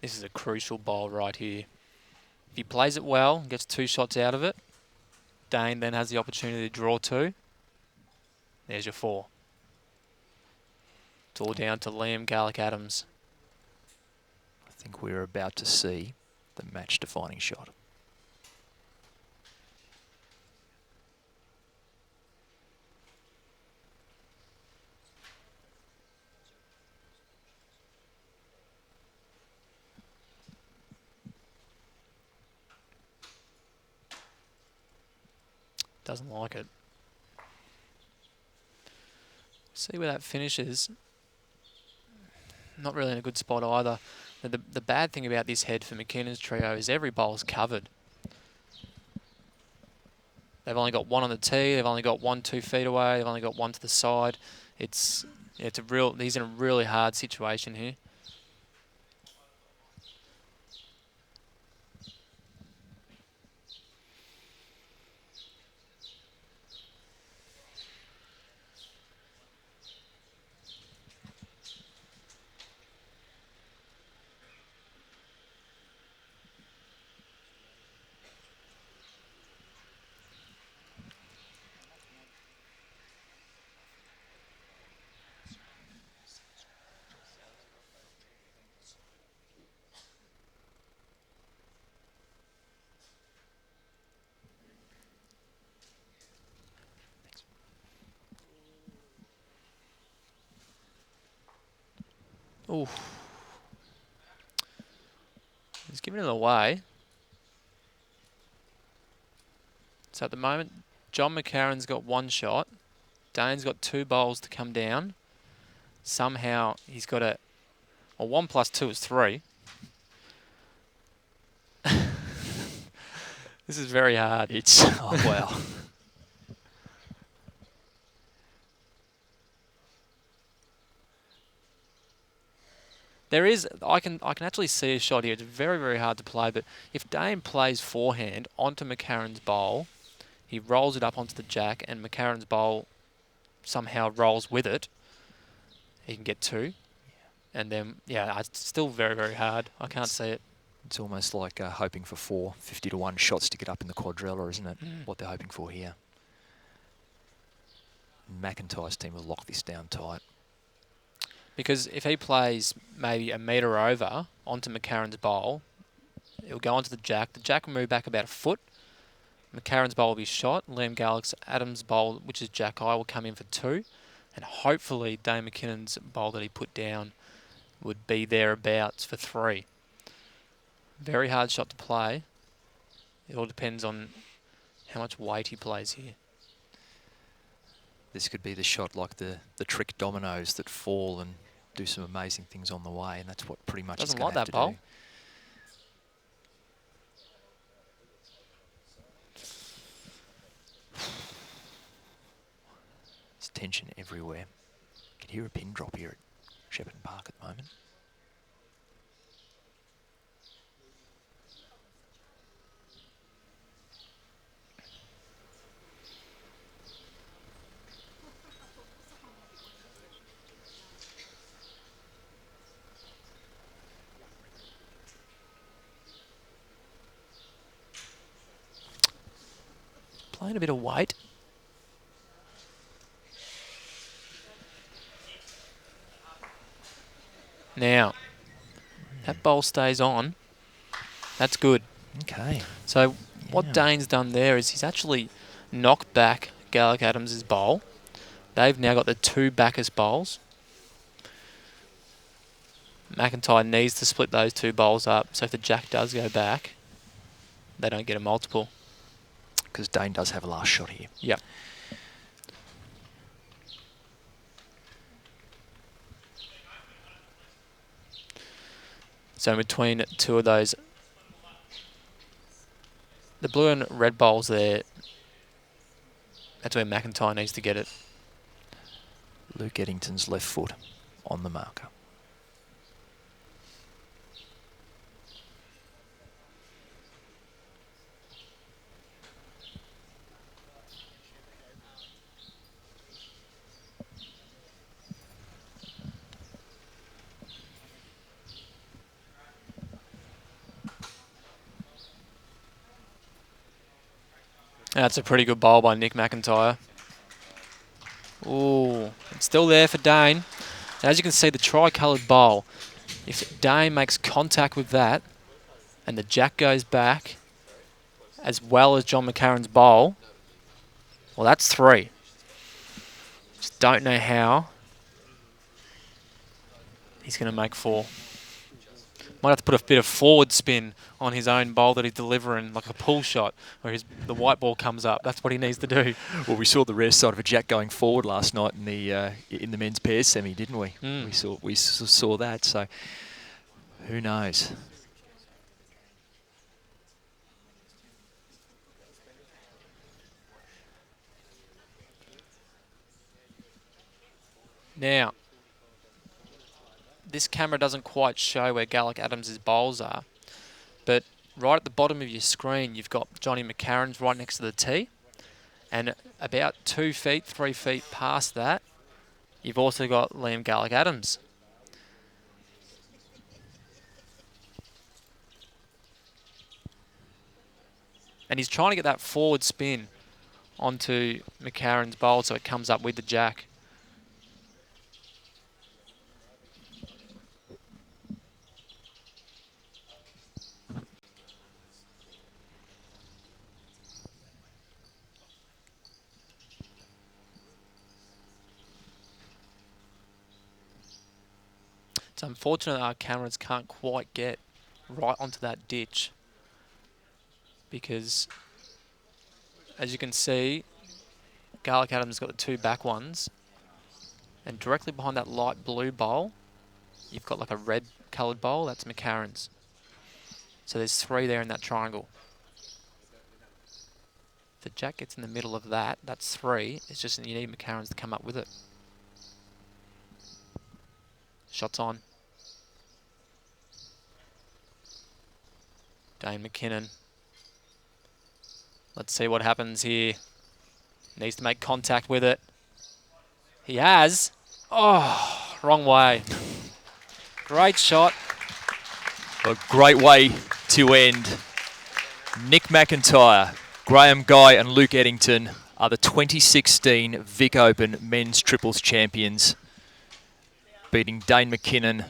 Speaker 3: This is a crucial bowl right here. If he plays it well, gets 2 shots out of it, Dane then has the opportunity to draw 2. There's your 4. It's all down to Liam Garlick-Adams.
Speaker 2: I think we're about to see the match-defining shot.
Speaker 3: Doesn't like it. See where that finishes. Not really in a good spot either. The bad thing about this head for McKinnon's trio is every bowl's covered. They've only got one on the tee. They've only got one 2 feet away. They've only got one to the side. He's in a really hard situation here. Ooh. He's giving it away. So at the moment, John McCarron's got 1 shot. Dane's got 2 bowls to come down. Somehow he's got a... Well, 1 plus 2 is 3. This is very hard.
Speaker 2: It's... Oh, wow.
Speaker 3: There is, I can actually see a shot here. It's very, very hard to play, but if Dane plays forehand onto McCarron's bowl, he rolls it up onto the jack, and McCarron's bowl somehow rolls with it, he can get 2. And then, yeah, it's still very, very hard. I can't see it.
Speaker 2: It's almost like hoping for 4 50-to-1 shots to get up in the quadrilla, isn't it? What they're hoping for here. McIntyre's team will lock this down tight.
Speaker 3: Because if he plays maybe a metre over onto McCarron's bowl, it'll go onto the jack. The jack will move back about a foot. McCarron's bowl will be shot. Liam Garlick-Adams' bowl, which is jack high, will come in for 2. And hopefully Dane McKinnon's bowl that he put down would be thereabouts for 3. Very hard shot to play. It all depends on how much weight he plays here.
Speaker 2: This could be the shot like the trick dominoes that fall and do some amazing things on the way, and that's what pretty much
Speaker 3: Doesn't
Speaker 2: it's going
Speaker 3: like
Speaker 2: to
Speaker 3: that
Speaker 2: have
Speaker 3: bowl.
Speaker 2: to do. There's tension everywhere. You can hear a pin drop here at Shepparton Park at the moment.
Speaker 3: Playing a bit of weight. Now, that bowl stays on. That's good.
Speaker 2: Okay.
Speaker 3: So what Dane's done there is he's actually knocked back Garlick-Adams' bowl. They've now got the 2 backest bowls. McIntyre needs to split those 2 bowls up, so if the jack does go back, they don't get a multiple.
Speaker 2: Because Dane does have a last shot here.
Speaker 3: Yep. So between 2 of those, the blue and red bowls there, that's where McIntyre needs to get it.
Speaker 2: Luke Eddington's left foot on the marker.
Speaker 3: That's a pretty good bowl by Nick McIntyre. Ooh, it's still there for Dane. And as you can see, the tri-coloured bowl, if Dane makes contact with that and the jack goes back, as well as John McCarron's bowl, well, that's 3. Just don't know how he's going to make 4. Might have to put a bit of forward spin on his own bowl that he's delivering, like a pull shot, where the white ball comes up. That's what he needs to do.
Speaker 2: Well, we saw the rare side of a jack going forward last night in the men's pairs semi, didn't we? We saw that. So who knows?
Speaker 3: Now, this camera doesn't quite show where Garlick-Adams' bowls are, but right at the bottom of your screen, you've got Jonny McCarron's right next to the tee, and about 2 feet, 3 feet past that, you've also got Liam Garlick-Adams. And he's trying to get that forward spin onto McCarron's bowl so it comes up with the jack. It's unfortunate our cameras can't quite get right onto that ditch, because as you can see, Garlick-Adams got the 2 back ones, and directly behind that light blue bowl you've got like a red coloured bowl. That's McCarron's. So there's 3 there in that triangle. If the jack gets in the middle of that, that's 3. It's just you need McCarron's to come up with it. Shots on. Dane McKinnon. Let's see what happens here. Needs to make contact with it. He has. Oh, wrong way. Great shot.
Speaker 2: A great way to end. Nick McIntyre, Graham Guy and Luke Eddington are the 2016 Vic Open Men's Triples Champions, beating Dane McKinnon,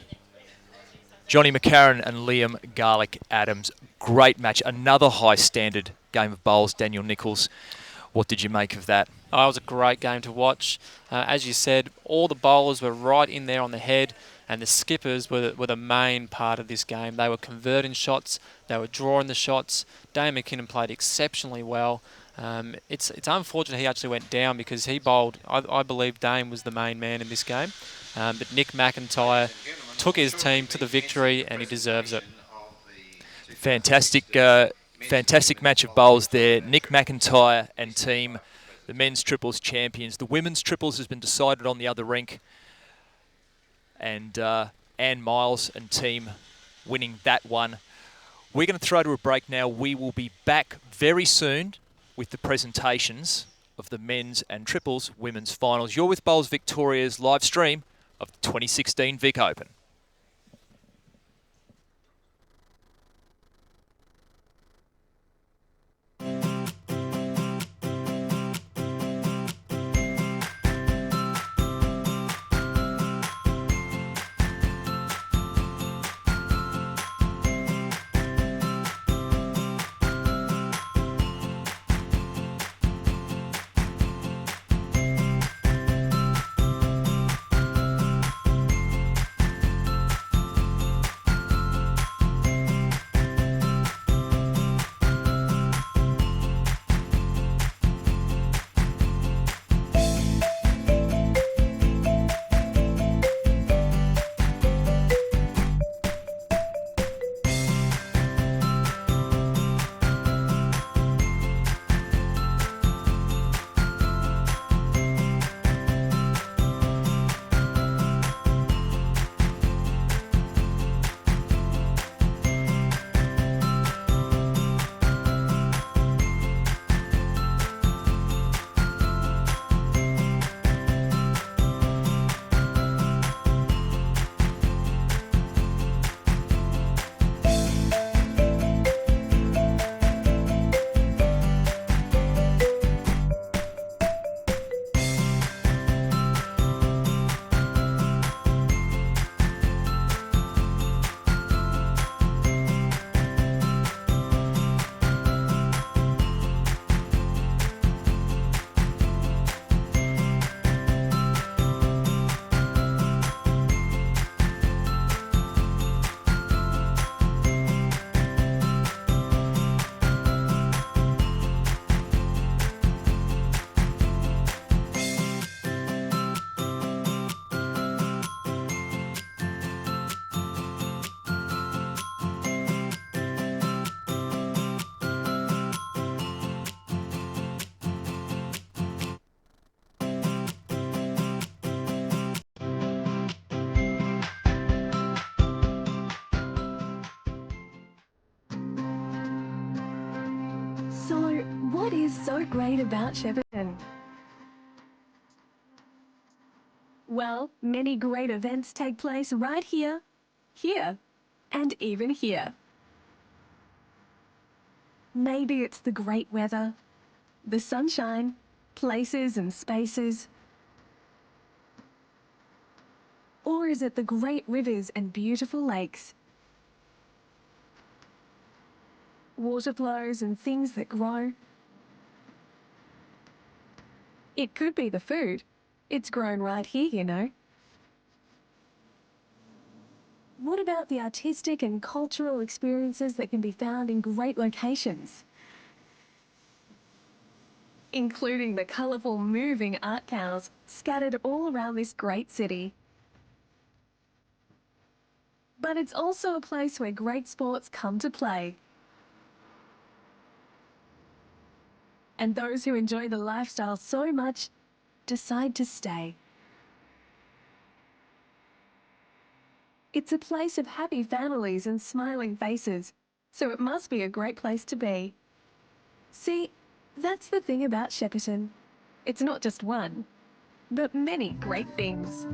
Speaker 2: Jonny McCarron and Liam Garlick-Adams. Great match. Another high standard game of bowls. Daniel Nichols, what did you make of that?
Speaker 3: Oh, it was a great game to watch. As you said, all the bowlers were right in there on the head, and the skippers were the main part of this game. They were converting shots, they were drawing the shots. Dane McKinnon played exceptionally well. It's unfortunate he actually went down because he bowled. I believe Dane was the main man in this game. But Nick McIntyre took his team to the victory, and he deserves it.
Speaker 2: Fantastic, fantastic match of bowls there. Nick McIntyre and team, the men's triples champions. The women's triples has been decided on the other rink, and Ann Miles and team winning that one. We're going to throw to a break now. We will be back very soon with the presentations of the men's and triples women's finals. You're with Bowls Victoria's live stream of the 2016 Vic Open.
Speaker 5: So, what is so great about Shepparton? Well, many great events take place right here, and even here. Maybe it's the great weather, the sunshine, places and spaces. Or is it the great rivers and beautiful lakes? Water flows and things that grow. It could be the food. It's grown right here, you know. What about the artistic and cultural experiences that can be found in great locations? Including the colourful moving art cows scattered all around this great city. But it's also a place where great sports come to play. And those who enjoy the lifestyle so much decide to stay. It's a place of happy families and smiling faces, so it must be a great place to be. See, that's the thing about Shepparton. It's not just one, but many great things.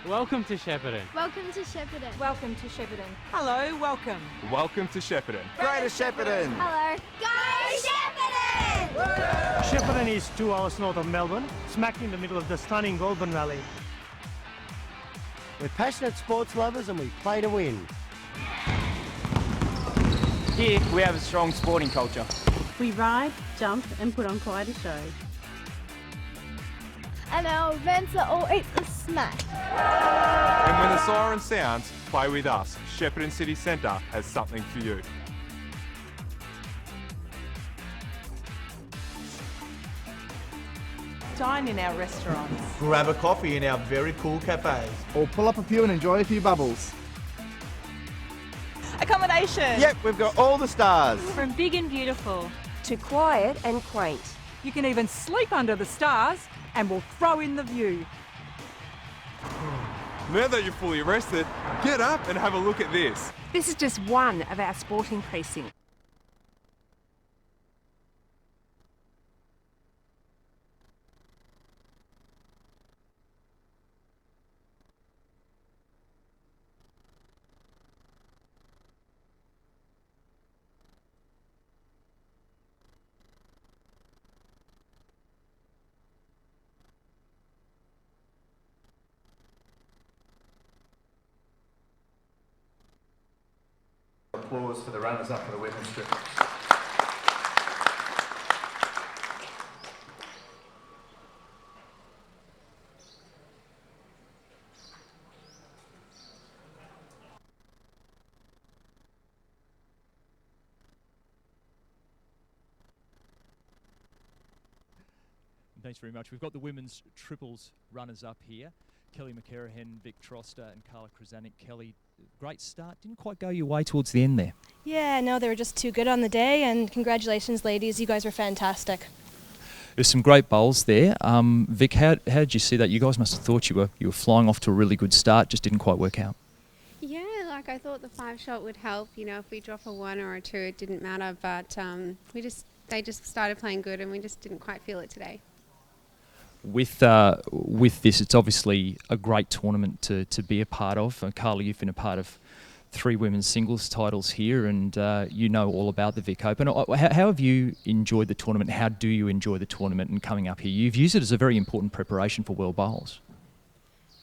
Speaker 6: Welcome to Shepparton.
Speaker 7: Welcome to Shepparton.
Speaker 8: Welcome to Shepparton.
Speaker 9: Hello, welcome.
Speaker 10: Welcome to Shepparton.
Speaker 11: Greater Shepparton.
Speaker 7: Hello. Go Shepparton!
Speaker 12: Shepparton is 2 hours north of Melbourne, smack in the middle of the stunning Goulburn Valley.
Speaker 13: We're passionate sports lovers and we play to win.
Speaker 14: Here we have a strong sporting culture.
Speaker 15: We ride, jump and put on quite a show.
Speaker 7: And our events are always a smash.
Speaker 10: And when the siren sounds, play with us. Shepparton City Centre has something for you.
Speaker 9: Dine in our restaurants.
Speaker 16: Grab a coffee in our very cool cafes.
Speaker 11: Or pull up a pew and enjoy a few bubbles.
Speaker 9: Accommodation.
Speaker 11: Yep, we've got all the stars.
Speaker 8: From big and beautiful
Speaker 17: to quiet and quaint.
Speaker 9: You can even sleep under the stars and we'll throw in the view.
Speaker 10: Now that you're fully rested, get up and have a look at this.
Speaker 17: This is just one of our sporting precincts.
Speaker 18: Applause for the runners-up for the women's strip.
Speaker 2: Thanks very much. We've got the women's triples runners-up here. Kelly McCarron, Vic Troster and Carla Krasanik. Kelly, great start. Didn't quite go your way towards the end there.
Speaker 19: Yeah, no, they were just too good on the day, and congratulations, ladies. You guys were fantastic.
Speaker 2: There's some great bowls there. Vic, how did you see that? You guys must have thought you were flying off to a really good start, just didn't quite work out.
Speaker 20: Yeah, like I thought the 5-shot would help. You know, if we drop a 1 or a 2, it didn't matter. But they just started playing good, and we just didn't quite feel it today.
Speaker 2: With this, it's obviously a great tournament to be a part of. Carla, you've been a part of 3 women's singles titles here, and you know all about the Vic Open. How have you enjoyed the tournament? How do you enjoy the tournament and coming up here? You've used it as a very important preparation for World Bowls.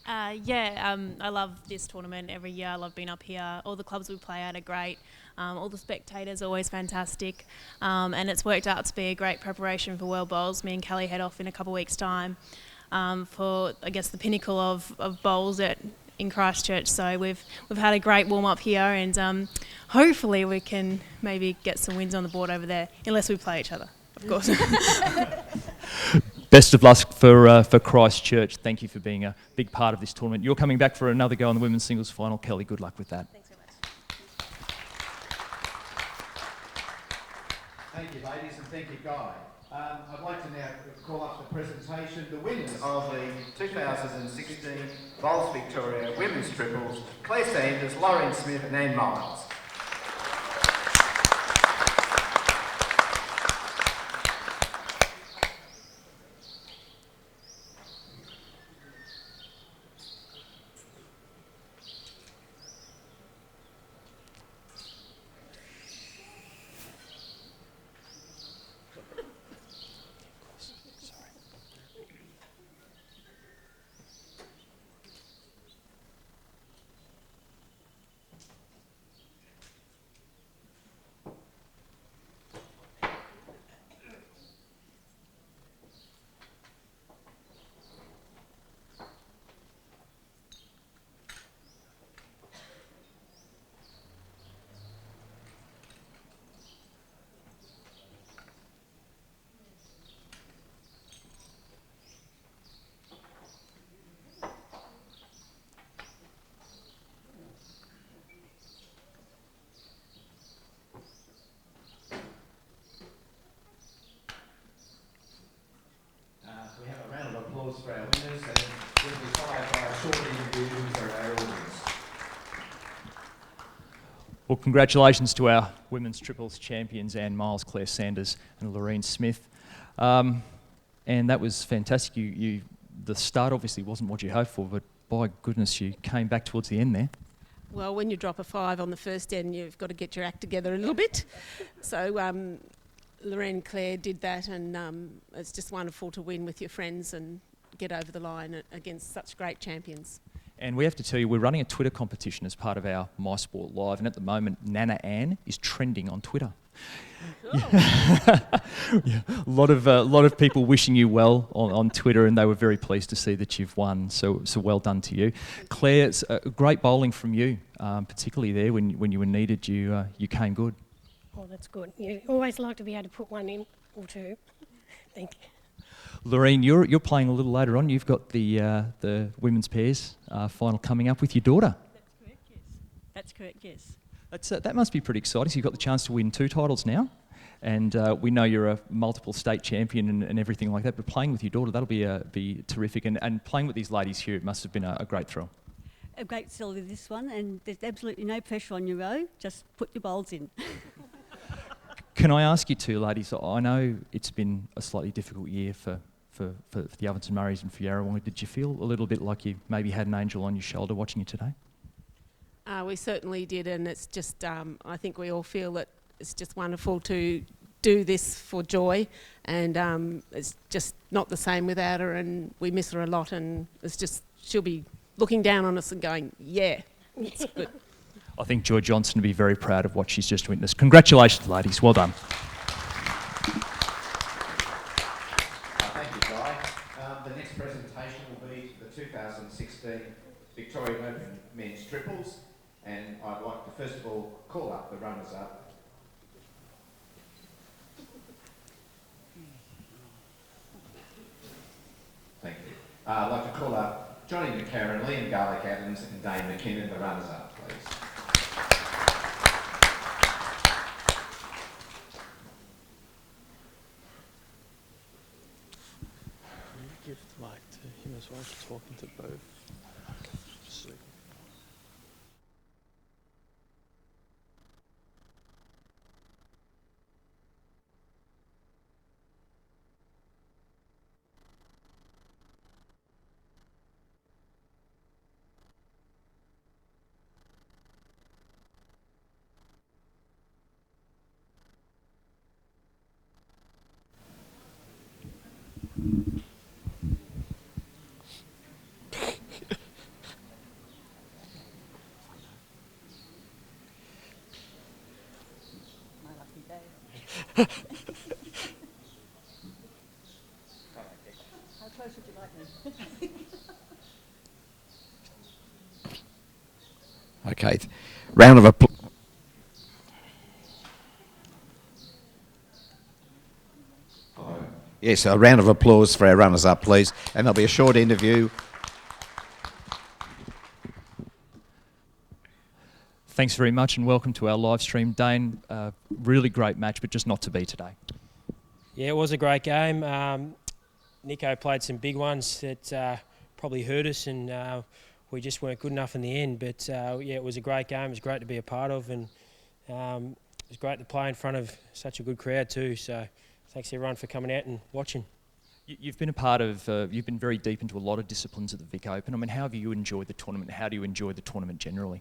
Speaker 21: I love this tournament every year. I love being up here. All the clubs we play at are great. All the spectators are always fantastic. And it's worked out to be a great preparation for World Bowls. Me and Kelly head off in a couple of weeks' time for, I guess, the pinnacle of bowls in Christchurch. So we've had a great warm-up here, and hopefully we can maybe get some wins on the board over there, unless we play each other, of course.
Speaker 2: Best of luck for Christchurch. Thank you for being a big part of this tournament. You're coming back for another go on the women's singles final. Kelly, good luck with that.
Speaker 21: Thanks very much.
Speaker 18: Thank you, ladies, and thank you, Guy.
Speaker 1: I'd like to now call up the presentation, the winners of the 2016 Bowls Victoria Women's Triples, Claire Sanders, Lauren Smith and Anne Miles. We have a round of applause for our winners, and we'll be followed by a short interview for our audience.
Speaker 2: Well, congratulations to our women's triples champions, Anne Miles, Claire Sanders and Lorraine Smith. And that was fantastic. The start obviously wasn't what you hoped for, but by goodness, you came back towards the end there.
Speaker 22: Well, when you drop a 5 on the first end, you've got to get your act together a little bit. So Lorraine and Claire did that, and it's just wonderful to win with your friends and get over the line against such great champions.
Speaker 2: And we have to tell you, we're running a Twitter competition as part of our My Sport Live, and at the moment, Nana Ann is trending on Twitter.
Speaker 22: Cool.
Speaker 2: Yeah. A lot of people wishing you well on Twitter, and they were very pleased to see that you've won. So well done to you, Claire. It's great bowling from you, particularly there when you were needed. You came good.
Speaker 23: Oh, that's good. You always like to be able to put one in or two. Thank you.
Speaker 2: Lorraine, you're playing a little later on. You've got the women's pairs final coming up with your daughter.
Speaker 23: That's correct, yes. That's correct, yes.
Speaker 2: That must be pretty exciting. So you've got the chance to win 2 titles now, and we know you're a multiple state champion and everything like that. But playing with your daughter, that'll be terrific. And playing with these ladies here, it must have been a great thrill.
Speaker 24: A great thrill with this one, and there's absolutely no pressure on your row. Just put your bowls in.
Speaker 2: Can I ask you two ladies, I know it's been a slightly difficult year for the Ovens and Murrays and for Yarrawonga. Did you feel a little bit like you maybe had an angel on your shoulder watching you today?
Speaker 22: We certainly did, and it's just, I think we all feel that it's just wonderful to do this for Joy, and it's just not the same without her, and we miss her a lot, and it's just, she'll be looking down on us and going, yeah, it's good.
Speaker 2: I think Joy Johnson will be very proud of what she's just witnessed. Congratulations, ladies. Well done.
Speaker 1: Thank you, Guy. The next presentation will be the 2016 Victoria Open Men's Triples, and I'd like to first of all call up the runners-up. Thank you. I'd like to call up Jonny McCarron, Liam Garlick-Adams and Dane McKinnon, the runners-up, please.
Speaker 3: Give the mic to him as well, talking to both. Sweet.
Speaker 24: How close would you like me?
Speaker 1: Okay, round of applause. Yes, a round of applause for our runners-up, please. And there'll be a short interview.
Speaker 2: Thanks very much and welcome to our live stream. Dane, really great match, but just not to be today.
Speaker 4: Yeah, it was a great game. Nico played some big ones that probably hurt us, and we just weren't good enough in the end. But yeah, it was a great game. It was great to be a part of, and it was great to play in front of such a good crowd too. So thanks everyone for coming out and watching.
Speaker 2: You've been a part of, you've been very deep into a lot of disciplines at the Vic Open. I mean, how have you enjoyed the tournament? How do you enjoy the tournament generally?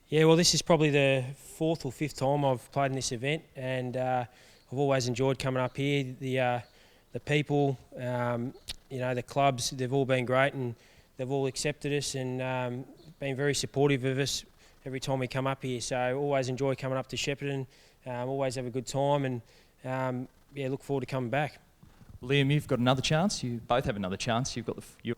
Speaker 4: Yeah, well, this is probably the 4th or 5th time I've played in this event, and I've always enjoyed coming up here. The people, you know, the clubs, they've all been great, and they've all accepted us and been very supportive of us every time we come up here. So I always enjoy coming up to Shepparton, always have a good time, and yeah, look forward to coming back.
Speaker 2: Liam, you've got another chance. You both have another chance. You've got the...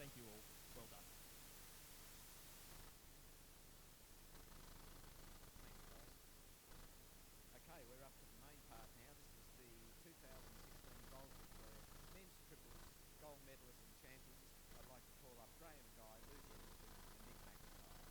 Speaker 2: Thank you all. Well done. Okay, we're up to the main part now. This is the 2016 Bowls Victoria Men's Triples Gold Medalists and Champions. I'd like to call up Graham Guy, Luke Eddington and Nick McIntyre.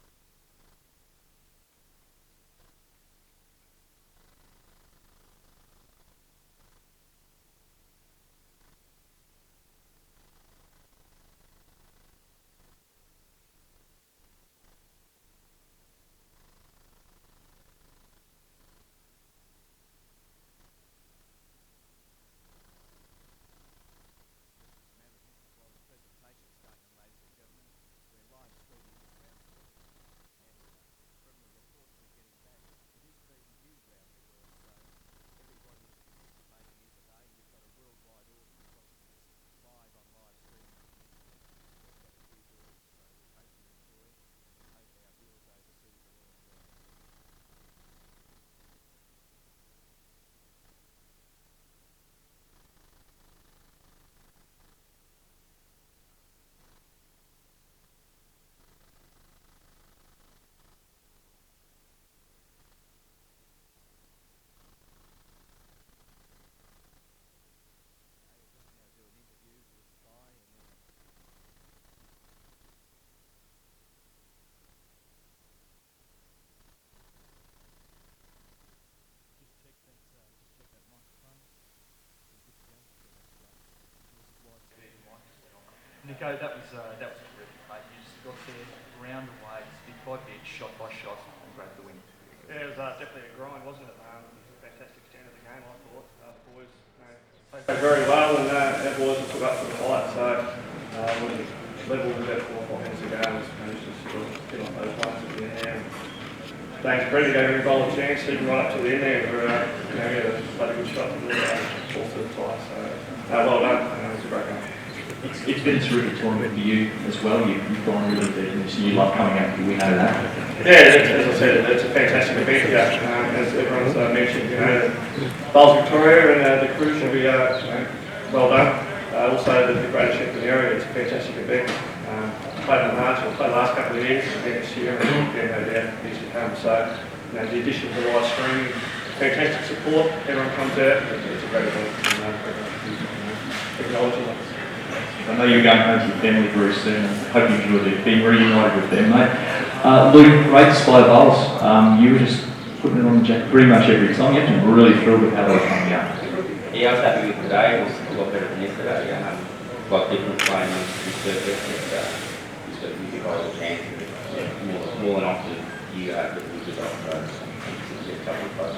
Speaker 18: Nico, that was a terrific, mate. You just got there, round away, bit by bit, shot by shot, and grabbed the win.
Speaker 5: Yeah, it was definitely a grind, wasn't it? It was a fantastic stand of the game, I thought. The boys played very well, and our boys were up for the fight. So when the level was about 4 or 5 minutes ago, I managed to sort of get on those players at the end there. Dane's credit gave every bowl a chance, even right up to the end there. We played a good shot for the fourth of the tie. So well done. It was a great game.
Speaker 18: It's been a terrific tournament for you as well. You've gone really deep in this, and you love coming out to win out of that.
Speaker 5: Yeah, as I said, it's a fantastic event here. As everyone's mentioned, you know, Bowls Victoria and the crew should be well done. Also, the Greater Shepparton area, it's a fantastic event. Played in March, we played the last couple of years, again this year, and no doubt years to come. So, you know, the addition of the live streaming, fantastic support. Everyone comes out. It's a great event. Acknowledging it.
Speaker 18: I know you're going home to your family very soon, and hope you enjoy being reunited with them, mate. Luke, great display of bowls. You were just putting it on the jack pretty much every time. You have to be really thrilled with how they were coming out.
Speaker 6: Yeah, I was happy with today. It was a lot better than yesterday. A lot different playing on the surface. Just got a few goals chance. More than often you have the good off. So, just a couple of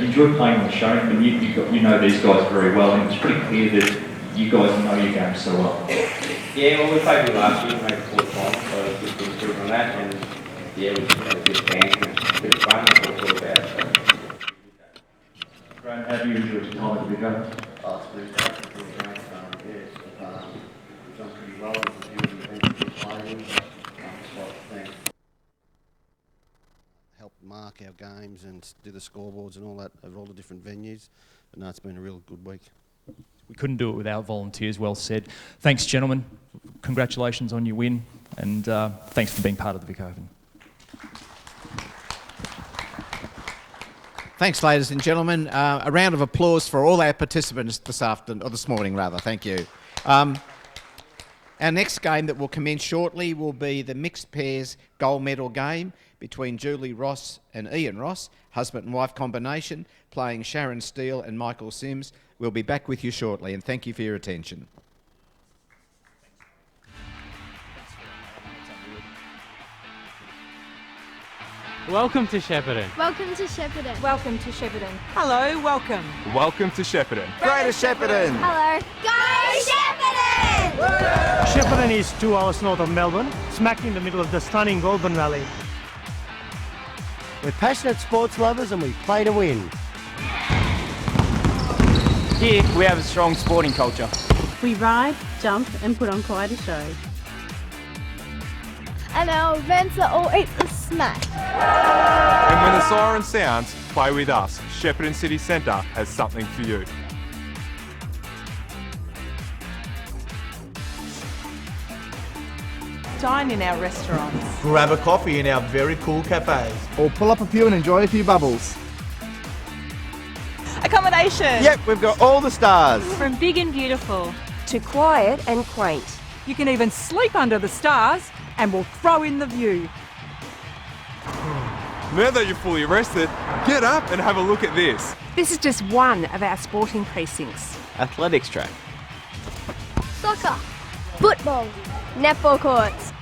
Speaker 18: enjoyed playing on the show, but you know these guys very well, and it's pretty clear that you guys know your game so well.
Speaker 6: Yeah, well, we played good last year, we made the quarterfinal, so good to improve on that, and yeah, we just had a good bank and a bit of fun, that's what it's all about. So.
Speaker 18: Graham, how do you enjoy your time at the Vico?
Speaker 12: Oh, it's pretty great. It's pretty great. We've done pretty well with the few events we played with. Help mark our games and do the scoreboards and all that at all the different venues. But no, it's been a real good week.
Speaker 2: We couldn't do it without volunteers, well said. Thanks, gentlemen. Congratulations on your win, and thanks for being part of the Vic Open.
Speaker 1: Thanks, ladies and gentlemen. A round of applause for all our participants this afternoon, or this morning rather. Thank you. Our next game that will commence shortly will be the mixed pairs gold medal game between Julie Ross and Ian Ross, husband and wife combination, playing Sharon Steele and Michael Sims. We'll be back with you shortly, and thank you for your attention.
Speaker 13: Welcome to Shepparton.
Speaker 7: Welcome to Shepparton.
Speaker 9: Welcome to Shepparton.
Speaker 10: Hello, welcome. Welcome to Shepparton.
Speaker 11: Greater Shepparton.
Speaker 7: Hello. Go Shepparton!
Speaker 14: Shepparton is 2 hours north of Melbourne, smack in the middle of the stunning Goulburn Valley.
Speaker 15: We're passionate sports lovers and we play to win.
Speaker 25: Here we have a strong sporting culture.
Speaker 24: We ride, jump and put on quite a show.
Speaker 7: And our events are all eat the smack.
Speaker 10: And when the siren sounds, play with us. Shepparton City Centre has something for you.
Speaker 9: Dine in our restaurants.
Speaker 16: Grab a coffee in our very cool cafes.
Speaker 11: Or pull up a pew and enjoy a few bubbles.
Speaker 9: Accommodation.
Speaker 11: Yep, we've got all the stars.
Speaker 8: From big and beautiful
Speaker 17: to quiet and quaint.
Speaker 9: You can even sleep under the stars and we'll throw in the view.
Speaker 10: Now that you're fully rested, get up and have a look at this.
Speaker 17: This is just one of our sporting precincts.
Speaker 25: Athletics track.
Speaker 7: Soccer. Football. Netball courts.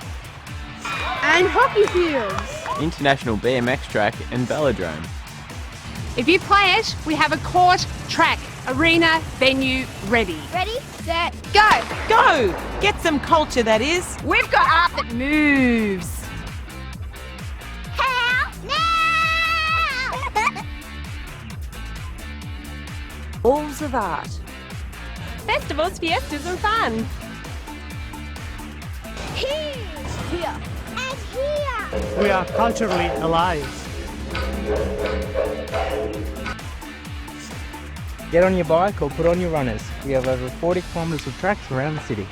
Speaker 7: And hockey fields.
Speaker 25: International BMX track and velodrome.
Speaker 22: If you play it, we have a court, track, arena, venue ready.
Speaker 7: Ready, set, go!
Speaker 9: Go! Get some culture, that is.
Speaker 22: We've got art that moves.
Speaker 7: Help now!
Speaker 17: Balls of art.
Speaker 22: Festivals, fiestas and fun.
Speaker 7: Here and here.
Speaker 14: We are culturally alive.
Speaker 26: Get on your bike or put on your runners. We have over 40 kilometres of tracks around the city.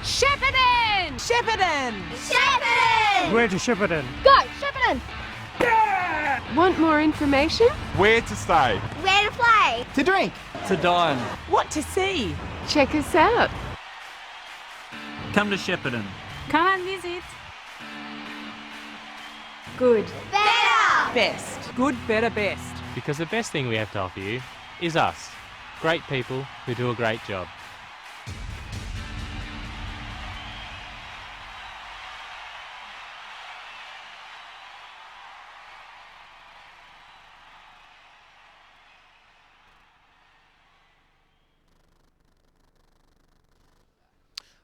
Speaker 22: Shepparton!
Speaker 9: Shepparton!
Speaker 7: Shepparton!
Speaker 14: Greater Shepparton.
Speaker 7: Go Shepparton!
Speaker 22: Want more information?
Speaker 10: Where to stay.
Speaker 7: Where to play?
Speaker 11: To drink.
Speaker 25: To dine.
Speaker 9: What to see?
Speaker 22: Check us out.
Speaker 26: Come to Shepparton.
Speaker 8: Come and visit.
Speaker 24: Good.
Speaker 7: Better!
Speaker 9: Best. Good, better, best.
Speaker 13: Because the best thing we have to offer you is us. Great people who do a great job.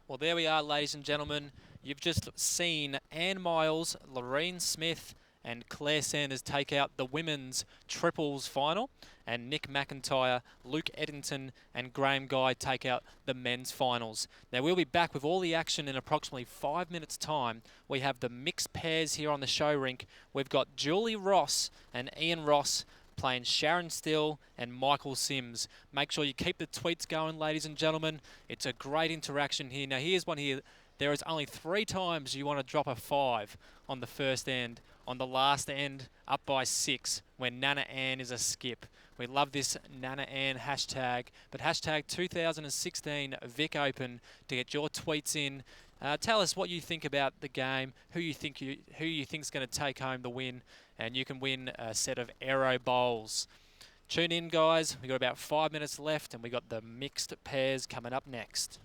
Speaker 3: Well, there we are, ladies and gentlemen. You've just seen Anne Miles, Lorraine Smith and Claire Sanders take out the women's triples final, and Nick McIntyre, Luke Eddington and Graham Guy take out the men's finals. Now, we'll be back with all the action in approximately 5 minutes' time. We have the mixed pairs here on the show rink. We've got Julie Ross and Ian Ross playing Sharon Steele and Michael Sims. Make sure you keep the tweets going, ladies and gentlemen. It's a great interaction here. Now, here's one here. There is only 3 times you want to drop a 5 on the first end. On the last end, up by 6, when Nana Ann is a skip. We love this Nana Ann hashtag, but hashtag 2016 Vic Open to get your tweets in. Tell us what you think about the game, who you think's going to take home the win, and you can win a set of Aero Bowls. Tune in, guys. We've got about 5 minutes left, and we got the mixed pairs coming up next.